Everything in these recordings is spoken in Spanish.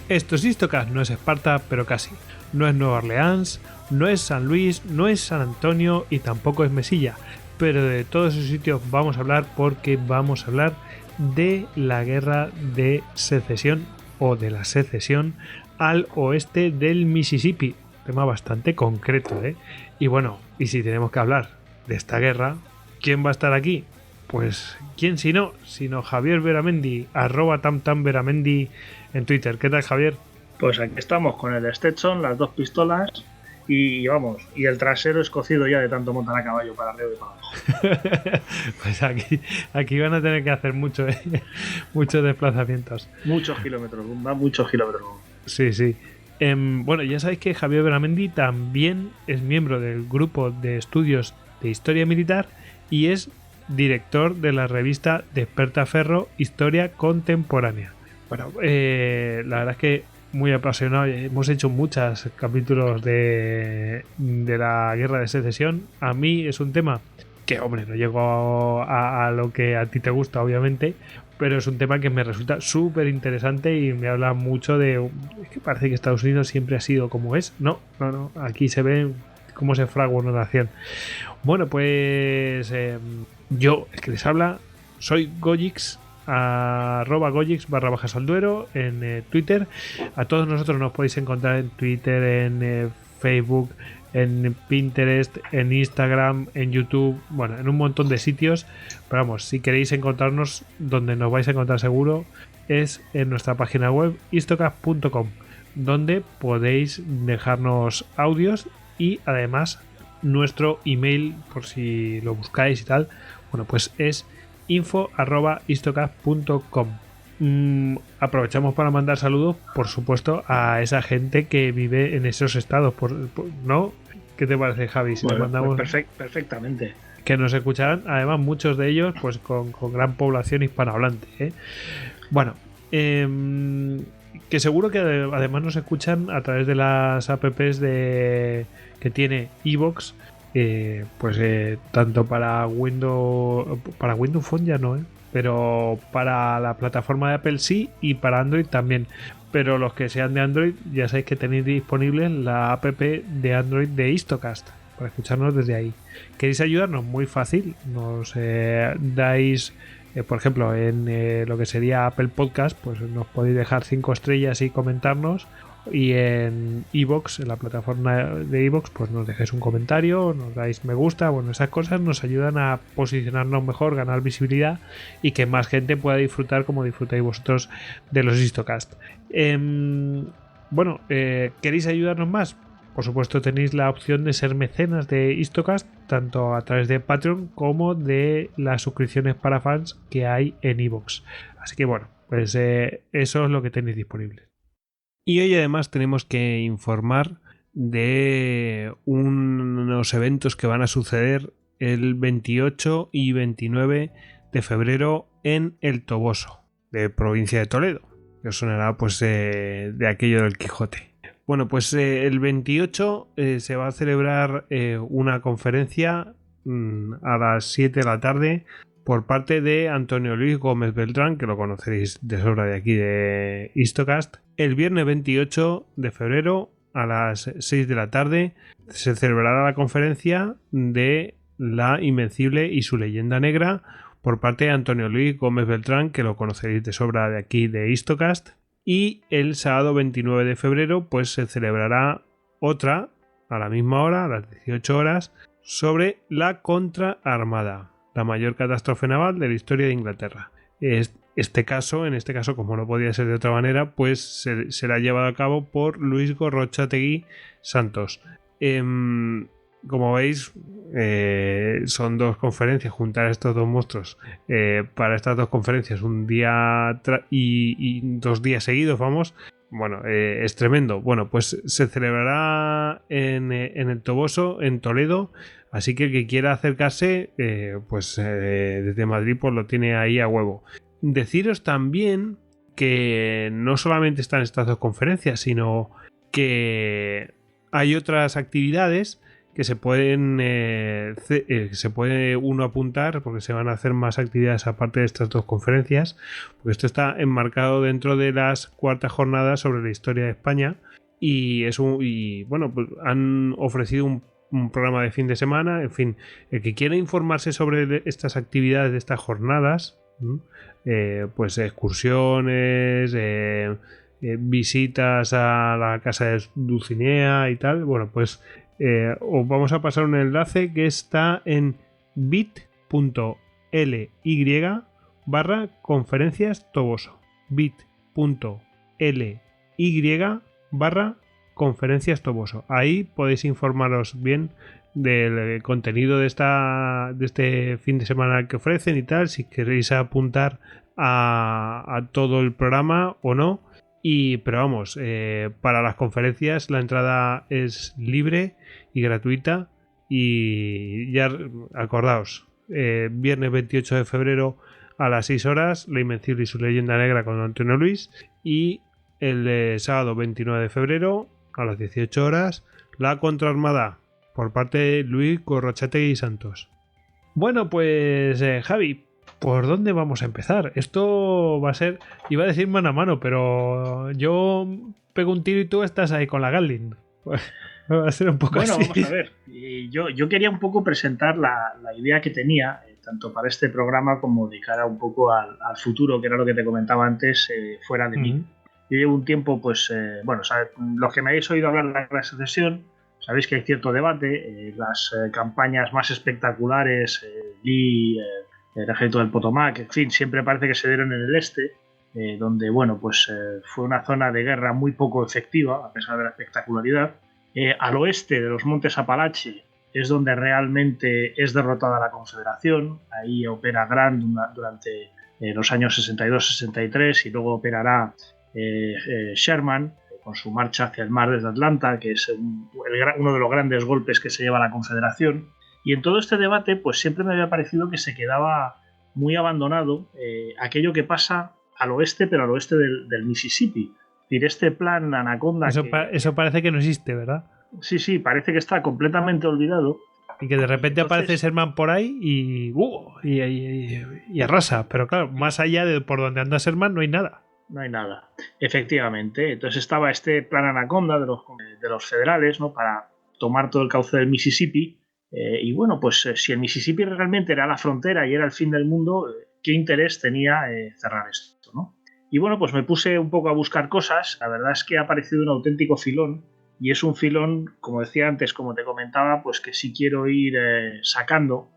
Esto es Istocast, no es Esparta, pero casi. No es Nueva Orleans, no es San Luis, no es San Antonio y tampoco es Mesilla. Pero de todos esos sitios vamos a hablar porque vamos a hablar de la guerra de secesión o de la secesión al oeste del Mississippi. Tema bastante concreto, ¿eh? Y bueno, y si tenemos que hablar de esta guerra, ¿quién va a estar aquí? Pues, ¿quién sino Javier Beramendi, @tamtamberamendi en Twitter. ¿Qué tal, Javier? Pues aquí estamos con el Stetson, las dos pistolas y vamos, y el trasero escocido ya de tanto montar a caballo para arriba y para abajo. Pues aquí van a tener que hacer muchos desplazamientos. Muchos kilómetros, muchos kilómetros. Sí. Bueno, ya sabéis que Javier Beramendi también es miembro del grupo de estudios de historia militar y es director de la revista Despertaferro Historia Contemporánea. Bueno, la verdad es que muy apasionado. Hemos hecho muchos capítulos de la guerra de secesión. A mí es un tema que, hombre, no llego a lo que a ti te gusta, obviamente, pero es un tema que me resulta súper interesante y me habla mucho de... Es que parece que Estados Unidos siempre ha sido como es. No. Aquí se ve cómo se fragua una nación. Bueno, pues yo, el que les habla, soy Gojix, @Gojix_Salduero en Twitter. A todos nosotros nos podéis encontrar en Twitter, en Facebook, en Pinterest, en Instagram, en YouTube, bueno, en un montón de sitios. Pero vamos, si queréis encontrarnos, donde nos vais a encontrar seguro es en nuestra página web istocast.com, donde podéis dejarnos audios y además nuestro email, por si lo buscáis y tal, bueno, pues es info@istocast.com. Aprovechamos para mandar saludos, por supuesto, a esa gente que vive en esos estados, ¿no? ¿Qué te parece, Javi? Si bueno, nos mandamos perfectamente. Que nos escucharán, además muchos de ellos pues con gran población hispanohablante, ¿eh? Bueno, que seguro que además nos escuchan a través de las apps que tiene iVoox, tanto para Windows Phone ya no, pero para la plataforma de Apple sí, y para Android también. Pero los que sean de Android, ya sabéis que tenéis disponible la app de Android de Istocast para escucharnos desde ahí. ¿Queréis ayudarnos? Muy fácil. Nos dais, por ejemplo, en lo que sería Apple Podcast, pues nos podéis dejar 5 estrellas y comentarnos. Y en iVoox, en la plataforma de iVoox, pues nos dejéis un comentario, nos dais me gusta. Bueno, esas cosas nos ayudan a posicionarnos mejor, ganar visibilidad y que más gente pueda disfrutar como disfrutáis vosotros de los Istocast. ¿Queréis ayudarnos más? Por supuesto, tenéis la opción de ser mecenas de Istocast, tanto a través de Patreon como de las suscripciones para fans que hay en iVoox. Así que bueno, pues eso es lo que tenéis disponible. Y hoy además tenemos que informar de unos eventos que van a suceder el 28 y 29 de febrero en El Toboso, de provincia de Toledo, que os sonará pues de aquello del Quijote. Bueno, pues el 28 se va a celebrar una conferencia a las 7 de la tarde por parte de Antonio Luis Gómez Beltrán, que lo conoceréis de sobra de aquí de Istocast. El viernes 28 de febrero a las 6 de la tarde se celebrará la conferencia de La Invencible y su leyenda negra por parte de Antonio Luis Gómez Beltrán, que lo conoceréis de sobra de aquí de Istocast. Y el sábado 29 de febrero pues se celebrará otra a la misma hora, a las 18 horas, sobre la Contraarmada, la mayor catástrofe naval de la historia de Inglaterra. En este caso, como no podía ser de otra manera, pues será llevado a cabo por Luis Gorrochategui Santos. Como veis, son dos conferencias, juntar a estos dos monstruos para estas dos conferencias un día y 2 días seguidos, vamos. Bueno, es tremendo. Bueno, pues se celebrará en El Toboso, en Toledo. Así que el que quiera acercarse, desde Madrid, pues lo tiene ahí a huevo. Deciros también que no solamente están estas dos conferencias, sino que hay otras actividades que se puede uno apuntar, porque se van a hacer más actividades aparte de estas dos conferencias, porque esto está enmarcado dentro de las cuartas jornadas sobre la historia de España, y bueno, pues han ofrecido un programa de fin de semana. En fin, el que quiera informarse sobre estas actividades de estas jornadas, pues excursiones, visitas a la casa de Dulcinea y tal, bueno, pues os vamos a pasar un enlace que está en bit.ly/conferencias Toboso, bit.ly/conferencias Toboso. Ahí podéis informaros bien del contenido de este fin de semana que ofrecen y tal, si queréis apuntar a todo el programa o no. Pero vamos, para las conferencias la entrada es libre y gratuita, y ya acordaos, viernes 28 de febrero a las 6 horas, La Invencible y su leyenda negra con Antonio Luis, y el sábado 29 de febrero a las 18 horas, La Contraarmada por parte de Luis Corrochategui y Santos. Bueno, pues Javi, ¿por dónde vamos a empezar? Esto va a ser, iba a decir mano a mano, pero yo pego un tiro y tú estás ahí con la Gatling. Va a ser un poco así. Vamos a ver. Yo quería un poco presentar la idea que tenía, tanto para este programa como de cara un poco al futuro, que era lo que te comentaba antes, fuera de mí. Yo llevo un tiempo, pues, los que me habéis oído hablar de la Guerra de Secesión, sabéis que hay cierto debate. Las campañas más espectaculares, Lee, el ejército del Potomac, en fin, siempre parece que se dieron en el este, donde, bueno, pues fue una zona de guerra muy poco efectiva, a pesar de la espectacularidad. Al oeste de los montes Apalache es donde realmente es derrotada la Confederación. Ahí opera Grant durante los años 62-63, y luego operará Sherman con su marcha hacia el mar desde Atlanta, que es uno de los grandes golpes que se lleva la Confederación. Y en todo este debate, pues siempre me había parecido que se quedaba muy abandonado aquello que pasa al oeste, pero al oeste del Mississippi. Es decir, este plan Anaconda... Eso parece que no existe, ¿verdad? Sí, parece que está completamente olvidado. Y que de repente aparece Sherman por ahí y arrasa. Pero claro, más allá de por donde anda Sherman no hay nada. No hay nada, efectivamente. Entonces estaba este plan Anaconda de los federales, ¿no?, para tomar todo el cauce del Mississippi. Y bueno, pues si el Mississippi realmente era la frontera y era el fin del mundo, ¿qué interés tenía cerrar esto, ¿no? Y bueno, pues me puse un poco a buscar cosas. La verdad es que ha aparecido un auténtico filón, y es un filón, como decía antes, como te comentaba, pues que sí quiero ir sacando.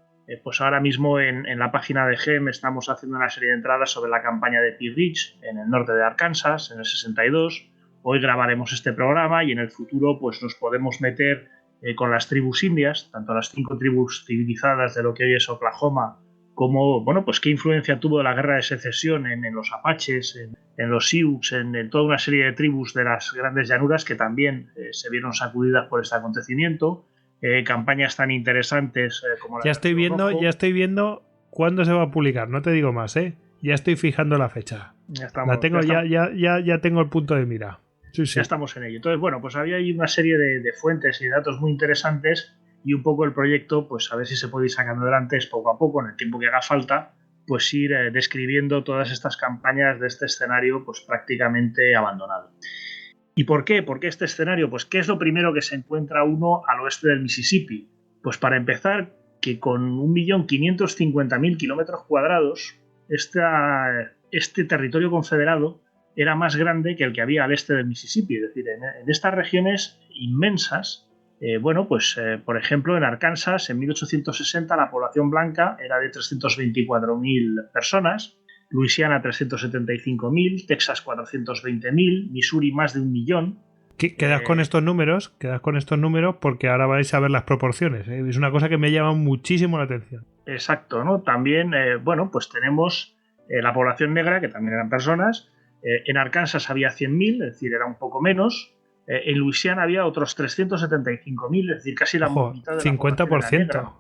Pues ahora mismo en la página de GEM estamos haciendo una serie de entradas sobre la campaña de Pea Ridge en el norte de Arkansas en el 62. Hoy grabaremos este programa, y en el futuro pues nos podemos meter con las tribus indias, tanto las 5 tribus civilizadas de lo que hoy es Oklahoma, como, bueno, pues qué influencia tuvo la Guerra de Secesión en los Apaches, en los Sioux, en toda una serie de tribus de las grandes llanuras que también se vieron sacudidas por este acontecimiento. Campañas tan interesantes como la ya estoy viendo cuándo se va a publicar, no te digo más, ya estoy fijando la fecha. Ya tengo el punto de mira. Sí. Ya estamos en ello. Entonces, bueno, pues había ahí una serie de fuentes y datos muy interesantes, y un poco el proyecto, pues a ver si se puede ir sacando adelante poco a poco, en el tiempo que haga falta, pues ir describiendo todas estas campañas de este escenario pues prácticamente abandonado. ¿Y por qué? ¿Por qué este escenario? Pues ¿qué es lo primero que se encuentra uno al oeste del Mississippi? Pues para empezar, que con 1.550.000 kilómetros cuadrados, este territorio confederado era más grande que el que había al este del Mississippi. Es decir, en estas regiones inmensas, por ejemplo, en Arkansas, en 1860, la población blanca era de 324.000 personas, Luisiana 375.000, Texas 420.000, Missouri más de 1 millón. Quedas con estos números porque ahora vais a ver las proporciones. Es una cosa que me llama muchísimo la atención. Exacto, ¿no? También, pues tenemos la población negra, que también eran personas. En Arkansas había 100.000, es decir, era un poco menos. En Luisiana había otros 375.000, es decir, casi la mitad de la 50%.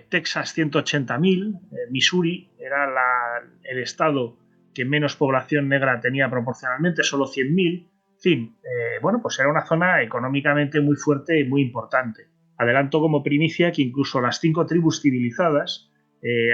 Texas 180.000, Missouri era el estado que menos población negra tenía proporcionalmente, solo 100.000. En fin, pues era una zona económicamente muy fuerte y muy importante. Adelanto como primicia que incluso las 5 tribus civilizadas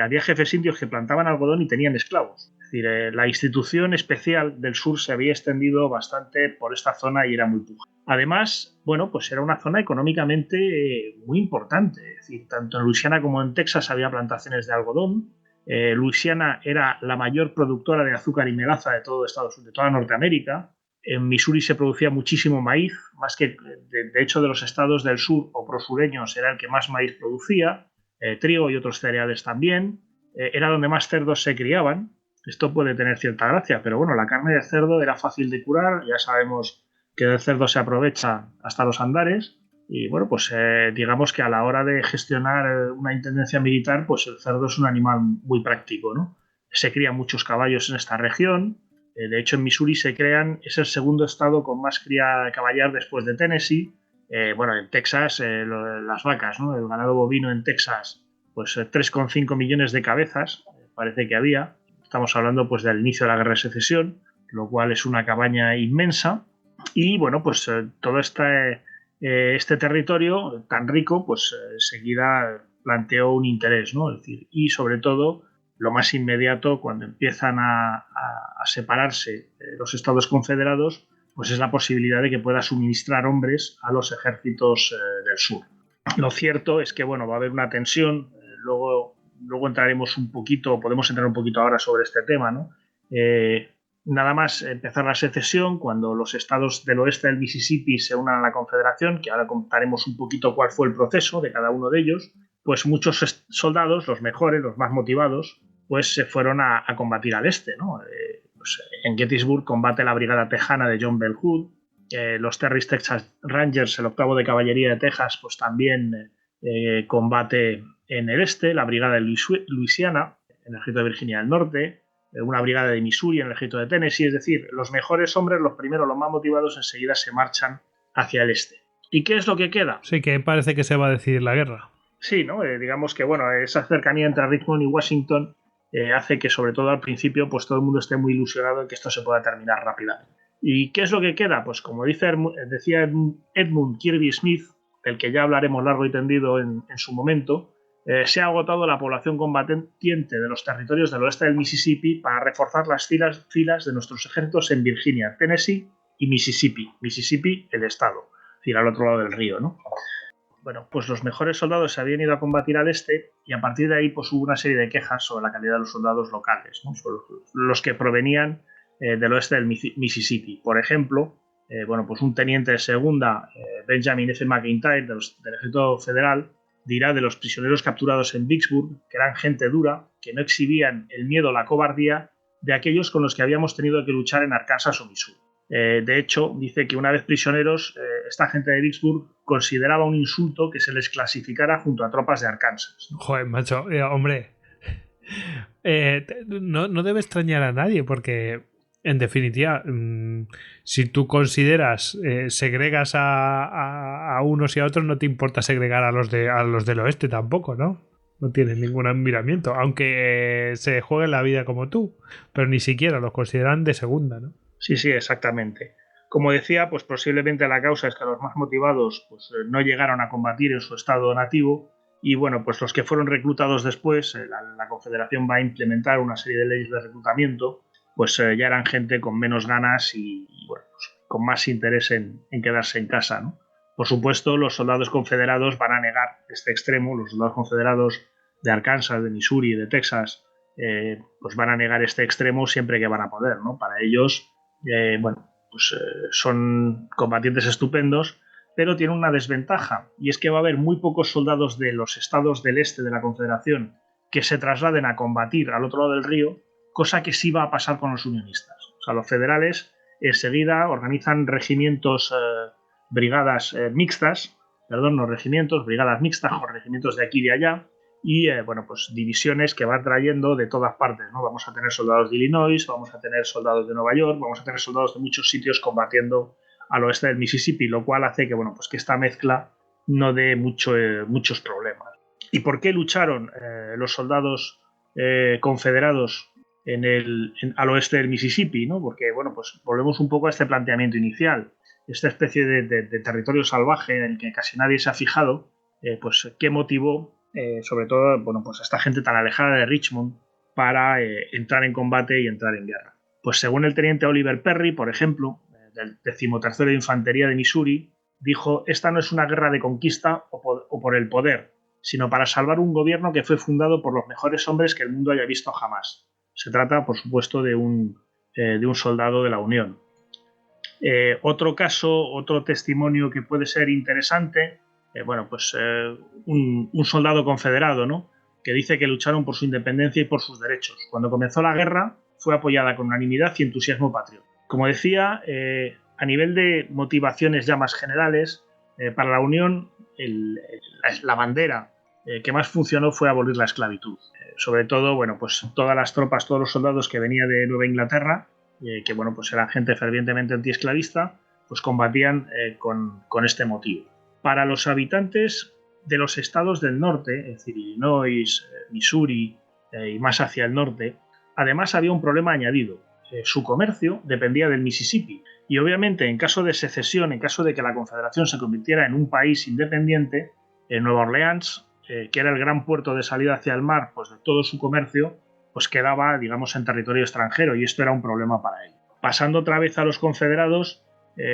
había jefes indios que plantaban algodón y tenían esclavos. Es decir, la institución especial del sur se había extendido bastante por esta zona y era muy puja. Además, bueno, pues era una zona económicamente muy importante. Es decir, tanto en Luisiana como en Texas había plantaciones de algodón. Luisiana era la mayor productora de azúcar y melaza de todo Estados Unidos, de toda Norteamérica. En Missouri se producía muchísimo maíz, más que de hecho de los estados del sur o prosureños era el que más maíz producía, trigo y otros cereales también. Era donde más cerdos se criaban. Esto puede tener cierta gracia, pero bueno, la carne de cerdo era fácil de curar, ya sabemos que del cerdo se aprovecha hasta los andares. Y bueno, pues digamos que a la hora de gestionar una intendencia militar, pues el cerdo es un animal muy práctico, ¿no? Se crían muchos caballos en esta región. De hecho, en Missouri es el segundo estado con más cría caballar después de Tennessee. Bueno, en Texas, las vacas, ¿no? El ganado bovino en Texas, pues 3,5 millones de cabezas, parece que había. Estamos hablando pues del inicio de la Guerra de Secesión, lo cual es una cabaña inmensa. Y bueno, pues todo este territorio tan rico, pues enseguida planteó un interés, ¿no? Es decir, y sobre todo, lo más inmediato, cuando empiezan a separarse los estados confederados, pues es la posibilidad de que pueda suministrar hombres a los ejércitos del sur. Lo cierto es que, bueno, va a haber una tensión, luego entraremos un poquito, podemos entrar un poquito ahora sobre este tema, ¿no? Nada más empezar la secesión, cuando los estados del oeste del Mississippi se unan a la Confederación, que ahora contaremos un poquito cuál fue el proceso de cada uno de ellos, pues muchos soldados, los mejores, los más motivados, pues se fueron a combatir al este, ¿no? Pues en Gettysburg combate la Brigada Tejana de John Bell Hood, los Terry's Texas Rangers, el octavo de caballería de Texas, pues también combate en el este, la Brigada de Luisiana, en el ejército de Virginia del Norte, una brigada de Missouri en el ejército de Tennessee, es decir, los mejores hombres, los primeros, los más motivados, enseguida se marchan hacia el este. ¿Y qué es lo que queda? Sí, que parece que se va a decidir la guerra. Sí, ¿no? Digamos que bueno, esa cercanía entre Richmond y Washington hace que sobre todo al principio pues todo el mundo esté muy ilusionado en que esto se pueda terminar rápidamente. ¿Y qué es lo que queda? Pues como decía Edmund Kirby Smith, del que ya hablaremos largo y tendido en su momento, se ha agotado la población combatiente de los territorios del oeste del Mississippi para reforzar las filas de nuestros ejércitos en Virginia, Tennessee y Mississippi. Mississippi, el estado, es decir, al otro lado del río, ¿no? Bueno, pues los mejores soldados se habían ido a combatir al este y a partir de ahí pues hubo una serie de quejas sobre la calidad de los soldados locales, ¿no? Sobre los que provenían del oeste del Mississippi. Por ejemplo, bueno, pues un teniente de segunda, Benjamin F. McIntyre, del ejército federal, dirá de los prisioneros capturados en Vicksburg que eran gente dura, que no exhibían el miedo o la cobardía de aquellos con los que habíamos tenido que luchar en Arkansas o Missouri. De hecho, dice que una vez prisioneros, esta gente de Vicksburg consideraba un insulto que se les clasificara junto a tropas de Arkansas, ¿no? Joder, macho, hombre, no debe extrañar a nadie porque, en definitiva, si tú consideras, segregas a unos y a otros, no te importa segregar a los del oeste tampoco, ¿no? No tienes ningún admiramiento, aunque se jueguen la vida como tú, pero ni siquiera los consideran de segunda, ¿no? Sí, exactamente. Como decía, pues posiblemente la causa es que los más motivados pues, no llegaron a combatir en su estado nativo y bueno, pues los que fueron reclutados después, la Confederación va a implementar una serie de leyes de reclutamiento, pues ya eran gente con menos ganas y bueno, pues, con más interés en quedarse en casa, ¿no? Por supuesto, los soldados confederados van a negar este extremo, los soldados confederados de Arkansas, de Missouri, de Texas, pues van a negar este extremo siempre que van a poder, ¿no? Para ellos, bueno, pues son combatientes estupendos, pero tienen una desventaja, y es que va a haber muy pocos soldados de los estados del este de la Confederación que se trasladen a combatir al otro lado del río, cosa que sí va a pasar con los unionistas. O sea, los federales enseguida organizan regimientos, brigadas mixtas, perdón, no regimientos, brigadas mixtas o regimientos de aquí y de allá, y bueno, pues divisiones que van trayendo de todas partes, ¿no? Vamos a tener soldados de Illinois, vamos a tener soldados de Nueva York, vamos a tener soldados de muchos sitios combatiendo al oeste del Mississippi, lo cual hace que, bueno, pues que esta mezcla no dé muchos problemas. ¿Y por qué lucharon los soldados confederados al oeste del Mississippi, ¿no? Porque, bueno, pues volvemos un poco a este planteamiento inicial, esta especie de territorio salvaje en el que casi nadie se ha fijado. pues qué motivó, sobre todo, bueno, pues a esta gente tan alejada de Richmond para entrar en combate y entrar en guerra. Pues según el teniente Oliver Perry, por ejemplo, del 13º de Infantería de Missouri, dijo: esta no es una guerra de conquista o por el poder, sino para salvar un gobierno que fue fundado por los mejores hombres que el mundo haya visto jamás. Se trata, por supuesto, de un soldado de la Unión. Otro caso, otro testimonio que puede ser interesante, un soldado confederado, ¿no?, que dice que lucharon por su independencia y por sus derechos. Cuando comenzó la guerra, fue apoyada con unanimidad y entusiasmo patriota. Como decía, a nivel de motivaciones ya más generales, para la Unión, la bandera que más funcionó fue abolir la esclavitud. Sobre todo, bueno, pues todas las tropas, todos los soldados que venían de Nueva Inglaterra, que bueno, pues eran gente fervientemente antiesclavista, pues combatían con este motivo. Para los habitantes de los estados del norte, es decir, Illinois, Missouri y más hacia el norte, además había un problema añadido. Su comercio dependía del Mississippi y obviamente en caso de secesión, en caso de que la Confederación se convirtiera en un país independiente, Nueva Orleans, que era el gran puerto de salida hacia el mar, pues de todo su comercio, pues quedaba, digamos, en territorio extranjero, y esto era un problema para él. Pasando otra vez a los confederados,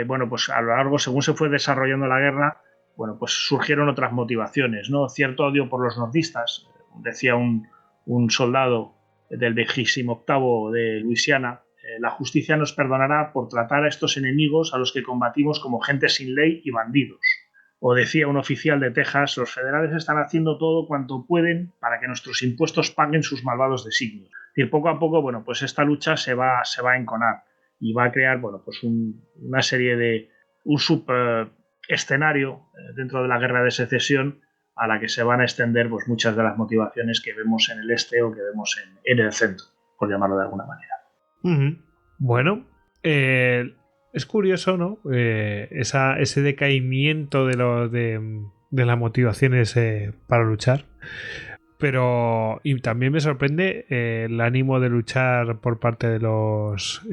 bueno, pues a lo largo, según se fue desarrollando la guerra, bueno, pues surgieron otras motivaciones, ¿no? Cierto odio por los nordistas, decía un soldado del 28º de Luisiana: la justicia nos perdonará por tratar a estos enemigos a los que combatimos como gente sin ley y bandidos. O decía un oficial de Texas: los federales están haciendo todo cuanto pueden para que nuestros impuestos paguen sus malvados designios. Es decir, poco a poco, bueno, pues esta lucha se va a enconar y va a crear, bueno, pues una serie de un subescenario dentro de la guerra de secesión, a la que se van a extender pues muchas de las motivaciones que vemos en el este o que vemos en el centro, por llamarlo de alguna manera. Bueno, es curioso, ¿no? Ese decaimiento de las motivaciones para luchar. Pero y también me sorprende el ánimo de luchar por parte de los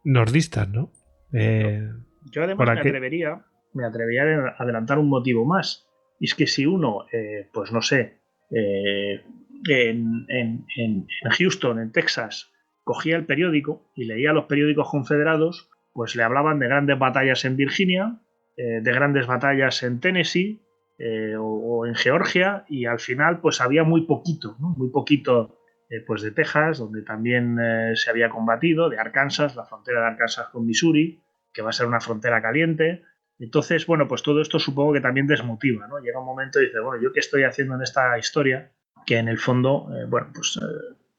nordistas, ¿no? Yo además me atrevería a adelantar un motivo más. Y es que si uno, pues no sé, en Houston, en Texas, cogía el periódico y leía los periódicos confederados, pues le hablaban de grandes batallas en Virginia, de grandes batallas en Tennessee o en Georgia, y al final pues había muy poquito, ¿no? Muy poquito pues de Texas, donde también se había combatido, de Arkansas, la frontera de Arkansas con Missouri, que va a ser una frontera caliente. Entonces, bueno, pues todo esto supongo que también desmotiva, ¿no? Llega un momento y dices: bueno, ¿yo qué estoy haciendo en esta historia? Que en el fondo,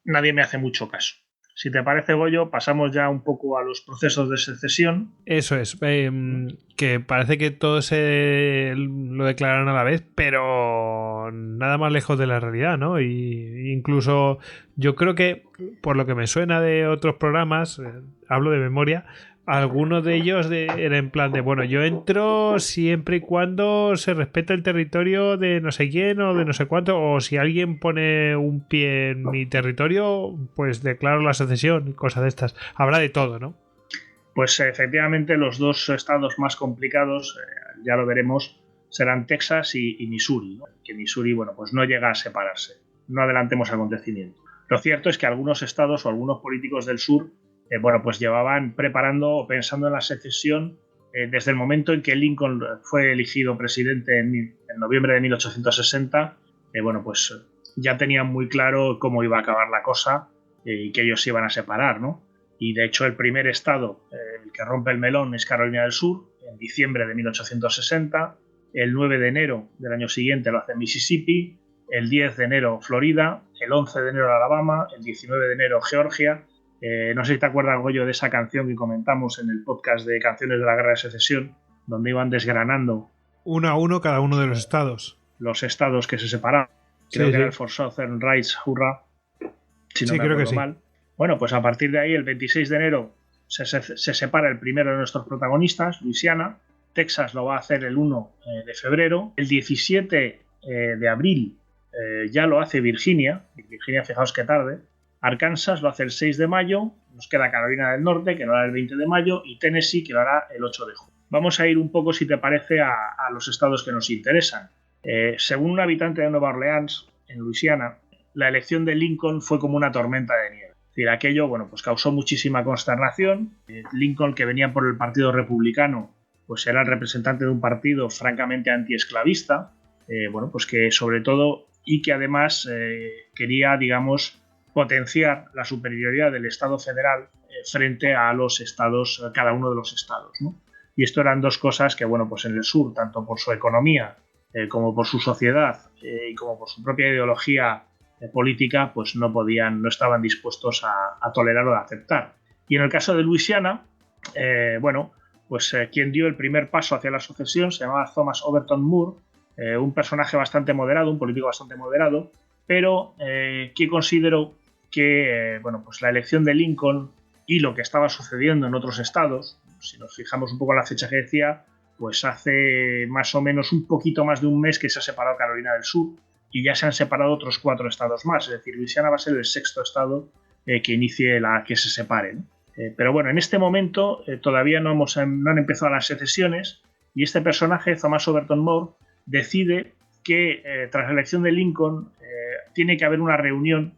nadie me hace mucho caso. Si te parece, Goyo, pasamos ya un poco a los procesos de secesión. Eso es, que parece que todos lo declararon a la vez, pero nada más lejos de la realidad, ¿no? Y incluso yo creo que, por lo que me suena de otros programas, hablo de memoria, algunos de ellos era en plan de: bueno, yo entro siempre y cuando se respete el territorio de no sé quién o de no sé cuánto, o si alguien pone un pie en mi territorio, pues declaro la secesión y cosas de estas. Habrá de todo, ¿no? Pues efectivamente los dos estados más complicados, ya lo veremos, serán Texas y Missouri, ¿no? Que Missouri, bueno, pues no llega a separarse. No adelantemos acontecimientos. Lo cierto es que algunos estados o algunos políticos del sur pues llevaban preparando o pensando en la secesión desde el momento en que Lincoln fue elegido presidente en noviembre de 1860. Pues ya tenían muy claro cómo iba a acabar la cosa y que ellos se iban a separar, ¿no? Y de hecho el primer estado, el que rompe el melón, es Carolina del Sur, en diciembre de 1860. El 9 de enero del año siguiente lo hace Mississippi, el 10 de enero Florida, el 11 de enero Alabama, el 19 de enero Georgia. No sé si te acuerdas, Goyo, de esa canción que comentamos en el podcast de Canciones de la Guerra de Secesión, donde iban desgranando uno a uno cada uno de los estados. Los estados que se separaban. Creo que era el For Southern Rights, hurra, si no me acuerdo mal. Bueno, pues a partir de ahí, el 26 de enero, se separa el primero de nuestros protagonistas, Luisiana. Texas lo va a hacer el 1 de febrero. El 17 de abril ya lo hace Virginia. Virginia, fijaos qué tarde. Arkansas lo hace el 6 de mayo, nos queda Carolina del Norte, que lo hará el 20 de mayo, y Tennessee, que lo hará el 8 de junio. Vamos a ir un poco, si te parece, a los estados que nos interesan. Según un habitante de Nueva Orleans, en Luisiana, la elección de Lincoln fue como una tormenta de nieve. Es decir, aquello, bueno, pues causó muchísima consternación. Lincoln, que venía por el Partido Republicano, pues era el representante de un partido francamente antiesclavista, bueno, pues que sobre todo y que además quería, digamos, potenciar la superioridad del Estado federal frente a los estados, cada uno de los estados, ¿no? Y esto eran dos cosas que, bueno, pues en el sur, tanto por su economía como por su sociedad y como por su propia ideología política, pues no estaban dispuestos a tolerar o a aceptar. Y en el caso de Luisiana, bueno, pues quien dio el primer paso hacia la sucesión se llamaba Thomas Overton Moore, un personaje bastante moderado, un político bastante moderado, pero que consideró que bueno, pues la elección de Lincoln y lo que estaba sucediendo en otros estados, si nos fijamos un poco en la fecha que decía, pues hace más o menos un poquito más de un mes que se ha separado Carolina del Sur y ya se han separado otros 4 estados más, es decir, Luisiana va a ser el 6º estado que se separen. Pero bueno, en este momento todavía no han empezado las secesiones y este personaje, Thomas Overton Moore, decide que tras la elección de Lincoln tiene que haber una reunión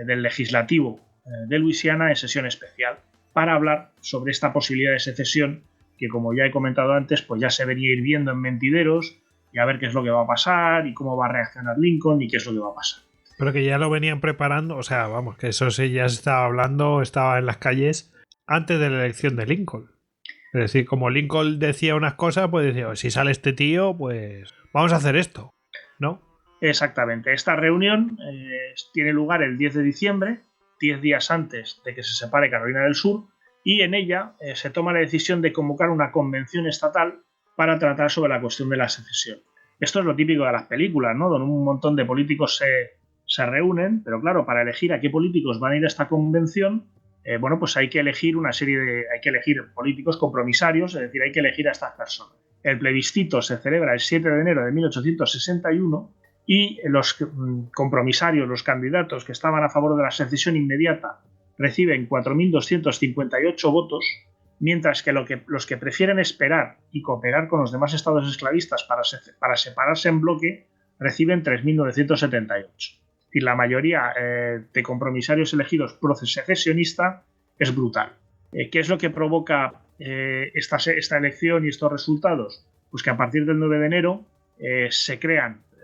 del legislativo de Luisiana en sesión especial para hablar sobre esta posibilidad de secesión que, como ya he comentado antes, pues ya se venía hirviendo en mentideros y a ver qué es lo que va a pasar y cómo va a reaccionar Lincoln y qué es lo que va a pasar. Pero que ya lo venían preparando, o sea, vamos, que eso sí ya se estaba hablando, estaba en las calles antes de la elección de Lincoln. Es decir, como Lincoln decía unas cosas, pues decía, si sale este tío, pues vamos a hacer esto, ¿no? Exactamente. Esta reunión tiene lugar el 10 de diciembre, 10 días antes de que se separe Carolina del Sur, y en ella se toma la decisión de convocar una convención estatal para tratar sobre la cuestión de la secesión. Esto es lo típico de las películas, ¿no? Donde un montón de políticos se reúnen, pero claro, para elegir a qué políticos van a ir a esta convención, bueno, pues hay que elegir políticos compromisarios, es decir, hay que elegir a estas personas. El plebiscito se celebra el 7 de enero de 1861 y los compromisarios, los candidatos que estaban a favor de la secesión inmediata, reciben 4.258 votos, mientras que los que prefieren esperar y cooperar con los demás estados esclavistas para separarse en bloque reciben 3.978. Y la mayoría de compromisarios elegidos pro-secesionista es brutal. ¿Qué es lo que provoca esta elección y estos resultados? Pues que a partir del 9 de enero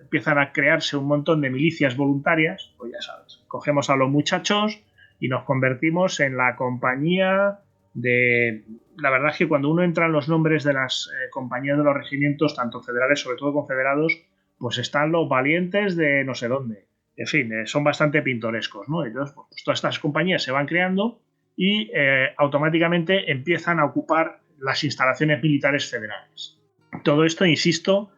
empiezan a crearse un montón de milicias voluntarias, pues ya sabes, cogemos a los muchachos y nos convertimos en la compañía de... La verdad es que cuando uno entra en los nombres de las compañías de los regimientos, tanto federales, sobre todo confederados, pues están los valientes de no sé dónde. En fin, son bastante pintorescos, ¿no? Entonces, pues todas estas compañías se van creando y automáticamente empiezan a ocupar las instalaciones militares federales. Todo esto, insisto,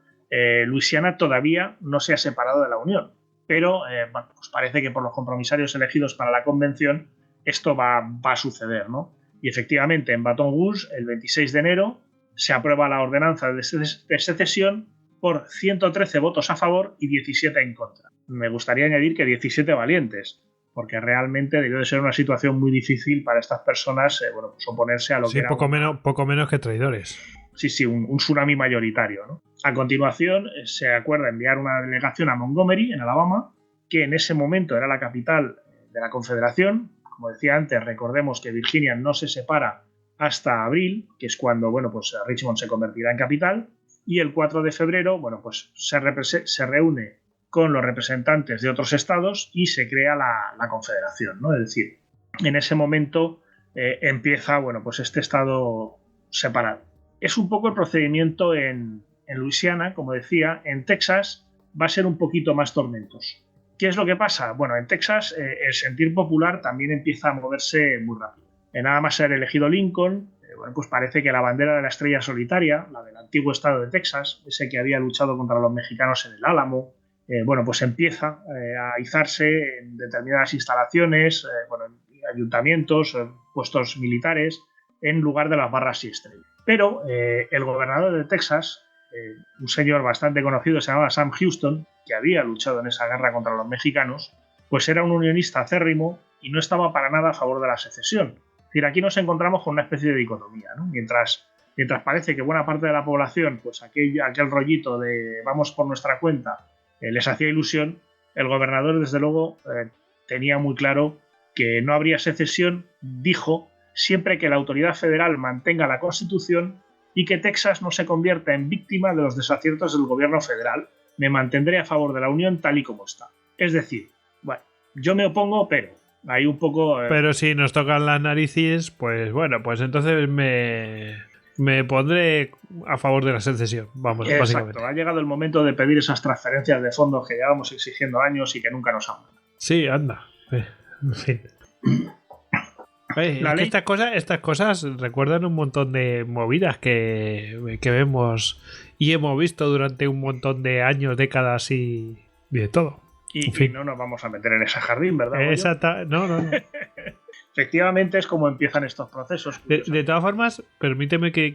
Luisiana todavía no se ha separado de la Unión, pero bueno, pues parece que por los compromisarios elegidos para la convención esto va a suceder, ¿no? Y efectivamente, en Baton Rouge, el 26 de enero, se aprueba la ordenanza de secesión por 113 votos a favor y 17 en contra. Me gustaría añadir que 17 valientes, porque realmente debió de ser una situación muy difícil para estas personas bueno, pues oponerse a lo que era... Poco menos que traidores. Sí, un tsunami mayoritario, ¿no? A continuación, se acuerda enviar una delegación a Montgomery, en Alabama, que en ese momento era la capital de la Confederación. Como decía antes, recordemos que Virginia no se separa hasta abril, que es cuando, bueno, pues Richmond se convertirá en capital, y el 4 de febrero, bueno, pues se reúne con los representantes de otros estados y se crea la Confederación, ¿no? Es decir, en ese momento empieza, bueno, pues este estado separado. Es un poco el procedimiento en Luisiana, como decía. En Texas va a ser un poquito más tormentoso. ¿Qué es lo que pasa? Bueno, en Texas el sentir popular también empieza a moverse muy rápido. Nada más ser elegido Lincoln, bueno, pues parece que la bandera de la estrella solitaria, la del antiguo estado de Texas, ese que había luchado contra los mexicanos en el Álamo, bueno, pues empieza a izarse en determinadas instalaciones, bueno, en ayuntamientos, puestos militares, en lugar de las barras y estrellas. Pero el gobernador de Texas, un señor bastante conocido, se llamaba Sam Houston, que había luchado en esa guerra contra los mexicanos, pues era un unionista acérrimo y no estaba para nada a favor de la secesión. Es decir, aquí nos encontramos con una especie de dicotomía, ¿no? Mientras mientras parece que buena parte de la población, pues aquel rollito de vamos por nuestra cuenta, les hacía ilusión, el gobernador, desde luego, tenía muy claro que no habría secesión, dijo, siempre que la autoridad federal mantenga la Constitución y que Texas no se convierta en víctima de los desaciertos del gobierno federal. Me mantendré a favor de la Unión tal y como está. Es decir, bueno, yo me opongo, pero hay un poco... Pero si nos tocan las narices, pues bueno, pues entonces me pondré a favor de la secesión. Vamos, exacto, básicamente. Ha llegado el momento de pedir esas transferencias de fondos que llevamos exigiendo años y que nunca nos han dado. Sí, anda. En fin. Es que estas cosas recuerdan un montón de movidas que vemos y hemos visto durante un montón de años, décadas y de todo. Y no nos vamos a meter en ese jardín, ¿verdad? Exacto. No. Efectivamente es como empiezan estos procesos. De todas formas, permíteme que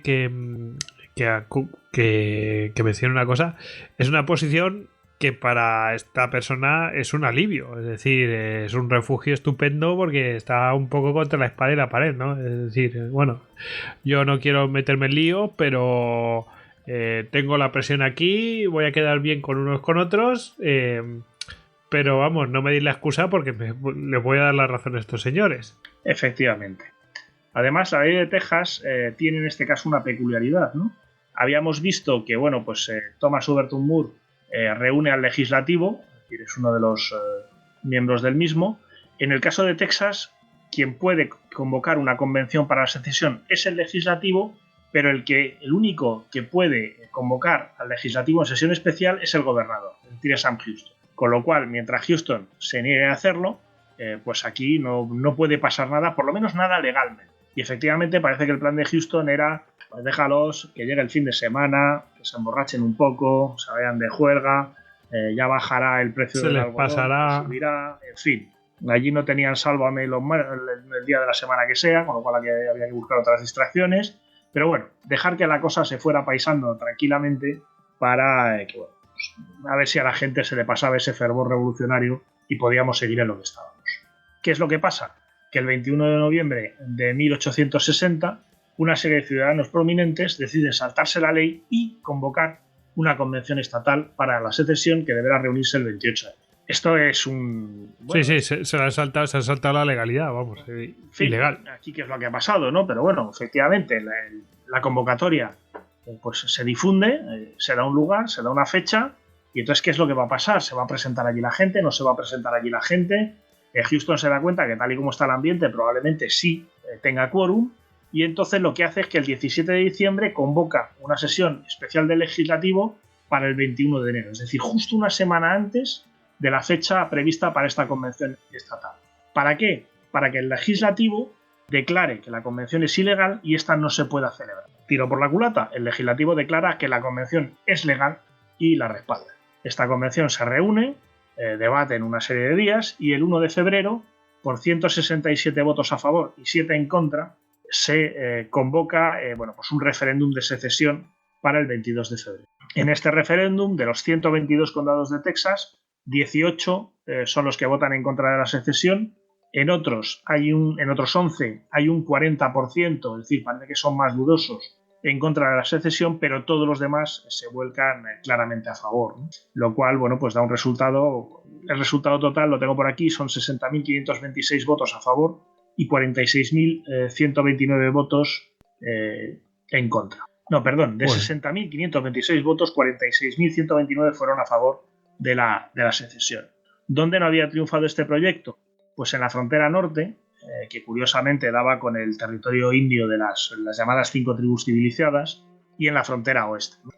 mencione una cosa. Es una posición que para esta persona es un alivio, es decir, es un refugio estupendo porque está un poco contra la espada y la pared, ¿no? Es decir, bueno, yo no quiero meterme en lío, pero tengo la presión aquí, voy a quedar bien con unos con otros, pero vamos, no me deis la excusa porque les voy a dar la razón a estos señores. Efectivamente. Además, la ley de Texas tiene en este caso una peculiaridad, ¿no? Habíamos visto que, bueno, pues Thomas Overton Moore reúne al legislativo, es decir, es uno de los miembros del mismo. En el caso de Texas, quien puede convocar una convención para la secesión es el legislativo, pero el único que puede convocar al legislativo en sesión especial es el gobernador, es decir, Sam Houston. Con lo cual, mientras Houston se niegue a hacerlo, pues aquí no puede pasar nada, por lo menos nada legalmente. Y efectivamente parece que el plan de Houston era, pues déjalos, que llegue el fin de semana, que se emborrachen un poco, se vayan de juerga, ya bajará el precio del algodón, pasará, subirá, en fin. Allí no tenían Sálvame el día de la semana que sea, con lo cual había que buscar otras distracciones. Pero bueno, dejar que la cosa se fuera paisando tranquilamente para que, bueno, pues, a ver si a la gente se le pasaba ese fervor revolucionario y podíamos seguir en lo que estábamos. ¿Qué es lo que pasa? Que el 21 de noviembre de 1860 una serie de ciudadanos prominentes deciden saltarse la ley y convocar una convención estatal para la secesión que deberá reunirse el 28 de enero. Esto es un... Bueno, sí, se ha saltado la legalidad, vamos, ilegal. Aquí qué es lo que ha pasado, ¿no? Pero bueno, efectivamente, la convocatoria pues se difunde, se da un lugar, se da una fecha, y entonces, ¿qué es lo que va a pasar? ¿Se va a presentar allí la gente? ¿No se va a presentar allí la gente? Houston se da cuenta que tal y como está el ambiente probablemente sí tenga quórum, y entonces lo que hace es que el 17 de diciembre convoca una sesión especial del legislativo para el 21 de enero, es decir, justo una semana antes de la fecha prevista para esta convención estatal. ¿Para qué? Para que el legislativo declare que la convención es ilegal y esta no se pueda celebrar. Tiro por la culata, el legislativo declara que la convención es legal y la respalda. Esta convención se reúne, debate en una serie de días y el 1 de febrero, por 167 votos a favor y 7 en contra, se convoca pues un referéndum de secesión para el 22 de febrero. En este referéndum, de los 122 condados de Texas, 18 son los que votan en contra de la secesión. En otros 11 hay un 40%, es decir, parece que son más dudosos, en contra de la secesión, pero todos los demás se vuelcan claramente a favor, ¿no? Lo cual, bueno, pues da un resultado. El resultado total lo tengo por aquí, son 60.526 votos a favor y 46.129 votos en contra. No, perdón, de 60.526 votos, 46.129 fueron a favor de la secesión. ¿Dónde no había triunfado este proyecto? Pues en la frontera norte, que curiosamente daba con el territorio indio de las llamadas 5 tribus civilizadas, y en la frontera oeste, ¿no?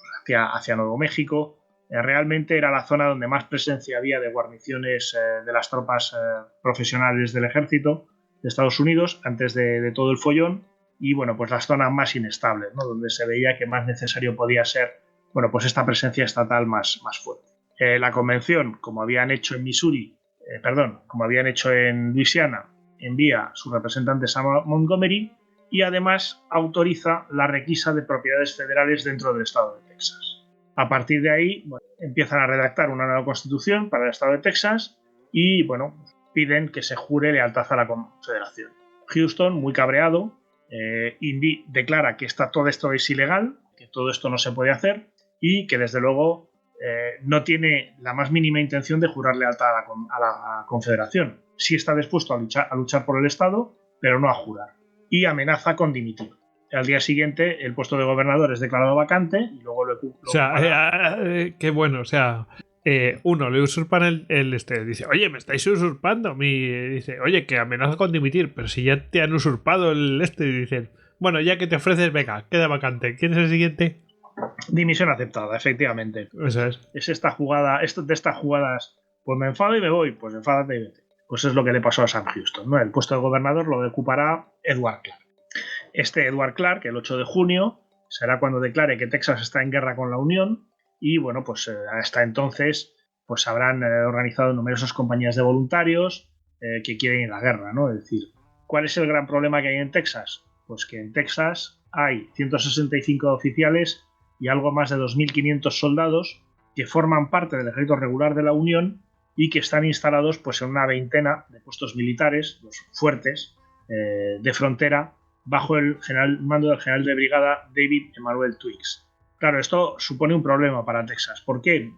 hacia Nuevo México. Realmente era la zona donde más presencia había de guarniciones de las tropas profesionales del ejército de Estados Unidos antes de todo el follón, y bueno, pues las zonas más inestables, ¿no? Donde se veía que más necesario podía ser, bueno, pues esta presencia estatal más fuerte. La convención, como habían hecho en como habían hecho en Luisiana, envía sus representantes a Montgomery y además autoriza la requisa de propiedades federales dentro del estado de Texas. A partir de ahí, bueno, empiezan a redactar una nueva constitución para el estado de Texas y, bueno, piden que se jure lealtad a la Confederación. Houston, muy cabreado, declara que todo esto es ilegal, que todo esto no se puede hacer y que desde luego no tiene la más mínima intención de jurar lealtad a la Confederación. Sí está dispuesto a luchar por el Estado, pero no a jurar. Y amenaza con dimitir. Al día siguiente el puesto de gobernador es declarado vacante y luego lo o sea, qué bueno, o sea, uno le usurpan dice, oye, me estáis usurpando, dice, oye, que amenaza con dimitir, pero si ya te han usurpado y dicen, bueno, ya que te ofreces, venga, queda vacante. ¿Quién es el siguiente? Dimisión aceptada, efectivamente. Eso es. Es esta jugada, de estas jugadas, pues me enfado y me voy, pues enfádate y vete. Pues es lo que le pasó a Sam Houston, ¿no? El puesto de gobernador lo ocupará Edward Clark. Este Edward Clark, el 8 de junio, será cuando declare que Texas está en guerra con la Unión y, bueno, pues hasta entonces pues habrán organizado numerosas compañías de voluntarios que quieren ir a la guerra, ¿no? Es decir, ¿cuál es el gran problema que hay en Texas? Pues que en Texas hay 165 oficiales y algo más de 2.500 soldados que forman parte del ejército regular de la Unión y que están instalados pues en una veintena de puestos militares, los fuertes, de frontera, bajo el mando del general de brigada David Emanuel Twiggs. Claro, esto supone un problema para Texas. ¿Por qué?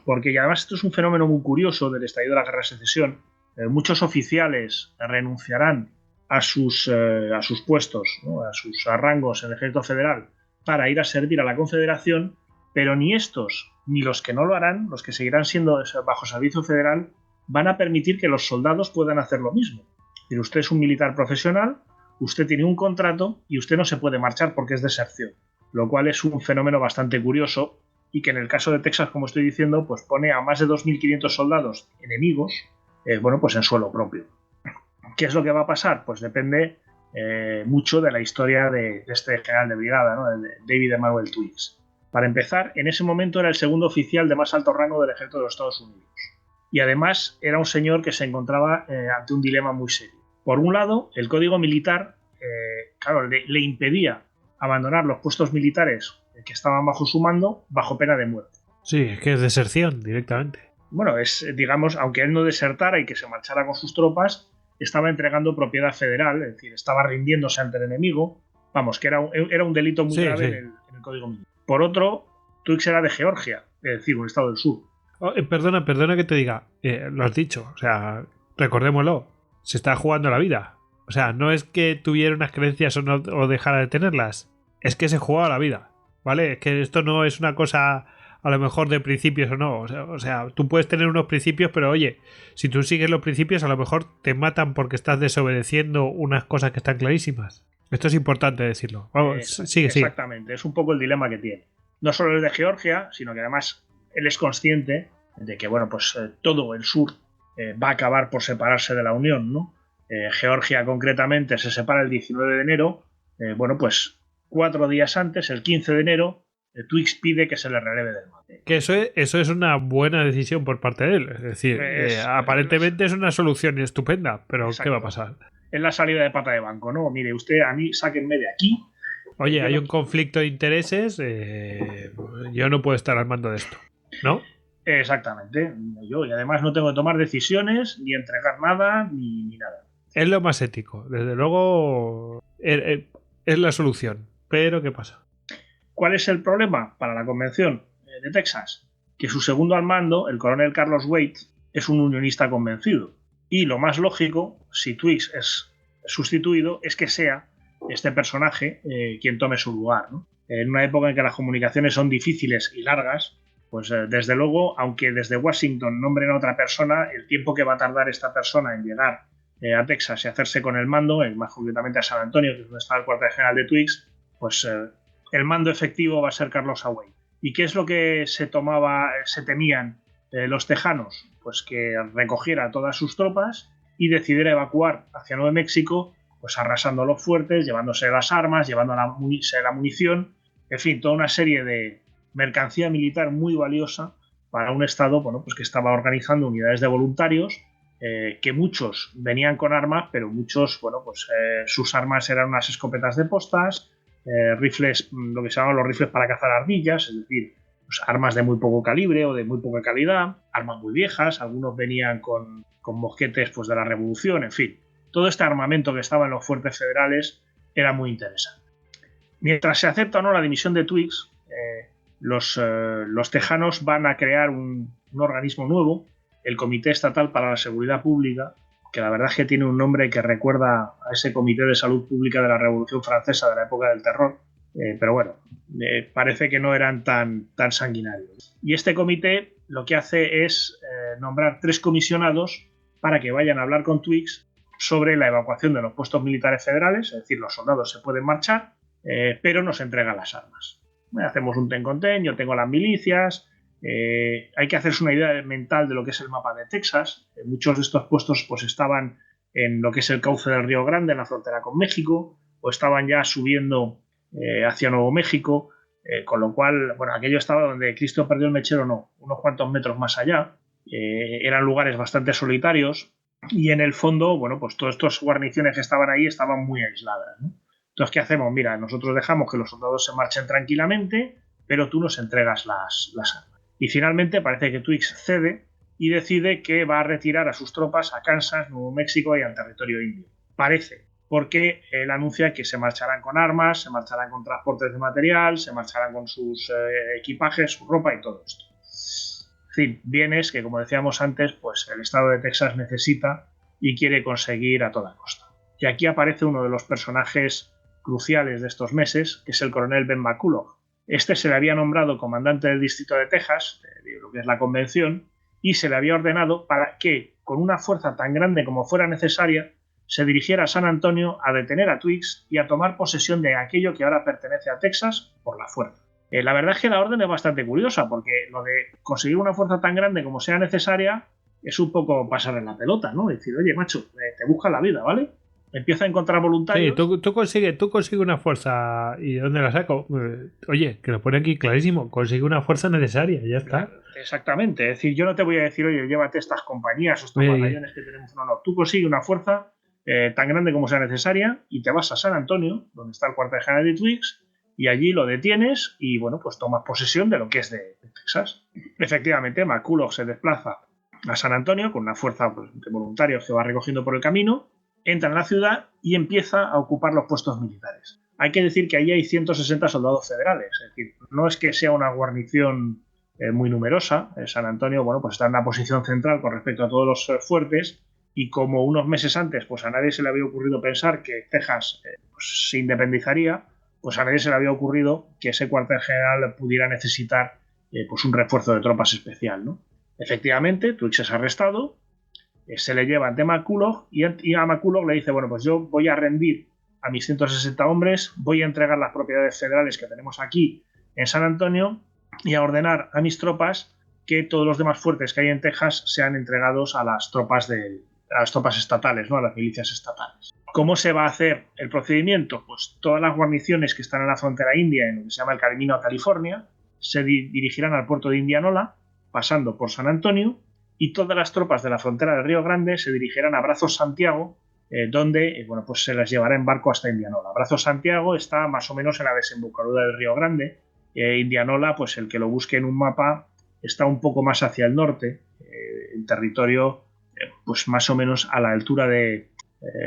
Porque además esto es un fenómeno muy curioso del estallido de la Guerra de Secesión. Muchos oficiales renunciarán a sus puestos, ¿no? a sus rangos en el ejército federal para ir a servir a la Confederación, pero ni estos ni los que no lo harán, los que seguirán siendo bajo servicio federal, van a permitir que los soldados puedan hacer lo mismo. Es decir, usted es un militar profesional, usted tiene un contrato y usted no se puede marchar porque es deserción, lo cual es un fenómeno bastante curioso y que en el caso de Texas, como estoy diciendo, pues pone a más de 2.500 soldados enemigos, pues en suelo propio. ¿Qué es lo que va a pasar? Pues depende mucho de la historia de este general de brigada, ¿no? De David Emanuel Twiggs. Para empezar, en ese momento era el segundo oficial de más alto rango del ejército de los Estados Unidos. Y además era un señor que se encontraba ante un dilema muy serio. Por un lado, el código militar le impedía abandonar los puestos militares que estaban bajo su mando bajo pena de muerte. Sí, es que es deserción directamente. Bueno, digamos, aunque él no desertara y que se marchara con sus tropas, estaba entregando propiedad federal, es decir, estaba rindiéndose ante el enemigo. Vamos, que era un delito muy grave en el código militar. Por otro, Twiggs era de Georgia, es decir, un estado del sur. Perdona que te diga, lo has dicho, o sea, recordémoslo, se está jugando la vida. O sea, no es que tuviera unas creencias o dejara de tenerlas, es que se jugaba la vida, ¿vale? Es que esto no es una cosa a lo mejor de principios o no. O sea, tú puedes tener unos principios, pero oye, si tú sigues los principios, a lo mejor te matan porque estás desobedeciendo unas cosas que están clarísimas. Esto es importante decirlo. Vamos, sigue. Exactamente, es un poco el dilema que tiene. No solo es de Georgia, sino que además él es consciente de que, bueno, pues todo el sur va a acabar por separarse de la Unión, ¿no? Georgia concretamente se separa el 19 de enero, pues 4 días antes, el 15 de enero, Twiggs pide que se le releve del mando. Que eso es una buena decisión por parte de él. Es decir, aparentemente es una solución estupenda, pero exacto. ¿Qué va a pasar? Es la salida de pata de banco, ¿no? Mire, usted a mí sáquenme de aquí. Oye, hay un conflicto de intereses, yo no puedo estar al mando de esto, ¿no? Exactamente. Y además no tengo que tomar decisiones, ni entregar nada, ni nada. Es lo más ético. Desde luego es la solución. Pero ¿qué pasa? ¿Cuál es el problema para la convención de Texas? Que su segundo al mando, el coronel Carlos Wade, es un unionista convencido. Y lo más lógico, si Twiggs es sustituido, es que sea este personaje quien tome su lugar, ¿no? En una época en que las comunicaciones son difíciles y largas, pues desde luego, aunque desde Washington nombren a otra persona, el tiempo que va a tardar esta persona en llegar a Texas y hacerse con el mando, más concretamente a San Antonio, que es donde está el cuartel general de Twiggs, pues el mando efectivo va a ser Carlos Wade. ¿Y qué es lo que se temían los tejanos? Pues que recogiera todas sus tropas y decidiera evacuar hacia Nuevo México, pues arrasando los fuertes, llevándose las armas, llevando la munición, en fin, toda una serie de mercancía militar muy valiosa para un estado, bueno, pues que estaba organizando unidades de voluntarios, que muchos venían con armas, pero muchos, bueno, pues sus armas eran unas escopetas de postas, rifles, lo que se llaman los rifles para cazar ardillas, es decir, pues armas de muy poco calibre o de muy poca calidad, armas muy viejas, algunos venían con mosquetes pues de la Revolución, en fin. Todo este armamento que estaba en los fuertes federales era muy interesante. Mientras se acepta o no la dimisión de Twiggs, los tejanos van a crear un organismo nuevo, el Comité Estatal para la Seguridad Pública, que la verdad es que tiene un nombre que recuerda a ese Comité de Salud Pública de la Revolución Francesa de la época del terror, pero bueno, parece que no eran tan sanguinarios. Y este comité lo que hace es nombrar 3 comisionados para que vayan a hablar con Twiggs sobre la evacuación de los puestos militares federales, es decir, los soldados se pueden marchar, pero nos entregan las armas. Hacemos un ten con ten, yo tengo las milicias, hay que hacerse una idea mental de lo que es el mapa de Texas. Muchos de estos puestos pues estaban en lo que es el cauce del Río Grande, en la frontera con México, o estaban ya subiendo hacia Nuevo México, con lo cual, bueno, aquello estaba donde Cristo perdió el mechero, no, unos cuantos metros más allá. Eran lugares bastante solitarios y en el fondo, bueno, pues todas estas guarniciones que estaban ahí estaban muy aisladas, ¿no? Entonces, ¿qué hacemos? Mira, nosotros dejamos que los soldados se marchen tranquilamente, pero tú nos entregas las armas. Y finalmente parece que Twiggs cede y decide que va a retirar a sus tropas a Kansas, Nuevo México y al territorio indio. Parece, porque él anuncia que se marcharán con armas, se marcharán con transportes de material, se marcharán con sus equipajes, su ropa y todo esto. En fin, bienes que, como decíamos antes, pues el estado de Texas necesita y quiere conseguir a toda costa. Y aquí aparece uno de los personajes cruciales de estos meses, que es el coronel Ben McCulloch. Este se le había nombrado comandante del distrito de Texas, de lo que es la convención, y se le había ordenado para que, con una fuerza tan grande como fuera necesaria, se dirigiera a San Antonio a detener a Twiggs y a tomar posesión de aquello que ahora pertenece a Texas por la fuerza. La verdad es que la orden es bastante curiosa, porque lo de conseguir una fuerza tan grande como sea necesaria es un poco pasar en la pelota, ¿no? Decir, oye, macho, te busca la vida, ¿vale? Empieza a encontrar voluntarios. Sí, tú consigues una fuerza. ¿Y de dónde la saco? Oye, que lo pone aquí clarísimo. Consigue una fuerza necesaria, ya está. Claro, exactamente. Es decir, yo no te voy a decir, oye, llévate estas compañías o estos batallones que tenemos. No, tú consigue una fuerza tan grande como sea necesaria y te vas a San Antonio, donde está el cuartel general de Twiggs, y allí lo detienes y, bueno, pues tomas posesión de lo que es de Texas. Efectivamente, McCulloch se desplaza a San Antonio con una fuerza pues, de voluntarios que va recogiendo por el camino, entra en la ciudad y empieza a ocupar los puestos militares. Hay que decir que allí hay 160 soldados federales, es decir, no es que sea una guarnición muy numerosa. San Antonio, bueno, pues está en una posición central con respecto a todos los fuertes, y como unos meses antes pues a nadie se le había ocurrido pensar que Texas pues, se independizaría, pues a nadie se le había ocurrido que ese cuartel general pudiera necesitar pues un refuerzo de tropas especial, ¿no? Efectivamente, Twiggs es arrestado, se le lleva ante McCulloch y a McCulloch le dice, bueno, pues yo voy a rendir a mis 160 hombres, voy a entregar las propiedades federales que tenemos aquí en San Antonio y a ordenar a mis tropas que todos los demás fuertes que hay en Texas sean entregados a las tropas estatales, ¿no? A las milicias estatales. ¿Cómo se va a hacer el procedimiento? Pues todas las guarniciones que están en la frontera india, en lo que se llama el camino a California, se dirigirán al puerto de Indianola, pasando por San Antonio, y todas las tropas de la frontera del Río Grande se dirigirán a Brazos Santiago, donde bueno, pues se las llevará en barco hasta Indianola. Brazos Santiago está más o menos en la desembocadura del Río Grande. Indianola, pues el que lo busque en un mapa, está un poco más hacia el norte, en territorio pues más o menos a la altura de,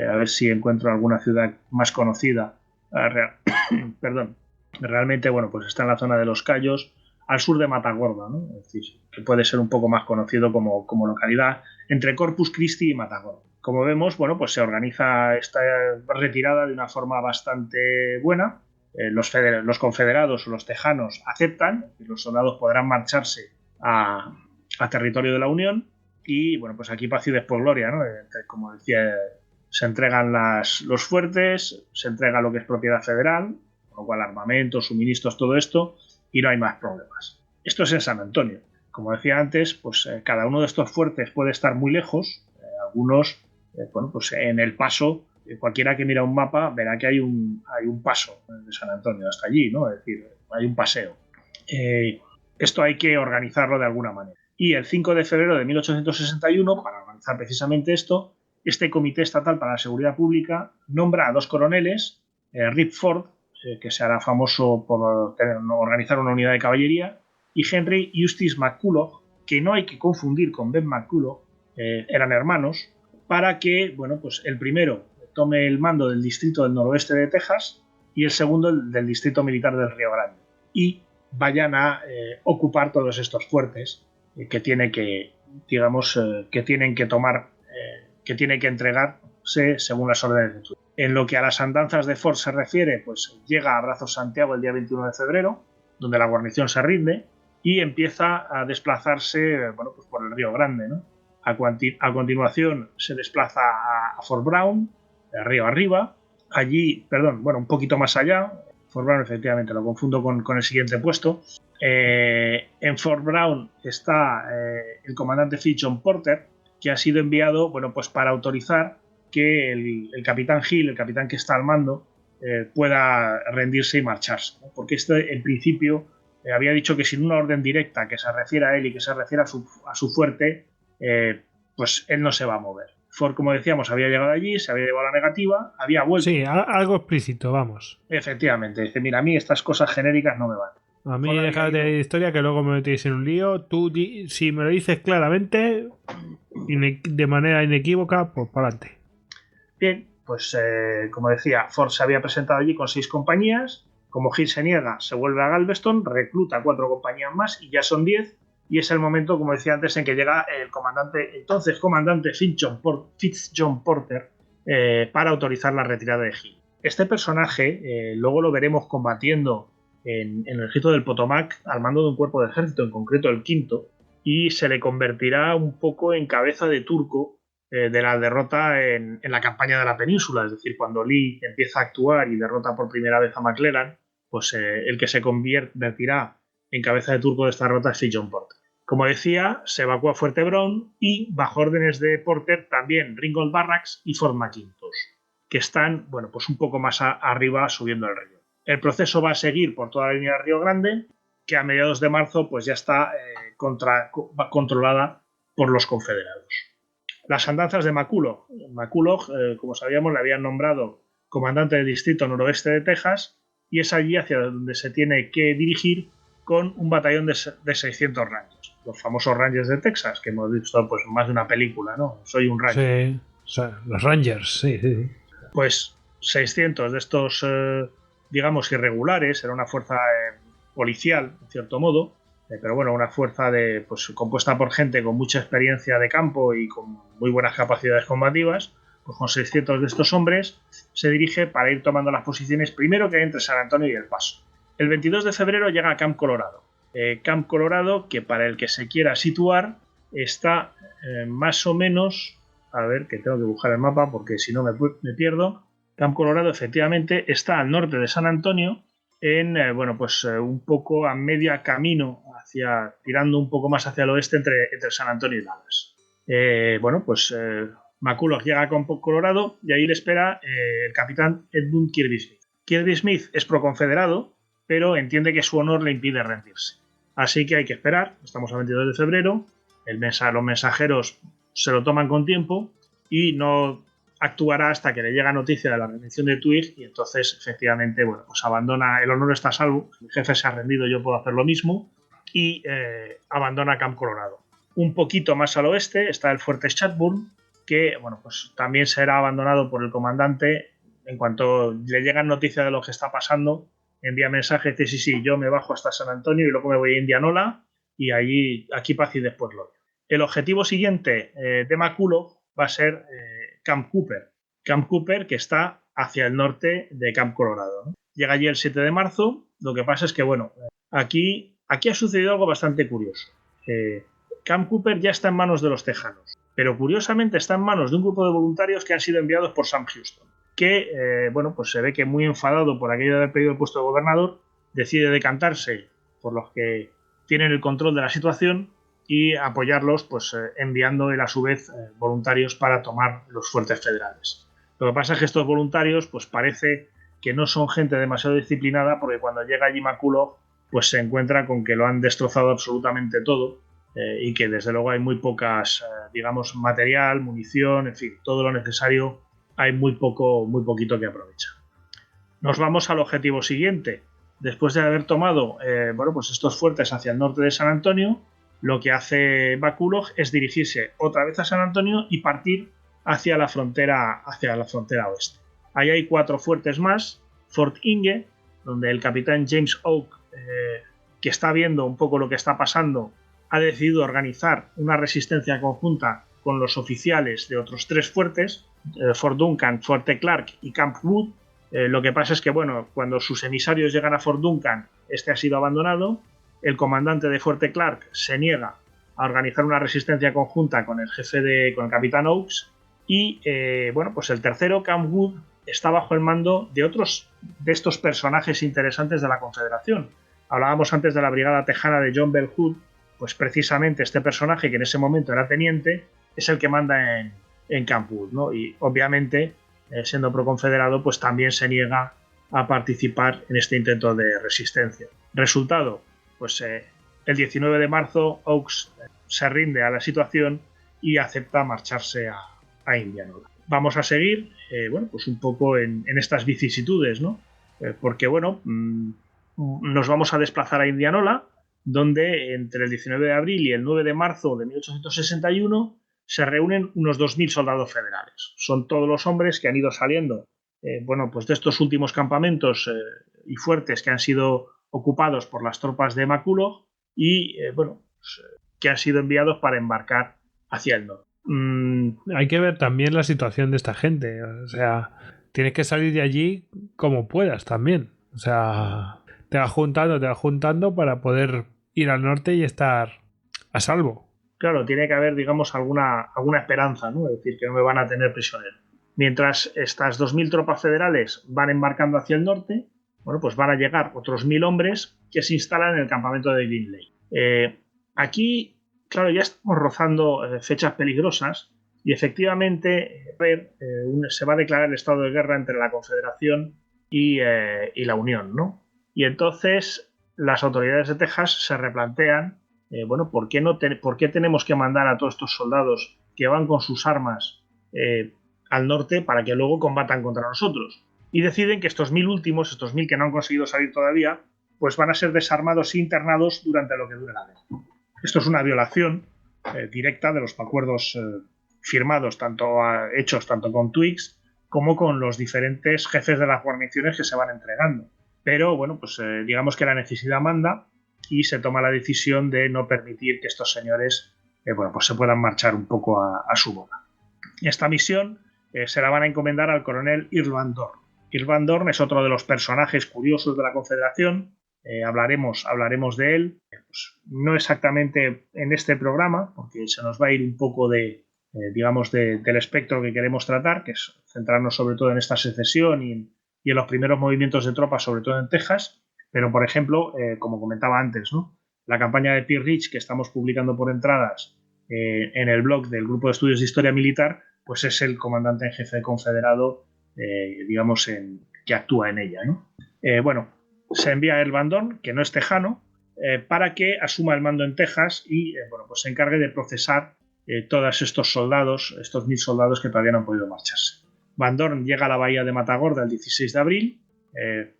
a ver si encuentro alguna ciudad más conocida. Perdón. Realmente, bueno, pues está en la zona de Los Cayos, al sur de Matagorda, ¿no? Es decir, que puede ser un poco más conocido como localidad entre Corpus Christi y Matagorda. Como vemos, bueno, pues se organiza esta retirada de una forma bastante buena. Los confederados o los tejanos aceptan que los soldados podrán marcharse a territorio de la Unión y, bueno, pues aquí paz y después gloria, ¿no? Como decía, se entregan los fuertes, se entrega lo que es propiedad federal, con lo cual armamentos, suministros, todo esto, y no hay más problemas. Esto es en San Antonio. Como decía antes, pues cada uno de estos fuertes puede estar muy lejos. Algunos, bueno, pues en el paso, cualquiera que mira un mapa verá que hay un paso de San Antonio hasta allí, ¿no? Es decir, hay un paseo. Esto hay que organizarlo de alguna manera. Y el 5 de febrero de 1861, para organizar precisamente esto, este Comité Estatal para la Seguridad Pública nombra a 2 coroneles, Rip Ford, que se hará famoso por organizar una unidad de caballería, y Henry Eustace McCulloch, que no hay que confundir con Ben McCulloch, eran hermanos, para que, bueno, pues el primero tome el mando del distrito del noroeste de Texas y el segundo del distrito militar del Río Grande. Y vayan a ocupar todos estos fuertes que tiene que, digamos, que tienen que tomar, que tiene que entregarse según las órdenes de turno. En lo que a las andanzas de Ford se refiere, pues llega a Brazos Santiago el día 21 de febrero, donde la guarnición se rinde y empieza a desplazarse, bueno, pues por el Río Grande, ¿no? A continuación se desplaza a Fort Brown, de río arriba. Allí, un poquito más allá, Fort Brown, efectivamente, lo confundo con el siguiente puesto. En Fort Brown está el comandante Fitz John Porter, que ha sido enviado, bueno, pues para autorizar que el capitán Hill, el capitán que está al mando, pueda rendirse y marcharse, ¿no? Porque en principio, había dicho que sin una orden directa que se refiera a él y que se refiera a su fuerte, pues él no se va a mover. Ford, como decíamos, había llegado allí, se había llevado la negativa, había vuelto. Sí, algo explícito, vamos. Efectivamente, dice, mira, a mí estas cosas genéricas no me van. A mí déjate de historia que luego me metéis en un lío. Tú, si me lo dices claramente, de manera inequívoca, pues para adelante. Bien, pues como decía, Ford se había presentado allí con 6 compañías. Como Hill se niega, se vuelve a Galveston, recluta 4 compañías más y ya son 10. Y es el momento, como decía antes, en que llega el entonces comandante Fitz John Porter para autorizar la retirada de Hill. Este personaje luego lo veremos combatiendo en el ejército del Potomac al mando de un cuerpo de ejército, en concreto el quinto, y se le convertirá un poco en cabeza de turco de la derrota en la campaña de la península. Es decir, cuando Lee empieza a actuar y derrota por primera vez a McClellan, pues el que se convertirá en cabeza de turco de esta derrota es Fitz John Porter. Como decía, se evacúa Fuerte Brown y, bajo órdenes de Porter, también Ringgold Barracks y Fort McIntosh, que están, bueno, pues un poco más arriba subiendo el río. El proceso va a seguir por toda la línea del Río Grande, que a mediados de marzo pues ya está controlada por los confederados. Las andanzas de McCulloch. McCulloch, como sabíamos, le habían nombrado comandante del distrito noroeste de Texas y es allí hacia donde se tiene que dirigir con un batallón de 600 Rangers. Los famosos Rangers de Texas, que hemos visto pues más de una película, ¿no? Soy un Ranger. Sí, o sea, los Rangers, sí. Pues 600 de estos, digamos, irregulares, era una fuerza policial, en cierto modo, pero bueno, una fuerza pues, compuesta por gente con mucha experiencia de campo y con muy buenas capacidades combativas. Pues con 600 de estos hombres se dirige para ir tomando las posiciones primero que hay entre San Antonio y El Paso. El 22 de febrero llega a Camp Colorado. Camp Colorado, que para el que se quiera situar, está más o menos... A ver, que tengo que buscar el mapa porque si no me pierdo. Camp Colorado, efectivamente, está al norte de San Antonio, un poco a media camino, tirando un poco más hacia el oeste entre San Antonio y Dallas. McCulloch llega a Camp Colorado y ahí le espera el capitán Edmund Kirby Smith. Kirby Smith es proconfederado, pero entiende que su honor le impide rendirse. Así que hay que esperar, estamos a 22 de febrero, los mensajeros se lo toman con tiempo y no actuará hasta que le llega noticia de la rendición de Twigg y entonces efectivamente, bueno, pues abandona, el honor está a salvo, mi jefe se ha rendido, yo puedo hacer lo mismo y abandona Camp Colorado. Un poquito más al oeste está el fuerte Chatburn, que bueno, pues también será abandonado por el comandante. En cuanto le llegan noticias de lo que está pasando, envía mensaje, dice sí, yo me bajo hasta San Antonio y luego me voy a Indianola y aquí paz y después lo. El objetivo siguiente de McCulloch va a ser Camp Cooper. Camp Cooper, que está hacia el norte de Camp Colorado, ¿no? Llega allí el 7 de marzo. Lo que pasa es que, bueno, aquí ha sucedido algo bastante curioso. Camp Cooper ya está en manos de los tejanos, pero curiosamente está en manos de un grupo de voluntarios que han sido enviados por Sam Houston, que, pues se ve que muy enfadado por aquello de haber pedido el puesto de gobernador, decide decantarse por los que tienen el control de la situación y apoyarlos, pues enviando él a su vez voluntarios para tomar los fuertes federales. Lo que pasa es que estos voluntarios, pues parece que no son gente demasiado disciplinada, porque cuando llega allí McCulloch, pues se encuentra con que lo han destrozado absolutamente todo y que desde luego hay muy pocas, material, munición, en fin, todo lo necesario, hay muy poquito que aprovechar. Nos vamos al objetivo siguiente. Después de haber tomado pues estos fuertes hacia el norte de San Antonio, lo que hace McCulloch es dirigirse otra vez a San Antonio y partir hacia la frontera oeste. Ahí hay 4 fuertes más: Fort Inge, donde el capitán James Oak, que está viendo un poco lo que está pasando, ha decidido organizar una resistencia conjunta con los oficiales de otros 3 fuertes, Fort Duncan, Fuerte Clark y Camp Wood. Lo que pasa es que, bueno, cuando sus emisarios llegan a Fort Duncan, este ha sido abandonado. El comandante de Fuerte Clark se niega a organizar una resistencia conjunta con el con el capitán Oakes. Y, bueno, pues el tercero, Camp Wood, está bajo el mando de otros de estos personajes interesantes de la Confederación. Hablábamos antes de la brigada tejana de John Bell Hood. Pues precisamente este personaje, que en ese momento era teniente, es el que manda en Camp Wood, ¿no? Y obviamente, siendo proconfederado, pues también se niega a participar en este intento de resistencia. Resultado, pues el 19 de marzo Oakes se rinde a la situación y acepta marcharse a Indianola. Vamos a seguir, bueno, pues un poco en estas vicisitudes, ¿no? Porque, bueno, nos vamos a desplazar a Indianola, donde entre el 19 de abril y el 9 de marzo de 1861 se reúnen unos 2.000 soldados federales. Son todos los hombres que han ido saliendo, bueno, pues de estos últimos campamentos y fuertes que han sido ocupados por las tropas de McCulloch y, bueno, pues, que han sido enviados para embarcar hacia el norte. Hay que ver también la situación de esta gente. O sea, tienes que salir de allí como puedas también. O sea, te vas juntando para poder ir al norte y estar a salvo. Claro, tiene que haber, digamos, alguna esperanza, ¿no? Es decir, que no me van a tener prisionero. Mientras estas 2.000 tropas federales van embarcando hacia el norte, bueno, pues van a llegar otros 1.000 hombres que se instalan en el campamento de Green Lake. Aquí, claro, ya estamos rozando fechas peligrosas y efectivamente se va a declarar el estado de guerra entre la Confederación y la Unión, ¿no? Y entonces las autoridades de Texas se replantean, bueno, ¿por qué tenemos que mandar a todos estos soldados que van con sus armas al norte para que luego combatan contra nosotros? Y deciden que estos 1.000 últimos, estos 1.000 que no han conseguido salir todavía, pues van a ser desarmados e internados durante lo que dure la guerra. Esto es una violación directa de los acuerdos firmados, hechos tanto con Twiggs como con los diferentes jefes de las guarniciones que se van entregando. Pero, bueno, pues digamos que la necesidad manda y se toma la decisión de no permitir que estos señores bueno, pues se puedan marchar un poco a su bola. Esta misión se la van a encomendar al coronel Earl Van Dorn. Earl Van Dorn es otro de los personajes curiosos de la Confederación. Hablaremos de él, pues no exactamente en este programa, porque se nos va a ir un poco digamos, del espectro que queremos tratar, que es centrarnos sobre todo en esta secesión y en los primeros movimientos de tropas, sobre todo en Texas. Pero, por ejemplo, como comentaba antes, ¿no? La campaña de Pierre Rich, que estamos publicando por entradas en el blog del Grupo de Estudios de Historia Militar, pues es el comandante en jefe confederado, digamos, que actúa en ella, ¿no? Bueno, se envía a Earl Van Dorn, que no es tejano, para que asuma el mando en Texas y bueno, pues se encargue de procesar todos estos soldados, estos 1.000 soldados que todavía no han podido marcharse. Van Dorn llega a la bahía de Matagorda el 16 de abril,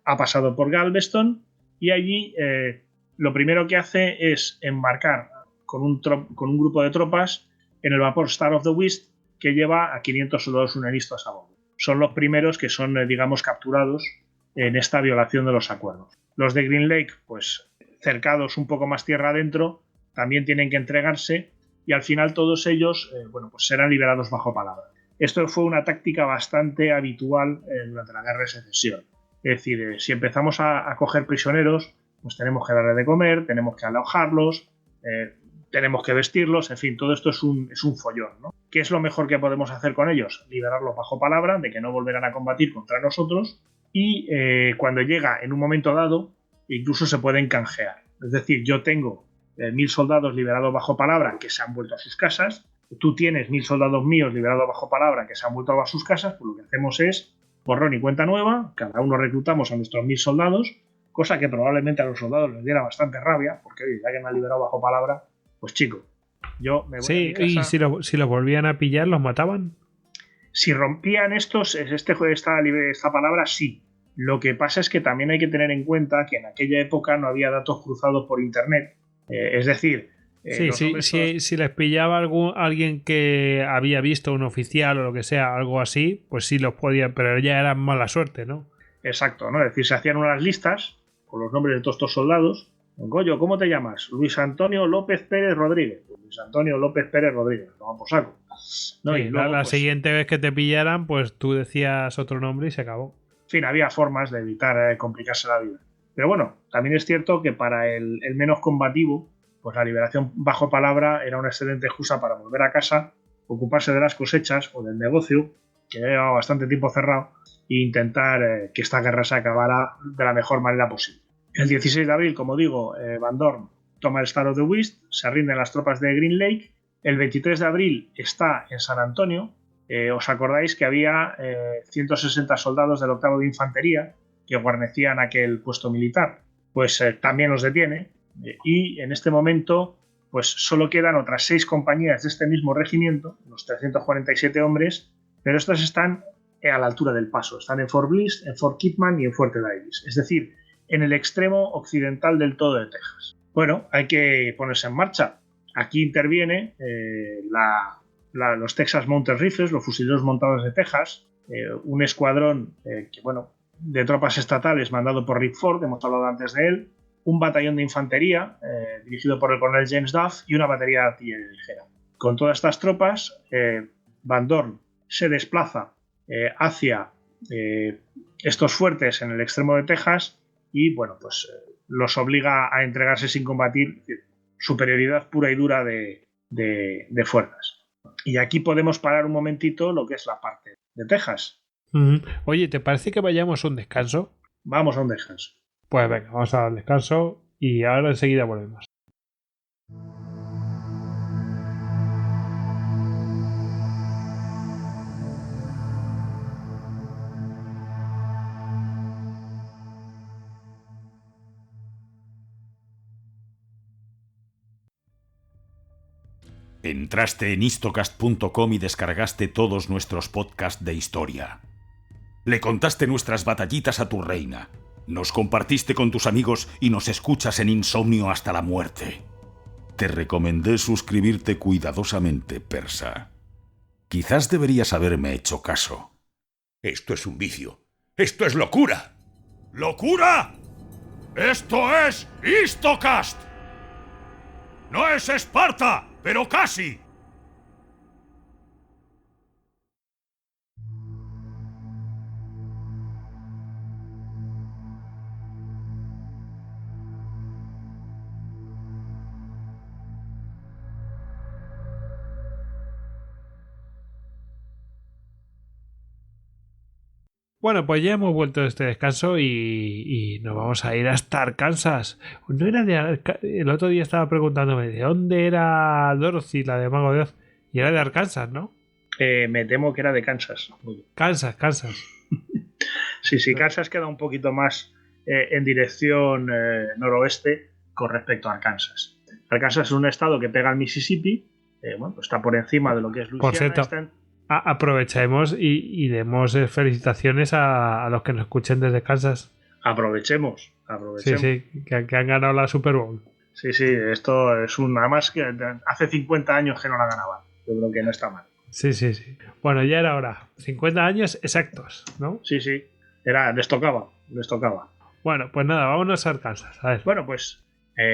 ha pasado por Galveston y allí lo primero que hace es embarcar con un grupo de tropas en el vapor Star of the West, que lleva a 500 soldados unionistas a bordo. Son los primeros que son, digamos, capturados en esta violación de los acuerdos. Los de Green Lake, pues cercados un poco más tierra adentro, también tienen que entregarse y al final todos ellos, bueno, pues serán liberados bajo palabra. Esto fue una táctica bastante habitual durante la Guerra de Secesión. Es decir, si empezamos a coger prisioneros, pues tenemos que darles de comer, tenemos que alojarlos, tenemos que vestirlos, en fin, todo esto es un follón, ¿no? ¿Qué es lo mejor que podemos hacer con ellos? Liberarlos bajo palabra de que no volverán a combatir contra nosotros y cuando llega en un momento dado, incluso se pueden canjear. Es decir, yo tengo 1.000 soldados liberados bajo palabra que se han vuelto a sus casas, tú tienes 1.000 soldados míos liberados bajo palabra que se han vuelto a sus casas, pues lo que hacemos es borrón y cuenta nueva, cada uno reclutamos a nuestros 1.000 soldados, cosa que probablemente a los soldados les diera bastante rabia, porque oye, ya que me han liberado bajo palabra, pues chico, yo me voy a mi casa. ¿Y si los volvían a pillar, los mataban? Si rompían esta palabra, sí. Lo que pasa es que también hay que tener en cuenta que en aquella época no había datos cruzados por internet. Es decir, Sí, sí, si les pillaba alguien que había visto un oficial o lo que sea, algo así, pues sí los podían, pero ya eran mala suerte, ¿no? Exacto, ¿no? Es decir, se hacían unas listas con los nombres de todos estos soldados. Goyo, ¿cómo te llamas? Luis Antonio López Pérez Rodríguez. Pues Luis Antonio López Pérez Rodríguez, toma por saco. ¿No? Sí, Y luego, la pues, siguiente vez que te pillaran, pues tú decías otro nombre y se acabó. en fin, había formas de evitar complicarse la vida. Pero bueno, también es cierto que para el menos combativo, pues la liberación bajo palabra era una excelente excusa para volver a casa, ocuparse de las cosechas o del negocio, que ya llevaba bastante tiempo cerrado, e intentar que esta guerra se acabara de la mejor manera posible. El 16 de abril, como digo, Van Dorn toma el Star of the West, se rinden las tropas de Green Lake. El 23 de abril está en San Antonio. ¿Os acordáis que había 160 soldados del octavo de infantería que guarnecían aquel puesto militar? Pues también los detiene y en este momento pues solo quedan otras 6 compañías de este mismo regimiento, los 347 hombres, pero estas están a la altura del paso. Están en Fort Bliss, en Fort Kidman y en Fuerte Davis, es decir, en el extremo occidental del todo de Texas. Bueno, hay que ponerse en marcha. Aquí interviene los Texas Mounted Rifles, los fusileros montados de Texas, un escuadrón de tropas estatales mandado por Rick Ford, hemos hablado antes de él, un batallón de infantería dirigido por el coronel James Duff y una batería de artillería ligera. Con todas estas tropas, Van Dorn se desplaza hacia estos fuertes en el extremo de Texas y los obliga a entregarse sin combatir, superioridad pura y dura de fuerzas. Y aquí podemos parar un momentito lo que es la parte de Texas. Oye, ¿te parece que vayamos a un descanso? Vamos a un descanso. Pues venga, vamos al descanso y ahora enseguida volvemos. Entraste en Histocast.com y descargaste todos nuestros podcasts de historia. Le contaste nuestras batallitas a tu reina. Nos compartiste con tus amigos y nos escuchas en insomnio hasta la muerte. Te recomendé suscribirte cuidadosamente, persa. Quizás deberías haberme hecho caso. Esto es un vicio. ¡Esto es locura! ¡Locura! ¡Esto es Histocast! ¡No es Esparta, pero casi! Bueno, pues ya hemos vuelto de este descanso y nos vamos a ir hasta Arkansas. No era el otro día estaba preguntándome de dónde era Dorothy, la de Mago de Oz, y era de Arkansas, ¿no? Me temo que era de Kansas. Kansas. Sí, Kansas queda un poquito más en dirección noroeste con respecto a Arkansas. Arkansas es un estado que pega al Mississippi, pues está por encima de lo que es Luisiana. Por cierto, aprovechemos y demos felicitaciones a los que nos escuchen desde Kansas. Aprovechemos. Sí, que han ganado la Super Bowl. Sí, esto es nada más que hace 50 años que no la ganaban. Yo creo que no está mal. Sí. Bueno, ya era hora. 50 años exactos, ¿no? Sí. Les tocaba. Bueno, pues nada, vámonos a Arkansas. A ver. Bueno, pues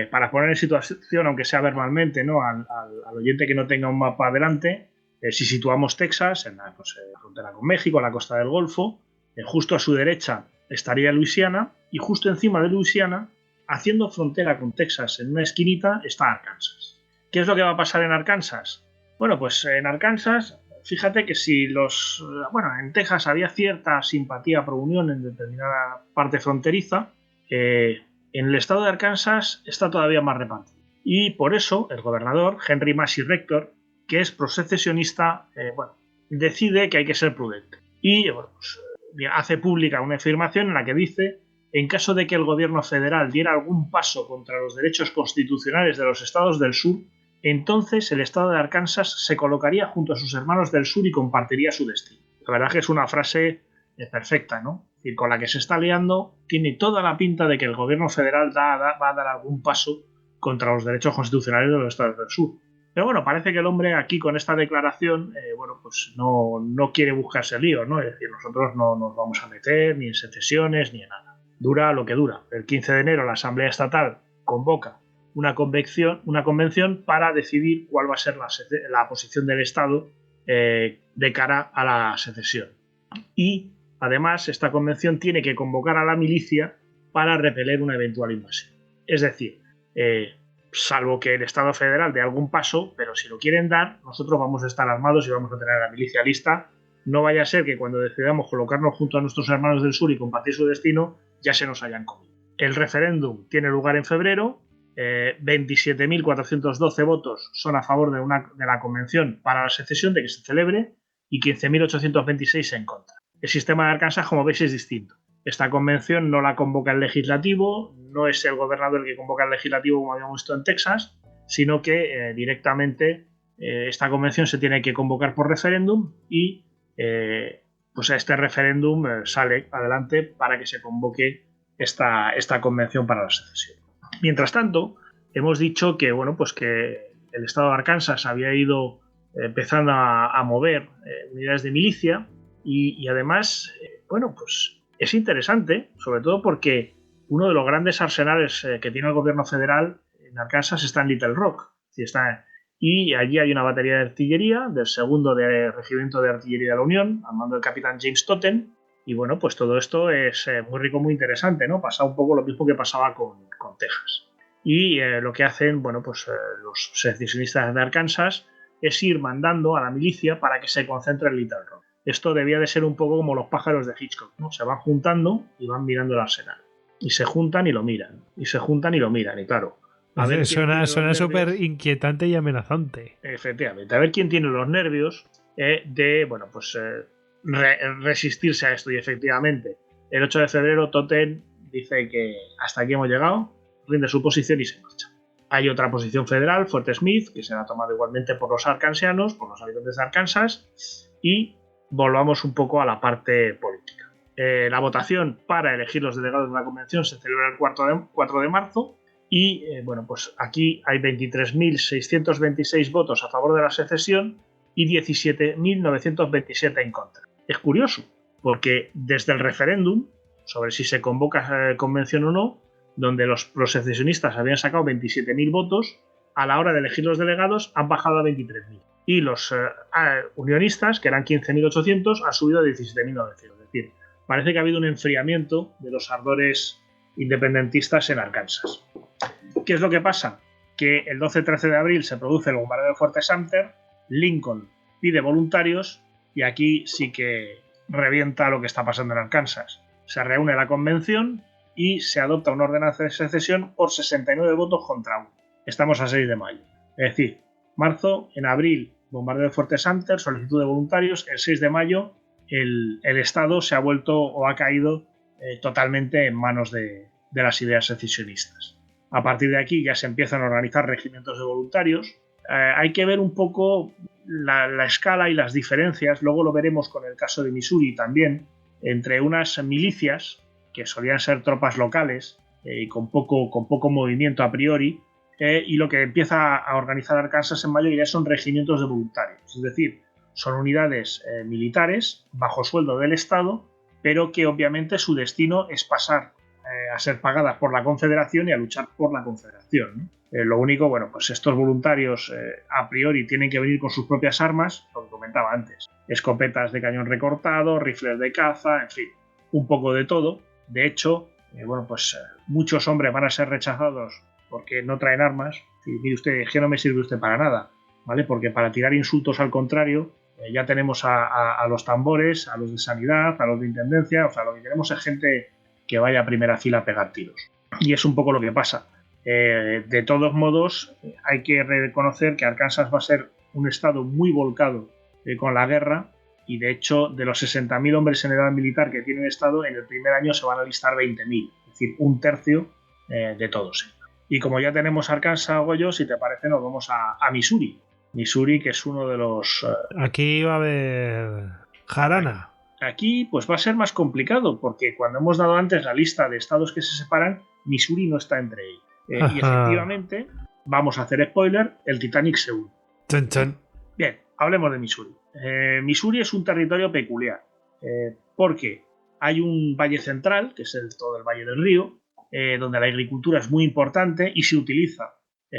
para poner en situación, aunque sea verbalmente, ¿no? Al oyente que no tenga un mapa adelante, si situamos Texas en la frontera con México, en la costa del Golfo, justo a su derecha estaría Luisiana y justo encima de Luisiana, haciendo frontera con Texas en una esquinita, está Arkansas. ¿Qué es lo que va a pasar en Arkansas? Bueno, pues en Arkansas, fíjate que si en Texas había cierta simpatía pro Unión en determinada parte fronteriza, en el estado de Arkansas está todavía más repartido. Y por eso el gobernador, Henry Massey Rector, que es prosecesionista, decide que hay que ser prudente. Y hace pública una afirmación en la que dice: en caso de que el gobierno federal diera algún paso contra los derechos constitucionales de los estados del sur, entonces el estado de Arkansas se colocaría junto a sus hermanos del sur y compartiría su destino. La verdad es que es una frase perfecta, ¿no? Y con la que se está liando, tiene toda la pinta de que el gobierno federal va a dar algún paso contra los derechos constitucionales de los estados del sur. Pero bueno, parece que el hombre aquí con esta declaración, pues no quiere buscarse lío, ¿no? Es decir, nosotros no nos vamos a meter ni en secesiones ni en nada. Dura lo que dura. El 15 de enero la Asamblea Estatal convoca una convención para decidir cuál va a ser la posición del Estado de cara a la secesión. Y además esta convención tiene que convocar a la milicia para repeler una eventual invasión. Es decir, salvo que el Estado federal dé algún paso, pero si lo quieren dar, nosotros vamos a estar armados y vamos a tener a la milicia lista. No vaya a ser que cuando decidamos colocarnos junto a nuestros hermanos del sur y compartir su destino, ya se nos hayan comido. El referéndum tiene lugar en febrero. 27.412 votos son a favor de la convención para la secesión, de que se celebre, y 15.826 en contra. El sistema de Arkansas, como veis, es distinto. Esta convención no la convoca el legislativo, no es el gobernador el que convoca el legislativo como habíamos visto en Texas, sino que directamente esta convención se tiene que convocar por referéndum y pues este referéndum sale adelante para que se convoque esta convención para la secesión. Mientras tanto, hemos dicho que, pues que el estado de Arkansas había ido empezando a mover unidades de milicia y además, pues es interesante, sobre todo porque uno de los grandes arsenales que tiene el gobierno federal en Arkansas está en Little Rock. Y allí hay una batería de artillería del 2º Regimiento de Artillería de la Unión, al mando del capitán James Totten. Y pues todo esto es muy rico, muy interesante, ¿no? Pasa un poco lo mismo que pasaba con Texas. Y lo que hacen, los secesionistas de Arkansas es ir mandando a la milicia para que se concentre en Little Rock. Esto debía de ser un poco como los pájaros de Hitchcock, ¿no? Se van juntando y van mirando el arsenal. Y se juntan y lo miran. Y se juntan y lo miran. Y claro, suena súper inquietante y amenazante. Efectivamente. A ver quién tiene los nervios de, resistirse a esto. Y efectivamente, el 8 de febrero Totten dice que hasta aquí hemos llegado, rinde su posición y se marcha. Hay otra posición federal, Fort Smith, que será tomada igualmente por los arkansianos, por los habitantes de Arkansas, y volvamos un poco a la parte política. La votación para elegir los delegados de la convención se celebra el 4 de marzo y pues aquí hay 23.626 votos a favor de la secesión y 17.927 en contra. Es curioso, porque desde el referéndum sobre si se convoca convención o no, donde los secesionistas habían sacado 27.000 votos, a la hora de elegir los delegados han bajado a 23.000. Y los unionistas, que eran 15.800, han subido a 17.900. Es decir, parece que ha habido un enfriamiento de los ardores independentistas en Arkansas. ¿Qué es lo que pasa? Que el 12-13 de abril se produce el bombardeo de Fort Sumter, Lincoln pide voluntarios y aquí sí que revienta lo que está pasando en Arkansas. Se reúne la convención y se adopta una ordenanza de secesión por 69 votos contra 1. Estamos a 6 de mayo. Es decir, marzo, en abril, bombardeo de Fort Sumter, solicitud de voluntarios. El 6 de mayo, el Estado se ha vuelto o ha caído totalmente en manos de las ideas secesionistas. A partir de aquí ya se empiezan a organizar regimientos de voluntarios. Hay que ver un poco la escala y las diferencias, luego lo veremos con el caso de Missouri también, entre unas milicias que solían ser tropas locales y con poco movimiento a priori, y lo que empieza a organizar Arkansas en mayo ya son regimientos de voluntarios, es decir, son unidades militares bajo sueldo del Estado, pero que obviamente su destino es pasar a ser pagadas por la Confederación y a luchar por la Confederación, ¿no? Lo único, pues estos voluntarios a priori tienen que venir con sus propias armas, lo que comentaba antes, escopetas de cañón recortado, rifles de caza, en fin, un poco de todo. De hecho, muchos hombres van a ser rechazados porque no traen armas. Y mire usted, es que no me sirve usted para nada, ¿vale? Porque para tirar insultos al contrario, ya tenemos a los tambores, a los de sanidad, a los de intendencia, o sea, lo que queremos es gente que vaya a primera fila a pegar tiros. Y es un poco lo que pasa. De todos modos, hay que reconocer que Arkansas va a ser un estado muy volcado con la guerra, y de hecho, de los 60.000 hombres en edad militar que tiene el estado, en el primer año se van a alistar 20.000, es decir, un tercio de todos. Y como ya tenemos Arkansas, Goyo, si te parece, nos vamos a Missouri. Missouri, que es uno de los... Aquí va a haber jarana. Aquí pues va a ser más complicado, porque cuando hemos dado antes la lista de estados que se separan, Missouri no está entre ellos. Y efectivamente, vamos a hacer spoiler, el Titanic se hunde. Chan, chan. Bien, hablemos de Missouri. Missouri es un territorio peculiar, porque hay un valle central, que es todo el Valle del Río, donde la agricultura es muy importante y se utiliza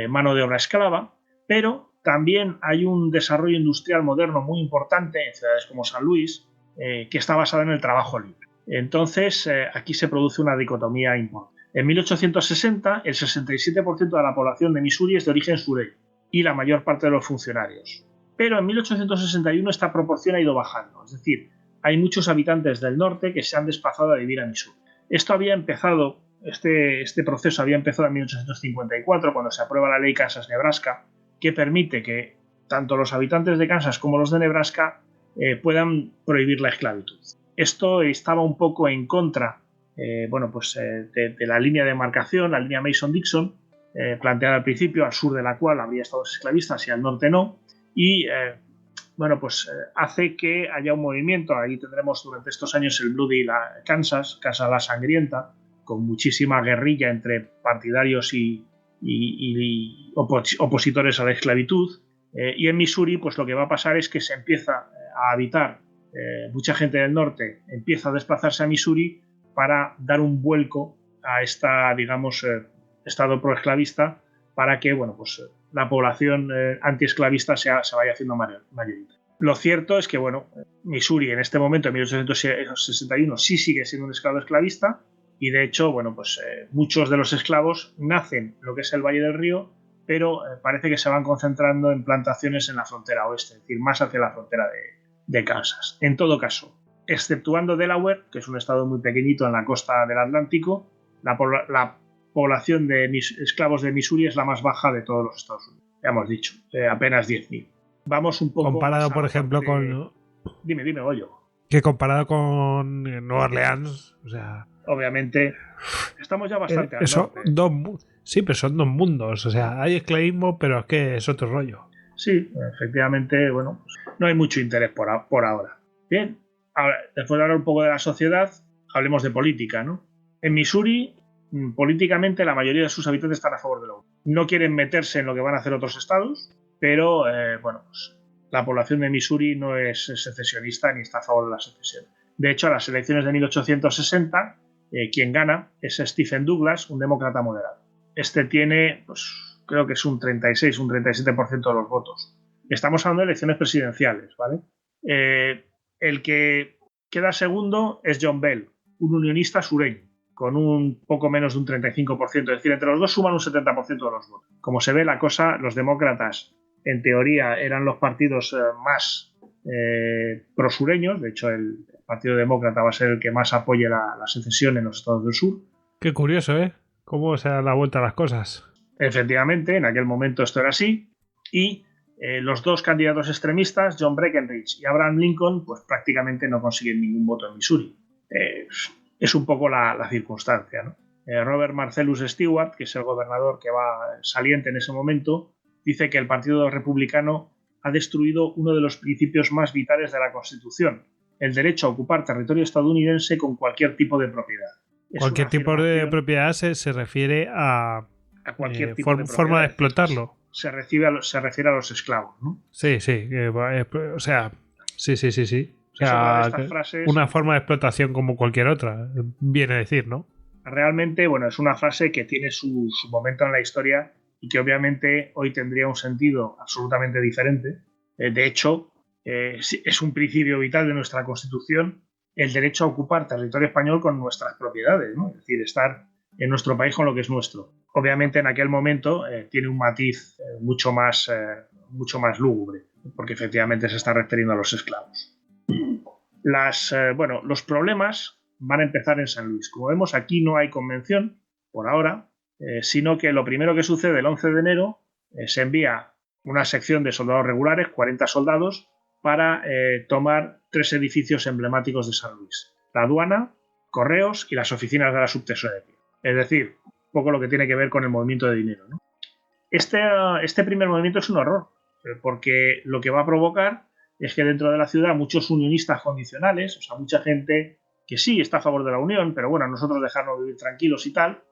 mano de obra esclava, pero también hay un desarrollo industrial moderno muy importante en ciudades como San Luis, que está basado en el trabajo libre. Entonces, aquí se produce una dicotomía importante. En 1860, el 67% de la población de Missouri es de origen sureño y la mayor parte de los funcionarios. Pero en 1861 esta proporción ha ido bajando, es decir, hay muchos habitantes del norte que se han desplazado a vivir a Missouri. Esto había empezado, este proceso había empezado en 1854, cuando se aprueba la ley Kansas-Nebraska, que permite que tanto los habitantes de Kansas como los de Nebraska puedan prohibir la esclavitud. Esto estaba un poco en contra de la línea de demarcación, la línea Mason-Dixon, planteada al principio, al sur de la cual habría estados esclavistas y al norte no, y hace que haya un movimiento. Ahí tendremos durante estos años el Bloody Kansas la sangrienta, con muchísima guerrilla entre partidarios y opositores a la esclavitud. Y en Missouri, pues lo que va a pasar es que se empieza a habitar, mucha gente del norte empieza a desplazarse a Missouri para dar un vuelco a esta, estado proesclavista, para que la población antiesclavista se vaya haciendo mayoritaria. Lo cierto es que Missouri en este momento, en 1861, sí sigue siendo un estado esclavista, y de hecho muchos de los esclavos nacen en lo que es el Valle del Río, pero parece que se van concentrando en plantaciones en la frontera oeste, es decir, más hacia la frontera de Kansas. En todo caso, exceptuando Delaware, que es un estado muy pequeñito en la costa del Atlántico, la población de esclavos de Missouri es la más baja de todos los Estados Unidos. Ya hemos dicho, apenas 10.000. Vamos un poco... Comparado, por ejemplo, con... Dime, Goyo. Que comparado con Nueva Orleans, o sea... Obviamente, estamos ya bastante al eso, norte. Sí, pero son dos mundos. O sea, hay esclavismo, pero es que es otro rollo. Sí, efectivamente, no hay mucho interés por ahora. Bien, ahora, después de hablar un poco de la sociedad, hablemos de política, ¿no? En Missouri, políticamente, la mayoría de sus habitantes están a favor de la Unión. No quieren meterse en lo que van a hacer otros estados, pero, la población de Missouri no es secesionista ni está a favor de la secesión. De hecho, a las elecciones de 1860, quien gana es Stephen Douglas, un demócrata moderado. Este tiene, creo que es un 36, un 37% de los votos. Estamos hablando de elecciones presidenciales, ¿vale? El que queda segundo es John Bell, un unionista sureño, con un poco menos de un 35%. Es decir, entre los dos suman un 70% de los votos. Como se ve la cosa, los demócratas, en teoría, eran los partidos más prosureños. De hecho, el Partido Demócrata va a ser el que más apoye la secesión en los estados del sur. Qué curioso, ¿eh? Cómo se da la vuelta a las cosas. Efectivamente, en aquel momento esto era así. Y los dos candidatos extremistas, John Breckinridge y Abraham Lincoln, pues prácticamente no consiguen ningún voto en Missouri. Es un poco la circunstancia, ¿no? Robert Marcellus Stewart, que es el gobernador que va saliente en ese momento, dice que el Partido Republicano ha destruido uno de los principios más vitales de la Constitución, el derecho a ocupar territorio estadounidense con cualquier tipo de propiedad. Cualquier tipo de propiedad se refiere a cualquier tipo de forma de explotarlo. Se refiere a los esclavos, ¿no? Sí. O sea, sí. O sea, una forma de explotación como cualquier otra, viene a decir, ¿no? Realmente, es una frase que tiene su momento en la historia y que obviamente hoy tendría un sentido absolutamente diferente. De hecho, es un principio vital de nuestra Constitución el derecho a ocupar territorio español con nuestras propiedades, ¿no? Es decir, estar en nuestro país con lo que es nuestro. Obviamente en aquel momento tiene un matiz mucho más lúgubre, porque efectivamente se está refiriendo a los esclavos. Los problemas van a empezar en San Luis. Como vemos, aquí no hay convención por ahora, sino que lo primero que sucede el 11 de enero se envía una sección de soldados regulares, 40 soldados, para tomar 3 edificios emblemáticos de San Luis: la aduana, correos y las oficinas de la subtesorería. Es decir, un poco lo que tiene que ver con el movimiento de dinero, ¿no? Este primer movimiento es un horror, porque lo que va a provocar es que dentro de la ciudad muchos unionistas condicionales, o sea, mucha gente que sí está a favor de la unión, pero nosotros dejarnos vivir tranquilos y tal,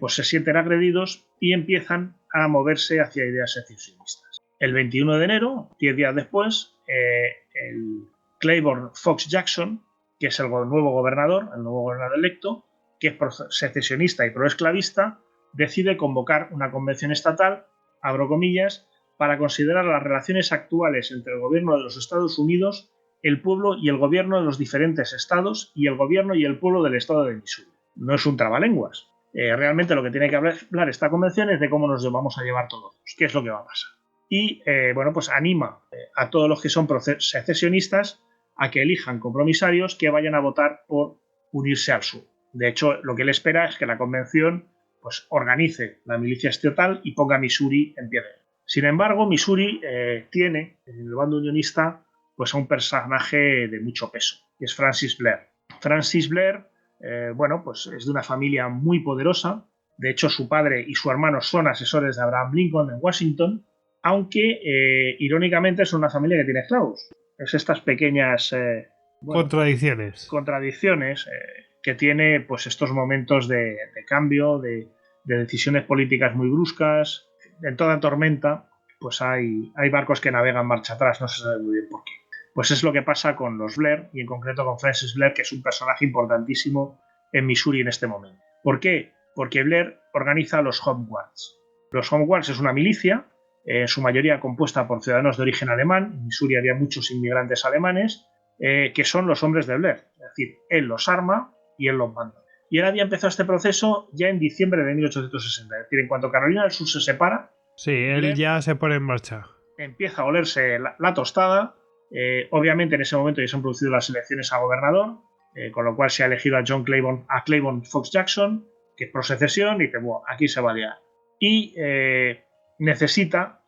pues se sienten agredidos y empiezan a moverse hacia ideas secesionistas. El 21 de enero, 10 días después, el Claiborne Fox Jackson, que es el nuevo gobernador electo, que es secesionista y proesclavista, decide convocar una convención estatal, abro comillas, para considerar las relaciones actuales entre el gobierno de los Estados Unidos, el pueblo y el gobierno de los diferentes estados y el gobierno y el pueblo del estado de Missouri. No es un trabalenguas. Realmente lo que tiene que hablar esta convención es de cómo nos vamos a llevar todos, qué es lo que va a pasar. Y pues anima a todos los que son secesionistas a que elijan compromisarios que vayan a votar por unirse al sur. De hecho, lo que él espera es que la convención pues organice la milicia estatal y ponga a Missouri en pie de él. Sin embargo, Missouri tiene en el bando unionista pues a un personaje de mucho peso, que es Francis Blair. Francis Blair, pues es de una familia muy poderosa. De hecho, su padre y su hermano son asesores de Abraham Lincoln en Washington, aunque irónicamente son una familia que tiene esclavos. Es estas pequeñas contradicciones que tiene pues estos momentos de cambio, de decisiones políticas muy bruscas. En toda tormenta pues hay barcos que navegan marcha atrás, no se sabe muy bien por qué. Pues es lo que pasa con los Blair y en concreto con Francis Blair, que es un personaje importantísimo en Missouri en este momento. ¿Por qué? Porque Blair organiza los Home Guards. Los Home Guards es una milicia, en su mayoría compuesta por ciudadanos de origen alemán. En Missouri había muchos inmigrantes alemanes, que son los hombres de Blair. Es decir, él los arma y él los manda. Y él había empezado este proceso ya en diciembre de 1860. Es decir, en cuanto Carolina del Sur se separa, sí, él Blair ya se pone en marcha. Empieza a olerse la tostada. Obviamente en ese momento ya se han producido las elecciones a gobernador, con lo cual se ha elegido a Claiborne Fox Jackson, que es pro secesión, y dice, bueno, aquí se va a liar. Y necesita,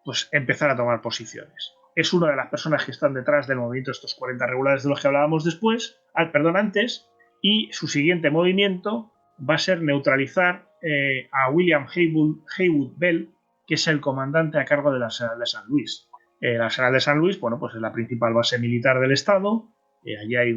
pues empezar a tomar posiciones. Es una de las personas que están detrás del movimiento de estos 40 regulares de los que hablábamos antes, y su siguiente movimiento va a ser neutralizar a William Haywood Bell, que es el comandante a cargo del Arsenal de San Luis. El Arsenal de San Luis, pues es la principal base militar del estado. Allí hay,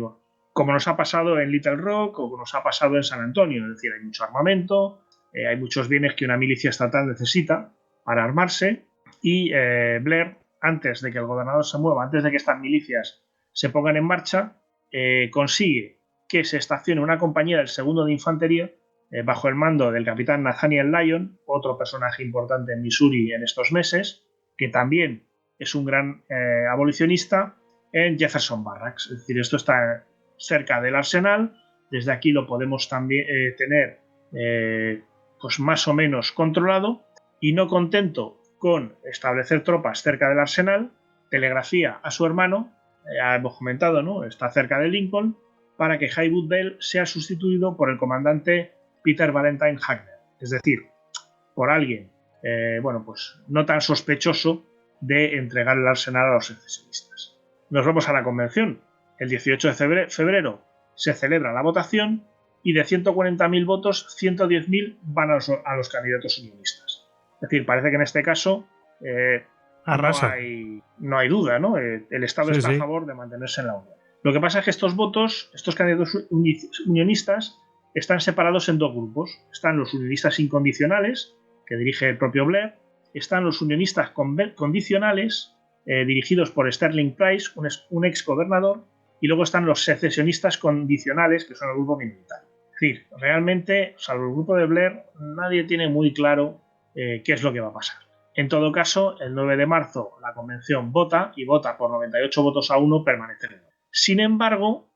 como nos ha pasado en Little Rock o como nos ha pasado en San Antonio, es decir, hay mucho armamento, hay muchos bienes que una milicia estatal necesita para armarse, y Blair, antes de que el gobernador se mueva, antes de que estas milicias se pongan en marcha, consigue que se estacione una compañía del 2º de infantería bajo el mando del capitán Nathaniel Lyon, otro personaje importante en Missouri en estos meses, que también es un gran abolicionista, en Jefferson Barracks. Es decir, esto está cerca del Arsenal. Desde aquí lo podemos también tener pues más o menos controlado, y no contento con establecer tropas cerca del Arsenal, telegrafía a su hermano, ya hemos comentado, ¿no? Está cerca de Lincoln, para que Haywood Bell sea sustituido por el comandante Peter Valentine Hagner, es decir, por alguien pues no tan sospechoso de entregar el Arsenal a los secesionistas. Nos vamos a la convención. El 18 de febrero se celebra la votación y de 140.000 votos, 110.000 van a los candidatos unionistas. Es decir, parece que en este caso no hay duda, ¿no? El Estado está a favor de mantenerse en la Unión. Lo que pasa es que estos votos, estos candidatos unionistas, están separados en dos grupos. Están los unionistas incondicionales, que dirige el propio Blair. Están los unionistas condicionales, dirigidos por Sterling Price, un ex gobernador, y luego están los secesionistas condicionales, que son el grupo minoritario. Es decir, realmente, salvo el grupo de Blair, nadie tiene muy claro qué es lo que va a pasar. En todo caso, el 9 de marzo la convención vota, y vota por 98 votos a 1 permanecer. Sin embargo,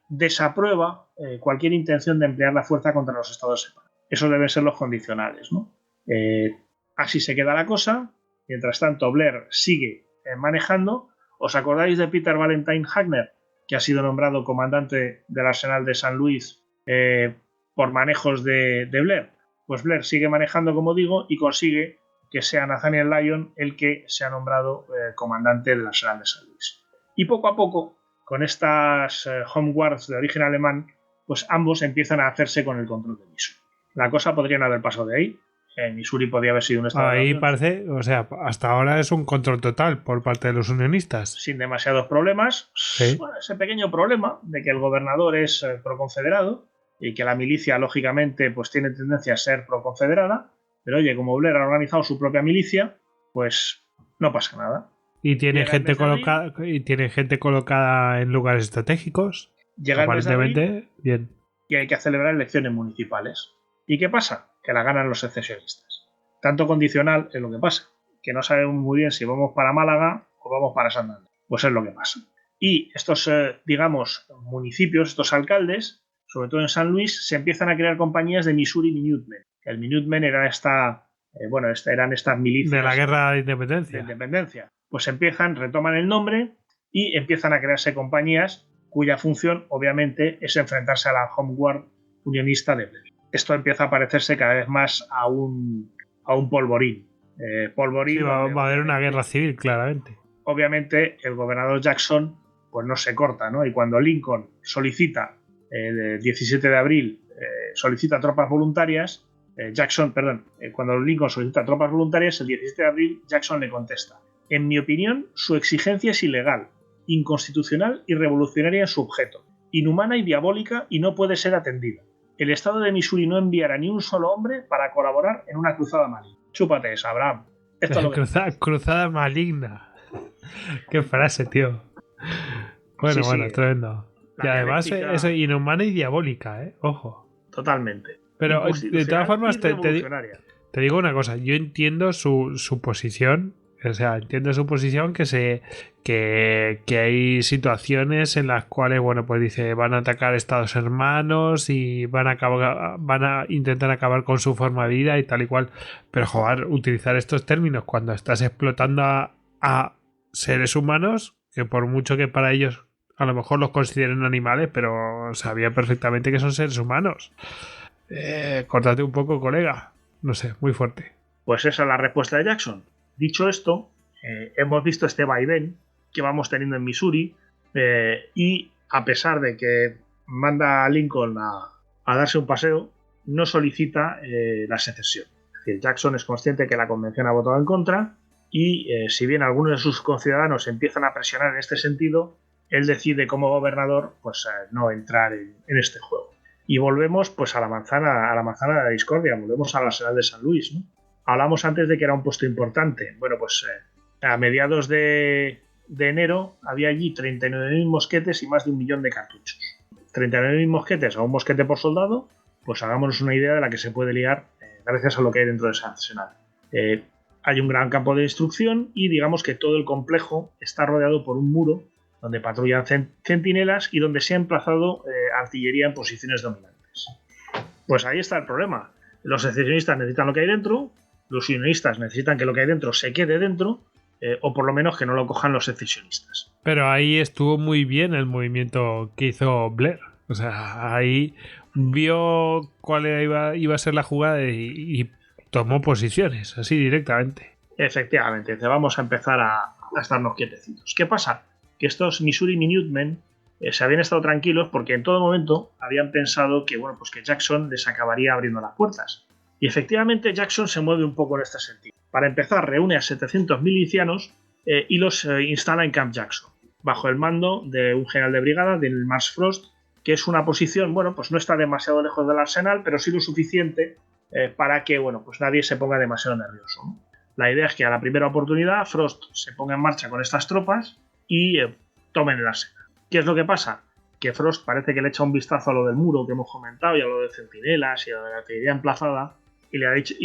desaprueba cualquier intención de emplear la fuerza contra los estados separados. Esos deben ser los condicionales, ¿no? Así se queda la cosa. Mientras tanto, Blair sigue manejando. ¿Os acordáis de Peter Valentine Hagner, que ha sido nombrado comandante del Arsenal de San Luis por manejos de Blair? Pues Blair sigue manejando, como digo, y consigue que sea Nathaniel Lyon el que sea nombrado comandante del Arsenal de San Luis. Y poco a poco, con estas Home Guards de origen alemán, pues ambos empiezan a hacerse con el control de Missouri. La cosa podría no haber pasado de ahí. Missouri podría haber sido un estado. Ahí parece, o sea, hasta ahora es un control total por parte de los unionistas. Sin demasiados problemas. Sí. Bueno, ese pequeño problema de que el gobernador es proconfederado, y que la milicia, lógicamente, pues tiene tendencia a ser pro-confederada, pero oye, como Blair ha organizado su propia milicia, pues no pasa nada. Y tiene gente colocada en lugares estratégicos. Llega el mes de abril, aparentemente, bien. y hay que celebrar elecciones municipales. ¿Y qué pasa? Que la ganan los secesionistas. Tanto condicional es lo que pasa, que no sabemos muy bien si vamos para Málaga o vamos para Santander. Pues es lo que pasa. Y estos, digamos, municipios, estos alcaldes, sobre todo en San Luis, se empiezan a crear compañías de Missouri Minutemen. El Minutemen era eran estas milicias de la guerra de independencia. Pues retoman el nombre y empiezan a crearse compañías cuya función, obviamente, es enfrentarse a la Home Guard unionista de Blair. Esto empieza a parecerse cada vez más a un polvorín. Sí, va a haber una guerra civil, claramente. Obviamente, el gobernador Jackson pues no se corta, ¿no? Y cuando Lincoln solicita, el 17 de abril, solicita tropas voluntarias, cuando Lincoln solicita tropas voluntarias, el 17 de abril, Jackson le contesta: en mi opinión, su exigencia es ilegal, inconstitucional y revolucionaria en su objeto, inhumana y diabólica y no puede ser atendida. El estado de Missouri no enviará ni un solo hombre para colaborar en una cruzada maligna. Chúpate esa, Abraham. Cruzada maligna. Qué frase, tío. Bueno, tremendo. Y además eso es inhumana y diabólica, ojo. Totalmente. Pero de todas formas te digo una cosa, yo entiendo su posición. O sea, entiendo su posición que hay situaciones en las cuales, bueno, pues dice, van a atacar estados hermanos y van a intentar acabar con su forma de vida y tal y cual. Pero, joder, utilizar estos términos cuando estás explotando a seres humanos, que por mucho que para ellos a lo mejor los consideren animales, pero sabía perfectamente que son seres humanos. Córtate un poco, colega. No sé, muy fuerte. Pues esa es la respuesta de Jackson. Dicho esto, hemos visto este vaivén que vamos teniendo en Missouri, y a pesar de que manda a Lincoln a darse un paseo, no solicita la secesión. Es decir, Jackson es consciente que la convención ha votado en contra y si bien algunos de sus conciudadanos empiezan a presionar en este sentido, él decide como gobernador pues no entrar en este juego. Y volvemos pues a la manzana de la discordia, volvemos al arsenal de San Luis, ¿no? Hablamos antes de que era un puesto importante. Bueno, pues a mediados de enero había allí 39.000 mosquetes y más de 1 millón de cartuchos. 39.000 mosquetes a un mosquete por soldado, pues hagámonos una idea de la que se puede liar gracias a lo que hay dentro de ese arsenal. Hay un gran campo de instrucción y digamos que todo el complejo está rodeado por un muro donde patrullan centinelas y donde se ha emplazado artillería en posiciones dominantes. Pues ahí está el problema. Los secesionistas necesitan lo que hay dentro, los unionistas necesitan que lo que hay dentro se quede dentro, o por lo menos que no lo cojan los secesionistas. Pero ahí estuvo muy bien el movimiento que hizo Blair. O sea, ahí vio cuál iba a ser la jugada y tomó posiciones, así directamente. Efectivamente, vamos a empezar a estarnos quietecitos. ¿Qué pasa? Que estos Missouri Minutemen se habían estado tranquilos porque en todo momento habían pensado que, bueno, pues que Jackson les acabaría abriendo las puertas. Y efectivamente Jackson se mueve un poco en este sentido. Para empezar, reúne a 700 milicianos y los instala en Camp Jackson, bajo el mando de un general de brigada, del Mars Frost, que es una posición, bueno, pues no está demasiado lejos del arsenal, pero sí lo suficiente para que, bueno, pues nadie se ponga demasiado nervioso, ¿no? La idea es que a la primera oportunidad Frost se ponga en marcha con estas tropas y tomen el arsenal. ¿Qué es lo que pasa? Que Frost parece que le echa un vistazo a lo del muro que hemos comentado y a lo de centinelas y a lo de la artillería emplazada y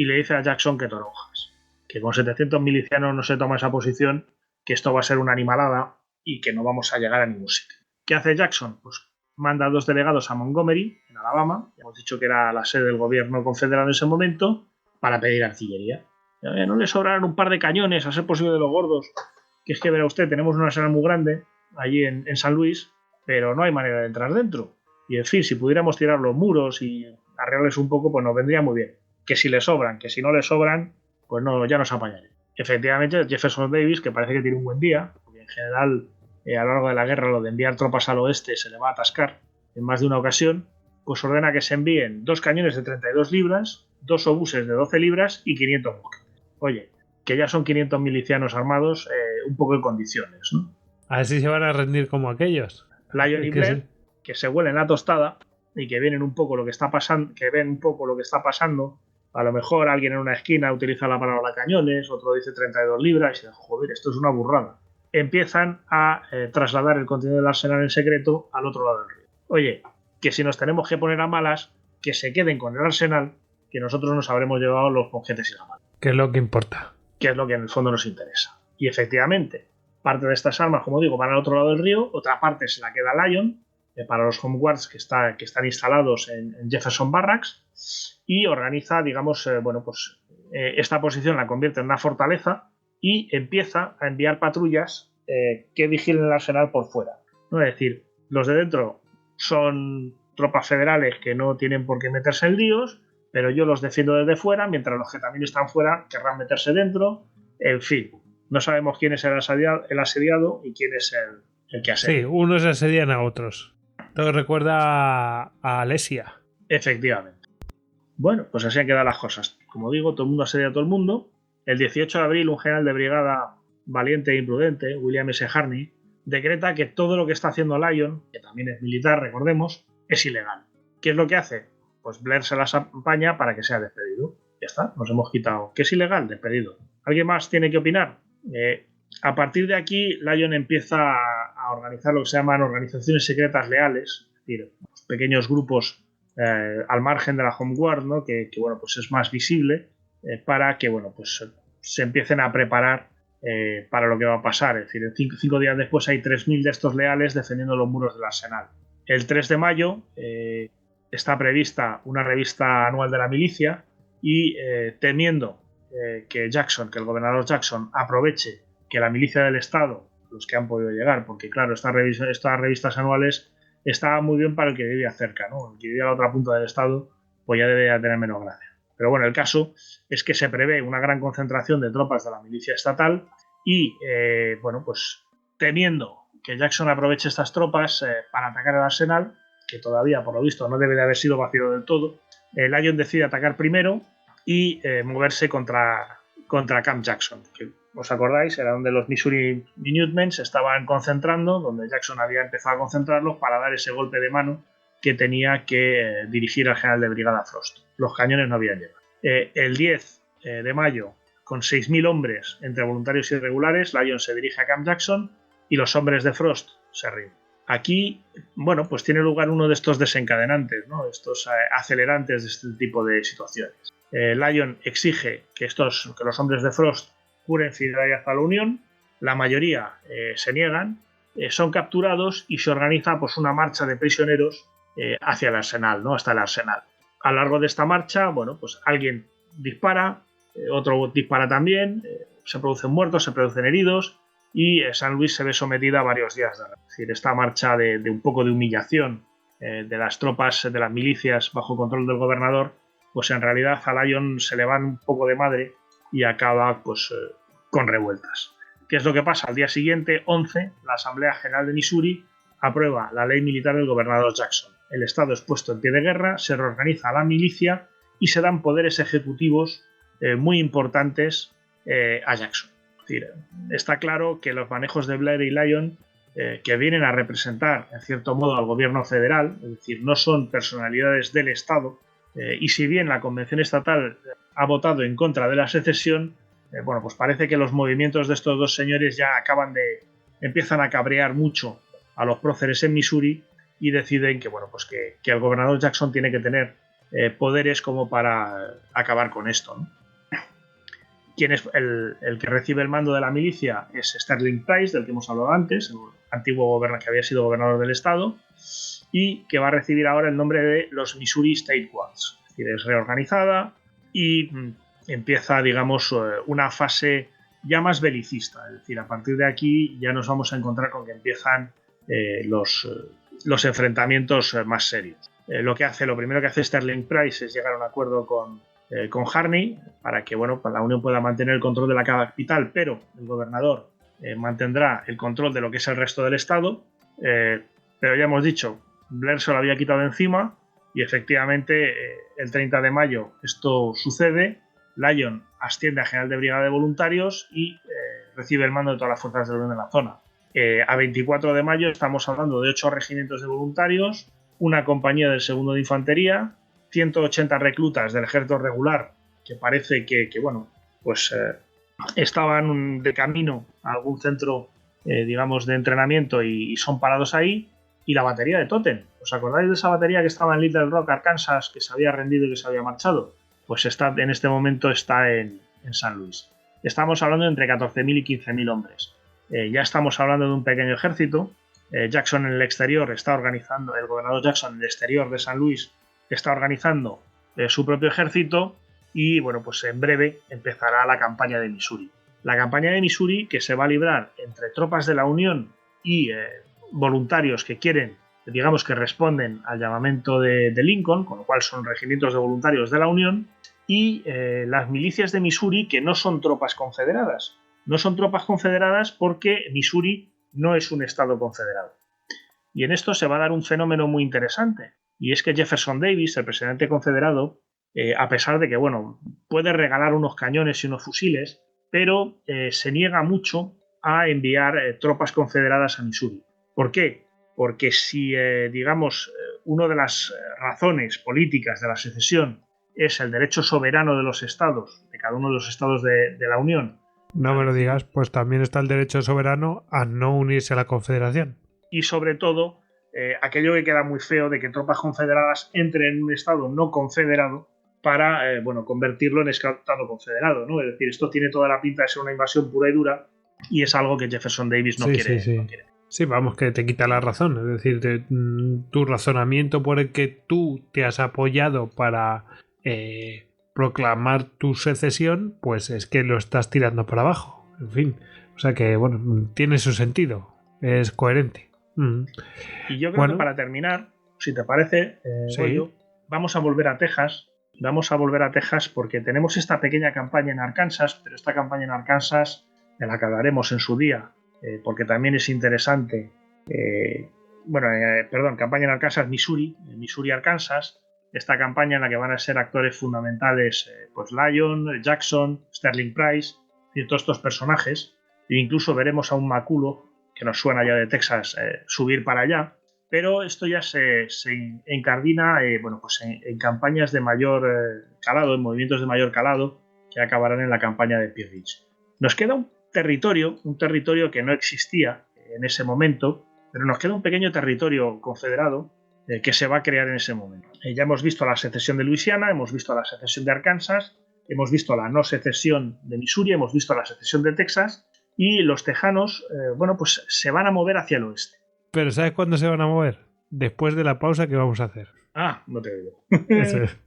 le dice a Jackson que toronjas, que con 700 milicianos no se toma esa posición, que esto va a ser una animalada y que no vamos a llegar a ningún sitio. ¿Qué hace Jackson? Pues manda a 2 delegados a Montgomery, en Alabama, ya hemos dicho que era la sede del gobierno confederado en ese momento, para pedir artillería. No le sobrarán un par de cañones, a ser posible de los gordos, que es que verá usted, tenemos una arsenal muy grande allí en San Luis, pero no hay manera de entrar dentro. Y en fin, si pudiéramos tirar los muros y arreglarles un poco, pues nos vendría muy bien. Que si le sobran, que si no le sobran, pues no, ya nos apañaré. Efectivamente, Jefferson Davis, que parece que tiene un buen día, porque en general a lo largo de la guerra lo de enviar tropas al oeste se le va a atascar en más de una ocasión, pues ordena que se envíen 2 cañones de 32 libras, 2 obuses de 12 libras y 500 mosquetes. Oye, que ya son 500 milicianos armados, un poco en condiciones, ¿no? A ver si se van a rendir como aquellos. Lyon y Blair, que se huelen la tostada, y que ven un poco lo que está pasando, a lo mejor alguien en una esquina utiliza la palabra cañones, otro dice 32 libras, y dicen, joder, esto es una burrada. Empiezan a trasladar el contenido del arsenal en secreto al otro lado del río. Oye, que si nos tenemos que poner a malas, que se queden con el arsenal, que nosotros nos habremos llevado los monjetes y la mano. Que es lo que importa. Que es lo que en el fondo nos interesa. Y efectivamente, parte de estas armas, como digo, van al otro lado del río, otra parte se la queda Lion para los home guards que están instalados en Jefferson Barracks, y organiza, digamos, esta posición la convierte en una fortaleza y empieza a enviar patrullas que vigilen el arsenal por fuera, ¿no? Es decir, los de dentro son tropas federales que no tienen por qué meterse en líos, pero yo los defiendo desde fuera, mientras los que también están fuera querrán meterse dentro. En fin, no sabemos quién es el asediado y quién es el que asedia. Sí, unos asedian a otros. Todo recuerda a Alesia. Efectivamente. Bueno, pues así han quedado las cosas. Como digo, todo el mundo asedia a todo el mundo. El 18 de abril, un general de brigada valiente e imprudente, William S. Harney, decreta que todo lo que está haciendo Lion, que también es militar, recordemos, es ilegal. ¿Qué es lo que hace? Pues Blair se las apaña para que sea despedido. Ya está, nos hemos quitado. ¿Qué es ilegal? Despedido. ¿Alguien más tiene que opinar? A partir de aquí, Lion empieza a organizar lo que se llaman organizaciones secretas leales, es decir, pequeños grupos al margen de la Home Guard, ¿no? que bueno, pues es más visible, para que bueno, pues se empiecen a preparar para lo que va a pasar. Es decir, 5 días después hay 3.000 de estos leales defendiendo los muros del arsenal. El 3 de mayo está prevista una revista anual de la milicia y temiendo que el gobernador Jackson aproveche que la milicia del estado, los que han podido llegar, porque claro, estas revistas anuales estaban muy bien para el que vivía cerca, ¿no? El que vivía a la otra punta del estado pues ya debería tener menos gracia. Pero bueno, el caso es que se prevé una gran concentración de tropas de la milicia estatal y bueno, pues temiendo que Jackson aproveche estas tropas para atacar el arsenal, que todavía por lo visto no debe de haber sido vacío del todo, Lion decide atacar primero y moverse contra Camp Jackson, que os acordáis, era donde los Missouri Minutemen se estaban concentrando, donde Jackson había empezado a concentrarlos para dar ese golpe de mano que tenía que dirigir al general de brigada Frost. Los cañones no habían llegado. El 10 de mayo, con 6.000 hombres entre voluntarios y irregulares, Lion se dirige a Camp Jackson y los hombres de Frost se rinden. Aquí, bueno, pues tiene lugar uno de estos desencadenantes, ¿no? Estos acelerantes de este tipo de situaciones. Lion exige que los hombres de Frost juren fidelidad a la Unión. La mayoría se niegan, son capturados y se organiza pues una marcha de prisioneros hacia el arsenal, ¿no? Hasta el arsenal. A lo largo de esta marcha, bueno, pues alguien dispara, otro dispara también, se producen muertos, se producen heridos y San Luis se ve sometida a varios días de guerra. Es decir, esta marcha de un poco de humillación de las tropas, de las milicias bajo control del gobernador, pues en realidad a Lion se le van un poco de madre y acaba pues con revueltas. ¿Qué es lo que pasa? Al día siguiente, 11, la Asamblea General de Missouri aprueba la ley militar del gobernador Jackson. El estado es puesto en pie de guerra, se reorganiza la milicia y se dan poderes ejecutivos muy importantes a Jackson. Es decir, está claro que los manejos de Blair y Lion, que vienen a representar en cierto modo al gobierno federal, es decir, no son personalidades del estado, y si bien la convención estatal ha votado en contra de la secesión, bueno, pues parece que los movimientos de estos dos señores ya empiezan a cabrear mucho a los próceres en Missouri y deciden que, bueno, pues que el gobernador Jackson tiene que tener poderes como para acabar con esto, ¿no? Quien es el que recibe el mando de la milicia es Sterling Price, del que hemos hablado antes, el antiguo gobernador que había sido gobernador del estado, y que va a recibir ahora el nombre de los Missouri State Guards. Es decir, es reorganizada y empieza, digamos, una fase ya más belicista. Es decir, a partir de aquí ya nos vamos a encontrar con que empiezan los enfrentamientos más serios. Lo primero que hace Sterling Price es llegar a un acuerdo con Harney para que, bueno, la Unión pueda mantener el control de la capital, pero el gobernador mantendrá el control de lo que es el resto del estado. Pero ya hemos dicho, Blair se lo había quitado de encima y efectivamente el 30 de mayo esto sucede. Lion asciende a general de brigada de voluntarios y recibe el mando de todas las fuerzas de la Unión en la zona. A 24 de mayo estamos hablando de 8 regimientos de voluntarios, una compañía del 2º de Infantería, 180 reclutas del ejército regular, que parece que bueno, pues estaban de camino a algún centro, digamos, de entrenamiento y son parados ahí, y la batería de Totten. ¿Os acordáis de esa batería que estaba en Little Rock, Arkansas, que se había rendido y que se había marchado? Pues en este momento está en San Luis. Estamos hablando de entre 14.000 y 15.000 hombres. Ya estamos hablando de un pequeño ejército. Jackson en el exterior está organizando, el gobernador Jackson en el exterior de San Luis está organizando su propio ejército y bueno, pues en breve empezará la campaña de Missouri. La campaña de Missouri, que se va a librar entre tropas de la Unión y voluntarios que quieren, digamos que responden al llamamiento de Lincoln, con lo cual son regimientos de voluntarios de la Unión, y las milicias de Missouri, que no son tropas confederadas. No son tropas confederadas porque Missouri no es un estado confederado. Y en esto se va a dar un fenómeno muy interesante, y es que Jefferson Davis, el presidente confederado, a pesar de que bueno, puede regalar unos cañones y unos fusiles, pero se niega mucho a enviar tropas confederadas a Missouri. ¿Por qué? Porque si, digamos, una de las razones políticas de la secesión es el derecho soberano de los estados, de cada uno de los estados de la Unión. No me lo digas, pues también está el derecho soberano a no unirse a la Confederación. Y sobre todo, aquello que queda muy feo de que tropas confederadas entren en un estado no confederado para bueno, convertirlo en estado confederado, ¿no? Es decir, esto tiene toda la pinta de ser una invasión pura y dura y es algo que Jefferson Davis no quiere. Sí, vamos, que te quita la razón. Es decir, tu razonamiento por el que tú te has apoyado para proclamar tu secesión, pues es que lo estás tirando para abajo. En fin, o sea que, bueno, tiene su sentido. Es coherente. Y yo creo que para terminar, si te parece, Goyo, vamos a volver a Texas. Vamos a volver a Texas porque tenemos esta pequeña campaña en Arkansas, pero esta campaña en Arkansas, de la que hablaremos en su día, porque también es interesante. Campaña en Arkansas, Missouri, Arkansas. Esta campaña en la que van a ser actores fundamentales, pues Lyon, Jackson, Sterling Price, y todos estos personajes. E incluso veremos a un McCulloch, que nos suena ya de Texas, subir para allá. Pero esto ya se encardina en campañas de mayor calado, en movimientos de mayor calado, que acabarán en la campaña de Pea Ridge. Nos queda un territorio que no existía en ese momento, pero nos queda un pequeño territorio confederado que se va a crear en ese momento. Ya hemos visto la secesión de Luisiana, hemos visto la secesión de Arkansas, hemos visto la no secesión de Missouri, hemos visto la secesión de Texas, y los tejanos, pues se van a mover hacia el oeste. Pero ¿sabes cuándo se van a mover? Después de la pausa que vamos a hacer. Ah, no te digo. Eso es.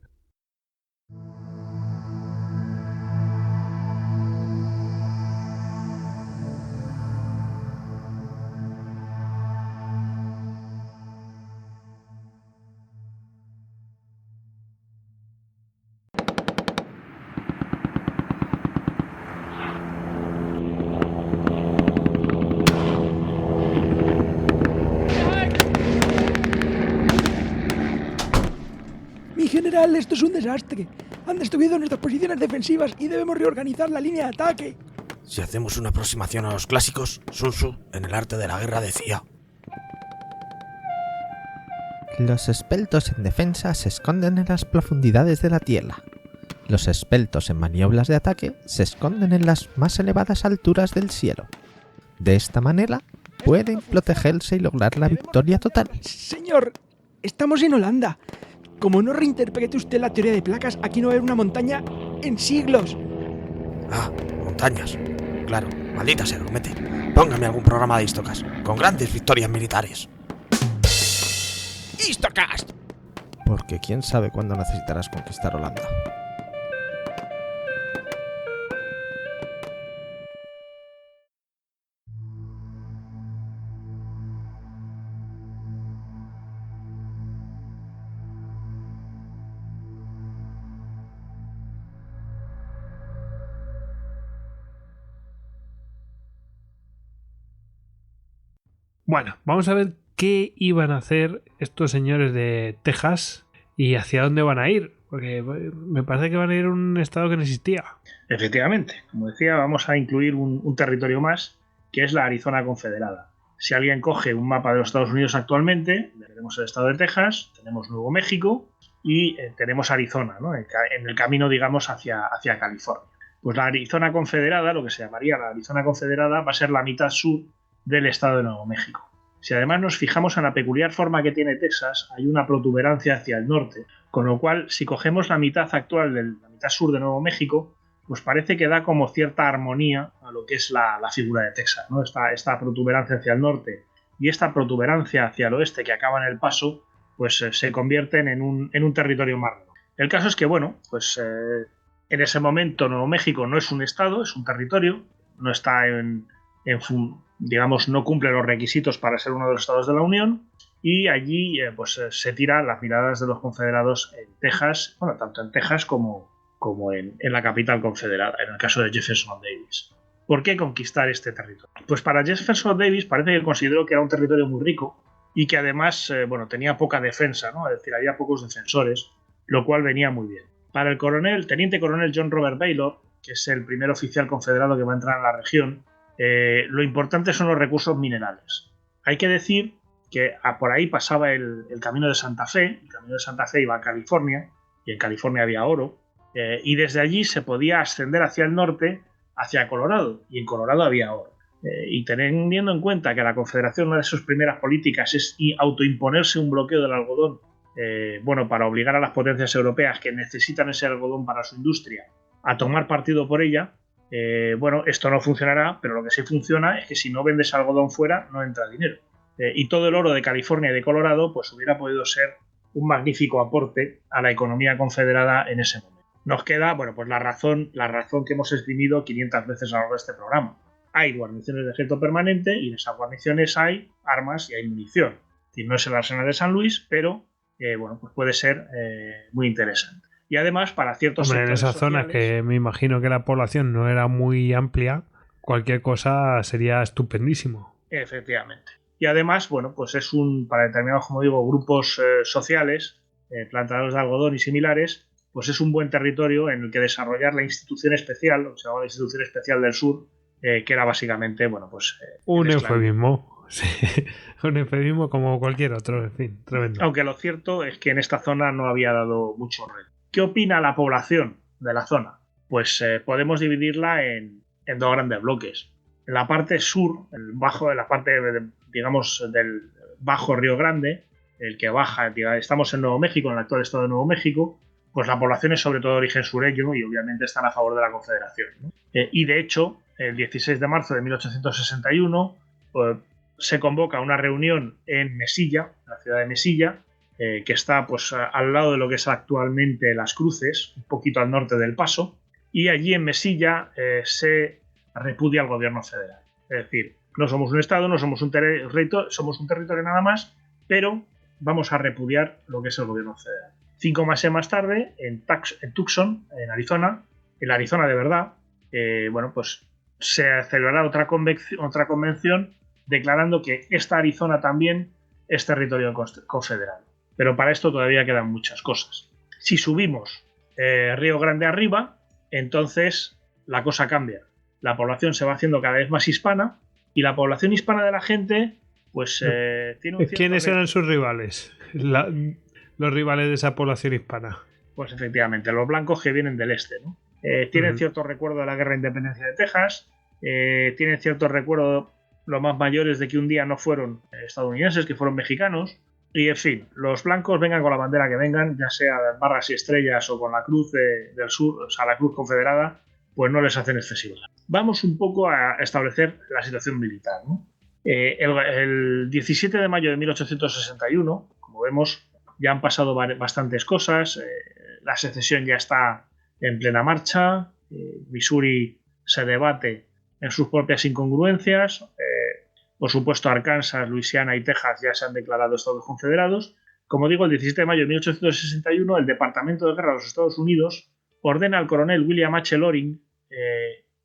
General, esto es un desastre. Han destruido nuestras posiciones defensivas y debemos reorganizar la línea de ataque. Si hacemos una aproximación a los clásicos, Sun Tzu en el arte de la guerra decía: los esbeltos en defensa se esconden en las profundidades de la tierra. Los esbeltos en maniobras de ataque se esconden en las más elevadas alturas del cielo. De esta manera pueden protegerse y lograr la victoria total. Señor, estamos en Holanda. Como no reinterprete usted la teoría de placas, aquí no va a haber una montaña en siglos. Ah, montañas. Claro, maldita sea, Grumete. Póngame algún programa de Histocast con grandes victorias militares. ¡Histocast! Porque quién sabe cuándo necesitarás conquistar Holanda. Bueno, vamos a ver qué iban a hacer estos señores de Texas y hacia dónde van a ir, porque me parece que van a ir a un estado que no existía. Efectivamente, como decía, vamos a incluir un territorio más, que es la Arizona Confederada. Si alguien coge un mapa de los Estados Unidos actualmente, tenemos el estado de Texas, tenemos Nuevo México y tenemos Arizona, ¿no? En el camino, digamos, hacia California. Pues la Arizona Confederada, lo que se llamaría la Arizona Confederada, va a ser la mitad sur del estado de Nuevo México. Si además nos fijamos en la peculiar forma que tiene Texas, hay una protuberancia hacia el norte, con lo cual, si cogemos la mitad actual de la mitad sur de Nuevo México, pues parece que da como cierta armonía a lo que es la figura de Texas, ¿no? Esta protuberancia hacia el norte y esta protuberancia hacia el oeste que acaba en El Paso, pues se convierten en un territorio más redondo. El caso es que, bueno, pues en ese momento Nuevo México no es un estado, es un territorio, no está digamos, no cumple los requisitos para ser uno de los estados de la Unión, y allí pues se tiran las miradas de los confederados en Texas, bueno, tanto en Texas como en la capital confederada, en el caso de Jefferson Davis. ¿Por qué conquistar este territorio? Pues para Jefferson Davis parece que consideró que era un territorio muy rico y que además bueno, tenía poca defensa, ¿no? Es decir, había pocos defensores, lo cual venía muy bien. Para el teniente coronel John Robert Baylor, que es el primer oficial confederado que va a entrar en la región, lo importante son los recursos minerales. Hay que decir que por ahí pasaba el camino de Santa Fe. El camino de Santa Fe iba a California, y en California había oro, y desde allí se podía ascender hacia el norte, hacia Colorado, y en Colorado había oro. Y teniendo en cuenta que la Confederación, una de sus primeras políticas es autoimponerse un bloqueo del algodón, bueno, para obligar a las potencias europeas que necesitan ese algodón para su industria a tomar partido por ella, bueno, esto no funcionará, pero lo que sí funciona es que si no vendes algodón fuera, no entra dinero. Y todo el oro de California y de Colorado pues hubiera podido ser un magnífico aporte a la economía confederada en ese momento. Nos queda, bueno, pues la razón que hemos esgrimido 500 veces a lo largo de este programa. Hay guarniciones de ejército permanente y en esas guarniciones hay armas y hay munición. Es decir, no es el arsenal de San Luis, pero bueno, pues puede ser muy interesante. Y además, para ciertos sectores en esas zonas que me imagino que la población no era muy amplia, cualquier cosa sería estupendísimo. Efectivamente. Y además, bueno, pues es para determinados, como digo, grupos sociales, plantadores de algodón y similares, pues es un buen territorio en el que desarrollar la institución especial, o sea, la institución especial del sur, que era básicamente, bueno, pues... un eufemismo. Sí, un eufemismo como cualquier otro, en fin, tremendo. Aunque lo cierto es que en esta zona no había dado mucho reto. ¿Qué opina la población de la zona? Pues podemos dividirla en dos grandes bloques. En la parte sur, en la parte, digamos, del bajo Río Grande, el que baja, estamos en Nuevo México, en el actual estado de Nuevo México, pues la población es sobre todo de origen sureño y obviamente están a favor de la Confederación, ¿no? Y de hecho, el 16 de marzo de 1861 se convoca una reunión en Mesilla, la ciudad de Mesilla, que está pues al lado de lo que es actualmente Las Cruces, un poquito al norte del Paso, y allí en Mesilla se repudia al gobierno federal. Es decir, no somos un estado, no somos un territorio, somos un territorio nada más, pero vamos a repudiar lo que es el gobierno federal. 5 meses más tarde, en Tucson, en Arizona, en la Arizona de verdad, bueno, pues se celebrará otra convención declarando que esta Arizona también es territorio confederal. Pero para esto todavía quedan muchas cosas. Si subimos Río Grande arriba, entonces la cosa cambia. La población se va haciendo cada vez más hispana y la población hispana de la gente, pues tiene un cierto... ¿Quiénes eran sus rivales? Los rivales de esa población hispana. Pues efectivamente, los blancos que vienen del este, ¿no? Tienen cierto recuerdo de la Guerra de Independencia de Texas, tienen cierto recuerdo los más mayores de que un día no fueron estadounidenses, que fueron mexicanos. Y en fin, los blancos vengan con la bandera que vengan, ya sea barras y estrellas o con la cruz del sur, o sea, la cruz confederada, pues no les hacen excesivo. Vamos un poco a establecer la situación militar, ¿no? El 17 de mayo de 1861, como vemos, ya han pasado bastantes cosas. La secesión ya está en plena marcha. Missouri se debate en sus propias incongruencias. Por supuesto, Arkansas, Luisiana y Texas ya se han declarado estados confederados. Como digo, el 17 de mayo de 1861, el Departamento de Guerra de los Estados Unidos ordena al coronel William H. Loring,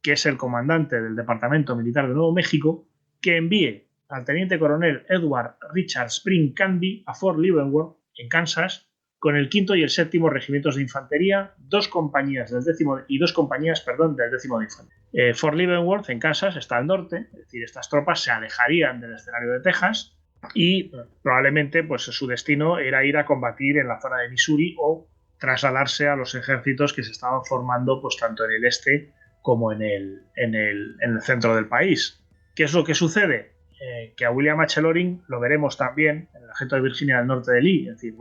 que es el comandante del Departamento Militar de Nuevo México, que envíe al teniente coronel Edward Richard Spring Canby a Fort Leavenworth, en Kansas, con el 5º y el 7º regimientos de infantería, 2 compañías del 10º y 2 compañías, perdón, del 10º de infantería. Fort Leavenworth, en Kansas, está al norte, es decir, estas tropas se alejarían del escenario de Texas y probablemente pues, su destino era ir a combatir en la zona de Missouri o trasladarse a los ejércitos que se estaban formando pues, tanto en el este como en el centro del país. ¿Qué es lo que sucede? Que a William H. Loring lo veremos también en el ejército de Virginia del norte de Lee, es decir,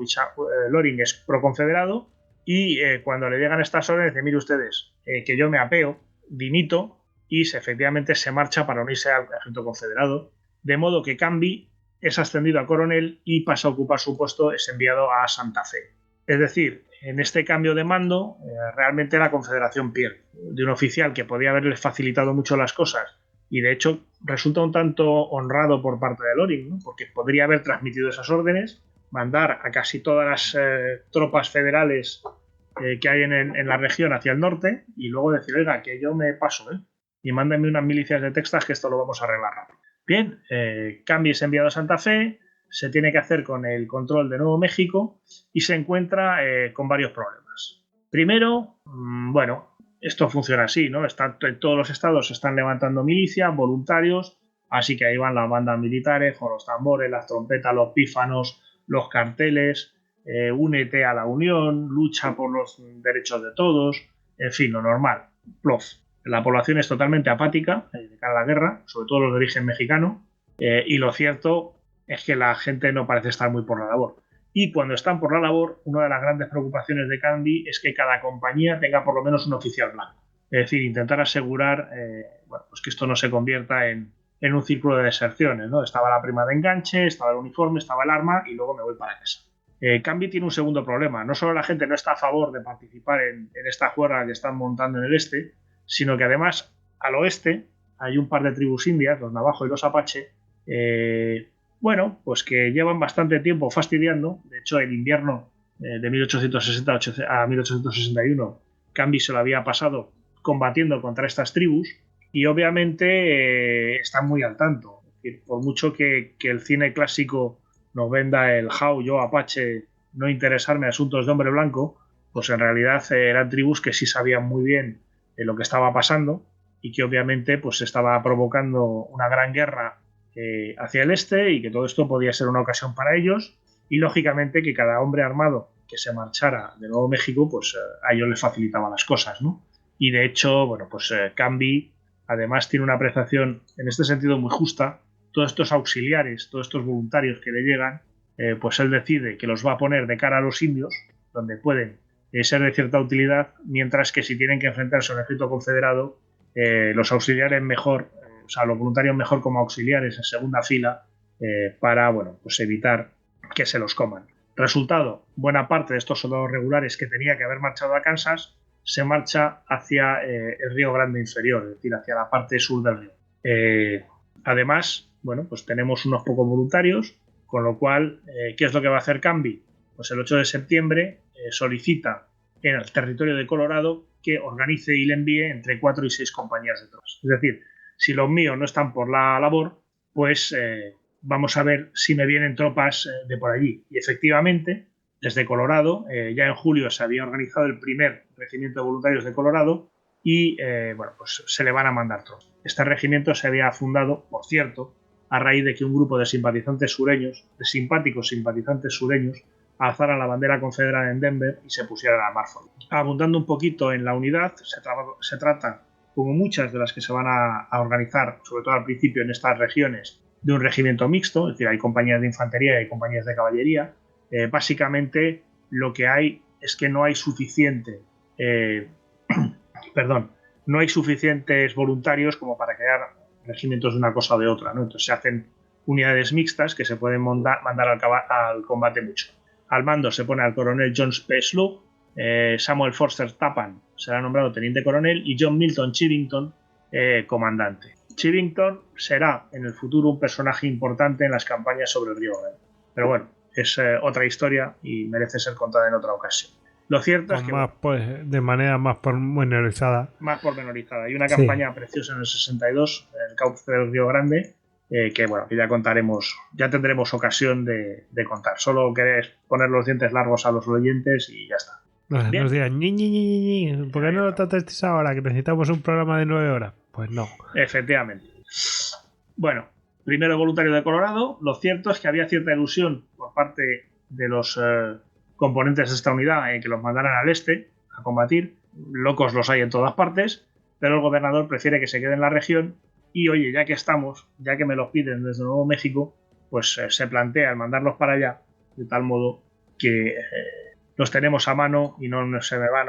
Loring es pro-confederado y cuando le llegan estas órdenes dice, mire ustedes, que yo me apeo, dimito y efectivamente se marcha para unirse al ejército confederado, de modo que Canby es ascendido a coronel y pasa a ocupar su puesto, es enviado a Santa Fe. Es decir, en este cambio de mando realmente la confederación pierde de un oficial que podía haberle facilitado mucho las cosas y de hecho resulta un tanto honrado por parte de Loring, ¿no? Porque podría haber transmitido esas órdenes, mandar a casi todas las tropas federales que hay en la región hacia el norte y luego decir, oiga, que yo me paso, y mándenme unas milicias de Texas que esto lo vamos a arreglar rápido. Bien, Canby es enviado a Santa Fe, se tiene que hacer con el control de Nuevo México y se encuentra con varios problemas. Primero, bueno, esto funciona así, ¿no? En todos los estados se están levantando milicias, voluntarios, así que ahí van las bandas militares con los tambores, las trompetas, los pífanos, los carteles, únete a la unión, lucha por los derechos de todos, en fin, lo normal, plof. La población es totalmente apática de cara a la guerra, sobre todo los de origen mexicano, y lo cierto es que la gente no parece estar muy por la labor. Y cuando están por la labor, una de las grandes preocupaciones de Canby es que cada compañía tenga por lo menos un oficial blanco. Es decir, intentar asegurar pues que esto no se convierta en un círculo de deserciones, ¿no? Estaba la prima de enganche, estaba el uniforme, estaba el arma y luego me voy para casa. Canby tiene un segundo problema. No solo la gente no está a favor de participar en esta juerga que están montando en el este, sino que además al oeste hay un par de tribus indias, los Navajo y los Apache, bueno, pues que llevan bastante tiempo fastidiando. De hecho, el invierno de 1860 a 1861, Canby se lo había pasado combatiendo contra estas tribus y obviamente están muy al tanto. Es decir, por mucho que el cine clásico nos venda el How, yo, Apache, no interesarme en asuntos de hombre blanco, pues en realidad eran tribus que sí sabían muy bien lo que estaba pasando y que obviamente pues estaba provocando una gran guerra hacia el este y que todo esto podía ser una ocasión para ellos y lógicamente que cada hombre armado que se marchara de Nuevo México pues a ellos les facilitaba las cosas, ¿no? Y de hecho, bueno, pues Canby además tiene una apreciación en este sentido muy justa. Todos estos auxiliares, todos estos voluntarios que le llegan, pues él decide que los va a poner de cara a los indios, donde pueden ser de cierta utilidad, mientras que si tienen que enfrentarse a un ejército confederado, los auxiliares mejor, o sea, los voluntarios mejor como auxiliares en segunda fila para, bueno, pues evitar que se los coman. Resultado, buena parte de estos soldados regulares que tenía que haber marchado a Kansas se marcha hacia el Río Grande inferior, es decir, hacia la parte sur del río. Además, bueno, pues tenemos unos pocos voluntarios, con lo cual, ¿qué es lo que va a hacer Canby? Pues el 8 de septiembre solicita en el territorio de Colorado que organice y le envíe entre 4 y 6 compañías de tropas. Es decir, si los míos no están por la labor, pues vamos a ver si me vienen tropas de por allí. Y efectivamente, desde Colorado, ya en julio se había organizado el primer regimiento de voluntarios de Colorado y bueno, pues se le van a mandar tropas. Este regimiento se había fundado, por cierto, a raíz de que un grupo de simpatizantes sureños, de simpáticos simpatizantes sureños, alzaran la bandera confederada en Denver y se pusieran a armar fuego. Abundando un poquito en la unidad, se trata, como muchas de las que se van a organizar, sobre todo al principio en estas regiones, de un regimiento mixto, es decir, hay compañías de infantería y hay compañías de caballería. Básicamente lo que hay es que no hay suficiente no hay suficientes voluntarios como para crear regimientos de una cosa o de otra, ¿no? Entonces se hacen unidades mixtas que se pueden mandar al combate mucho. Al mando se pone al coronel John P. Slug, Samuel Forster Tappan será nombrado teniente coronel y John Milton Chivington comandante. Chivington será en el futuro un personaje importante en las campañas sobre el Río Grande. Pero bueno, es otra historia y merece ser contada en otra ocasión. Lo cierto es que... Más, pues, de manera más pormenorizada. Más pormenorizada. Hay una campaña preciosa en el 62, en el cauce del Río Grande, que bueno, que ya tendremos ocasión de contar. Solo querés poner los dientes largos a los oyentes y ya está. Nos dirán, ¿por qué no lo tratasteis ahora? Que necesitamos un programa de 9 horas. Pues no. Efectivamente. Bueno, primero voluntario de Colorado. Lo cierto es que había cierta ilusión por parte de los componentes de esta unidad en que los mandaran al este a combatir. Locos los hay en todas partes, pero el gobernador prefiere que se quede en la región y, oye, ya que estamos, ya que me los piden desde Nuevo México, pues se plantea el mandarlos para allá, de tal modo que los tenemos a mano y no se me van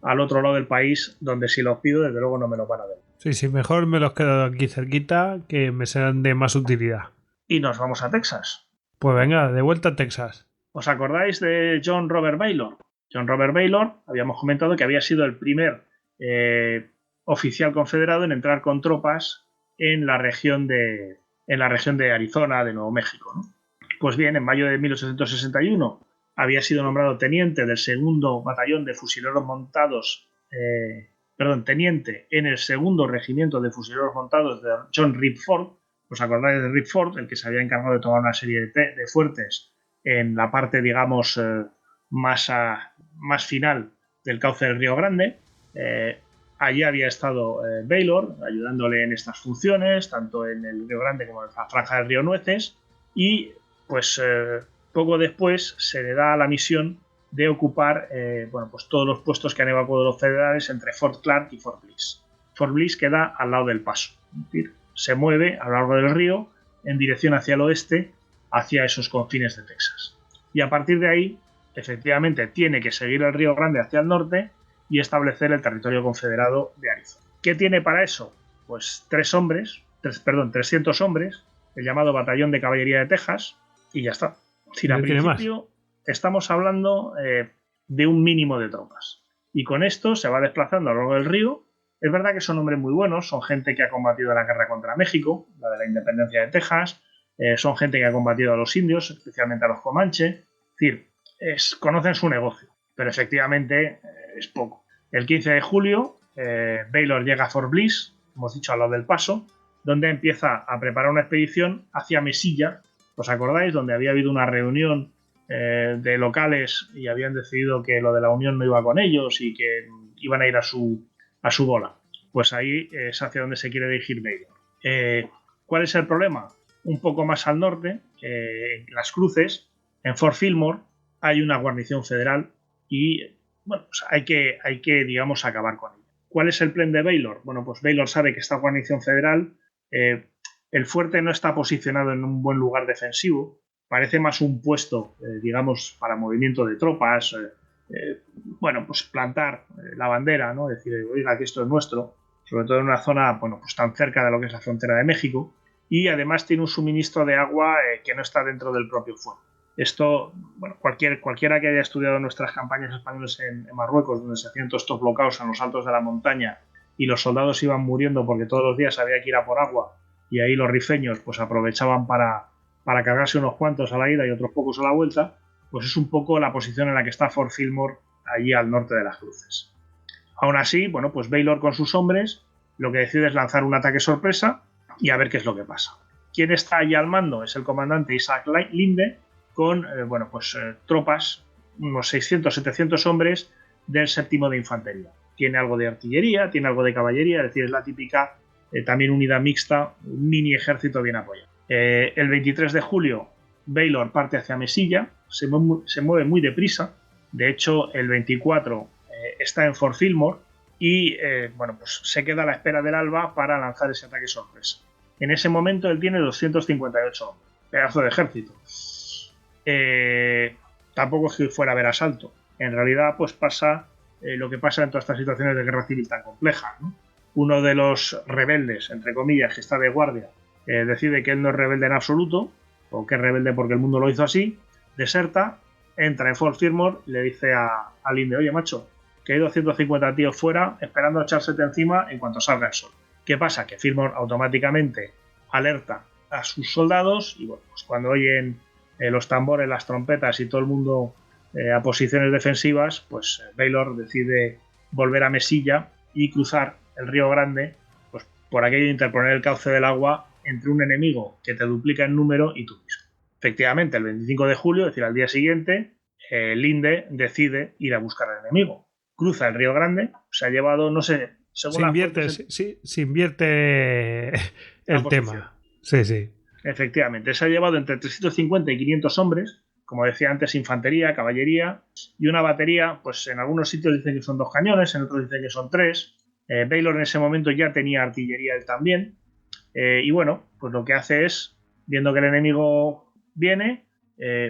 al otro lado del país, donde si los pido, desde luego no me los van a ver. Sí, mejor me los quedo aquí cerquita, que me serán de más utilidad. Y nos vamos a Texas. Pues venga, de vuelta a Texas. ¿Os acordáis de John Robert Baylor? John Robert Baylor, habíamos comentado que había sido el primer oficial confederado en entrar con tropas en la región de Arizona, de Nuevo México, ¿no? Pues bien, en mayo de 1861 había sido nombrado teniente del segundo batallón de fusileros montados, teniente en el segundo regimiento de fusileros montados de John Rip Ford. ¿Os acordáis de Rip Ford? El que se había encargado de tomar una serie de fuertes en la parte, digamos, más final del cauce del Río Grande. Allí había estado Baylor ayudándole en estas funciones, tanto en el Río Grande como en la franja del río Nueces, y pues poco después se le da la misión de ocupar pues todos los puestos que han evacuado los federales entre Fort Clark y Fort Bliss. Fort Bliss queda al lado del paso, es decir, se mueve a lo largo del río en dirección hacia el oeste, hacia esos confines de Texas. Y a partir de ahí, efectivamente, tiene que seguir el Río Grande hacia el norte y establecer el territorio confederado de Arizona. ¿Qué tiene para eso? Pues 300 hombres, el llamado Batallón de Caballería de Texas, y ya está. Si al principio estamos hablando de un mínimo de tropas. Y con esto se va desplazando a lo largo del río. Es verdad que son hombres muy buenos, son gente que ha combatido la guerra contra México, la de la independencia de Texas, son gente que ha combatido a los indios, especialmente a los comanche. Es decir, conocen su negocio, pero efectivamente es poco. El 15 de julio, Baylor llega a Fort Bliss, hemos dicho al lado del paso, donde empieza a preparar una expedición hacia Mesilla. ¿Os acordáis? Donde había habido una reunión de locales y habían decidido que lo de la unión no iba con ellos y que iban a ir a su bola. Pues ahí es hacia donde se quiere dirigir Baylor. ¿Cuál es el problema? Un poco más al norte, en Las Cruces, en Fort Fillmore, hay una guarnición federal y bueno, pues hay que, digamos, acabar con ella. ¿Cuál es el plan de Baylor? Bueno, pues Baylor sabe que esta guarnición federal, el fuerte no está posicionado en un buen lugar defensivo, parece más un puesto, digamos, para movimiento de tropas, bueno, pues plantar la bandera, ¿no? Decir, oiga, que esto es nuestro, sobre todo en una zona, bueno, pues tan cerca de lo que es la frontera de México, y además tiene un suministro de agua que no está dentro del propio fuerte. Esto, bueno, cualquiera que haya estudiado nuestras campañas españolas en Marruecos, donde se hacían todos estos bloqueos en los altos de la montaña y los soldados iban muriendo porque todos los días había que ir a por agua, y ahí los rifeños pues aprovechaban para cargarse unos cuantos a la ida y otros pocos a la vuelta, pues es un poco la posición en la que está Fort Fillmore, allí al norte de Las Cruces. Aún así, bueno, pues Baylor con sus hombres lo que decide es lanzar un ataque sorpresa y a ver qué es lo que pasa. ¿Quién está allí al mando? Es el comandante Isaac Linde, con tropas, unos 600-700 hombres del 7º de infantería. Tiene algo de artillería, tiene algo de caballería, es decir, es la típica también unidad mixta, un mini ejército bien apoyado. El 23 de julio, Baylor parte hacia Mesilla, se mueve muy deprisa. De hecho, el 24 está en Fort Fillmore y bueno, pues se queda a la espera del alba para lanzar ese ataque sorpresa. En ese momento él tiene 258 hombres, pedazo de ejército. Tampoco es que fuera a ver asalto. En realidad, pues pasa lo que pasa en todas estas situaciones de guerra civil tan complejas, ¿no? Uno de los rebeldes, entre comillas, que está de guardia, decide que él no es rebelde en absoluto, o que es rebelde porque el mundo lo hizo así, deserta, entra en Fort Fillmore y le dice al Linde, oye macho, que hay 250 tíos fuera esperando a echársete encima en cuanto salga el sol. ¿Qué pasa? Que Fillmore automáticamente alerta a sus soldados y bueno, pues cuando oyen los tambores, las trompetas y todo el mundo a posiciones defensivas, pues Baylor decide volver a Mesilla y cruzar el Río Grande, pues por aquello de interponer el cauce del agua entre un enemigo que te duplica en número y tú mismo. Efectivamente, el 25 de julio, es decir, al día siguiente, Linde decide ir a buscar al enemigo. Cruza el Río Grande, se ha llevado, no sé, según se invierte el tema. Sí. Efectivamente, se ha llevado entre 350 y 500 hombres, como decía antes, infantería, caballería y una batería, pues en algunos sitios dicen que son 2 cañones, en otros dicen que son 3. Baylor en ese momento ya tenía artillería él también. Y bueno, pues lo que hace es, viendo que el enemigo viene,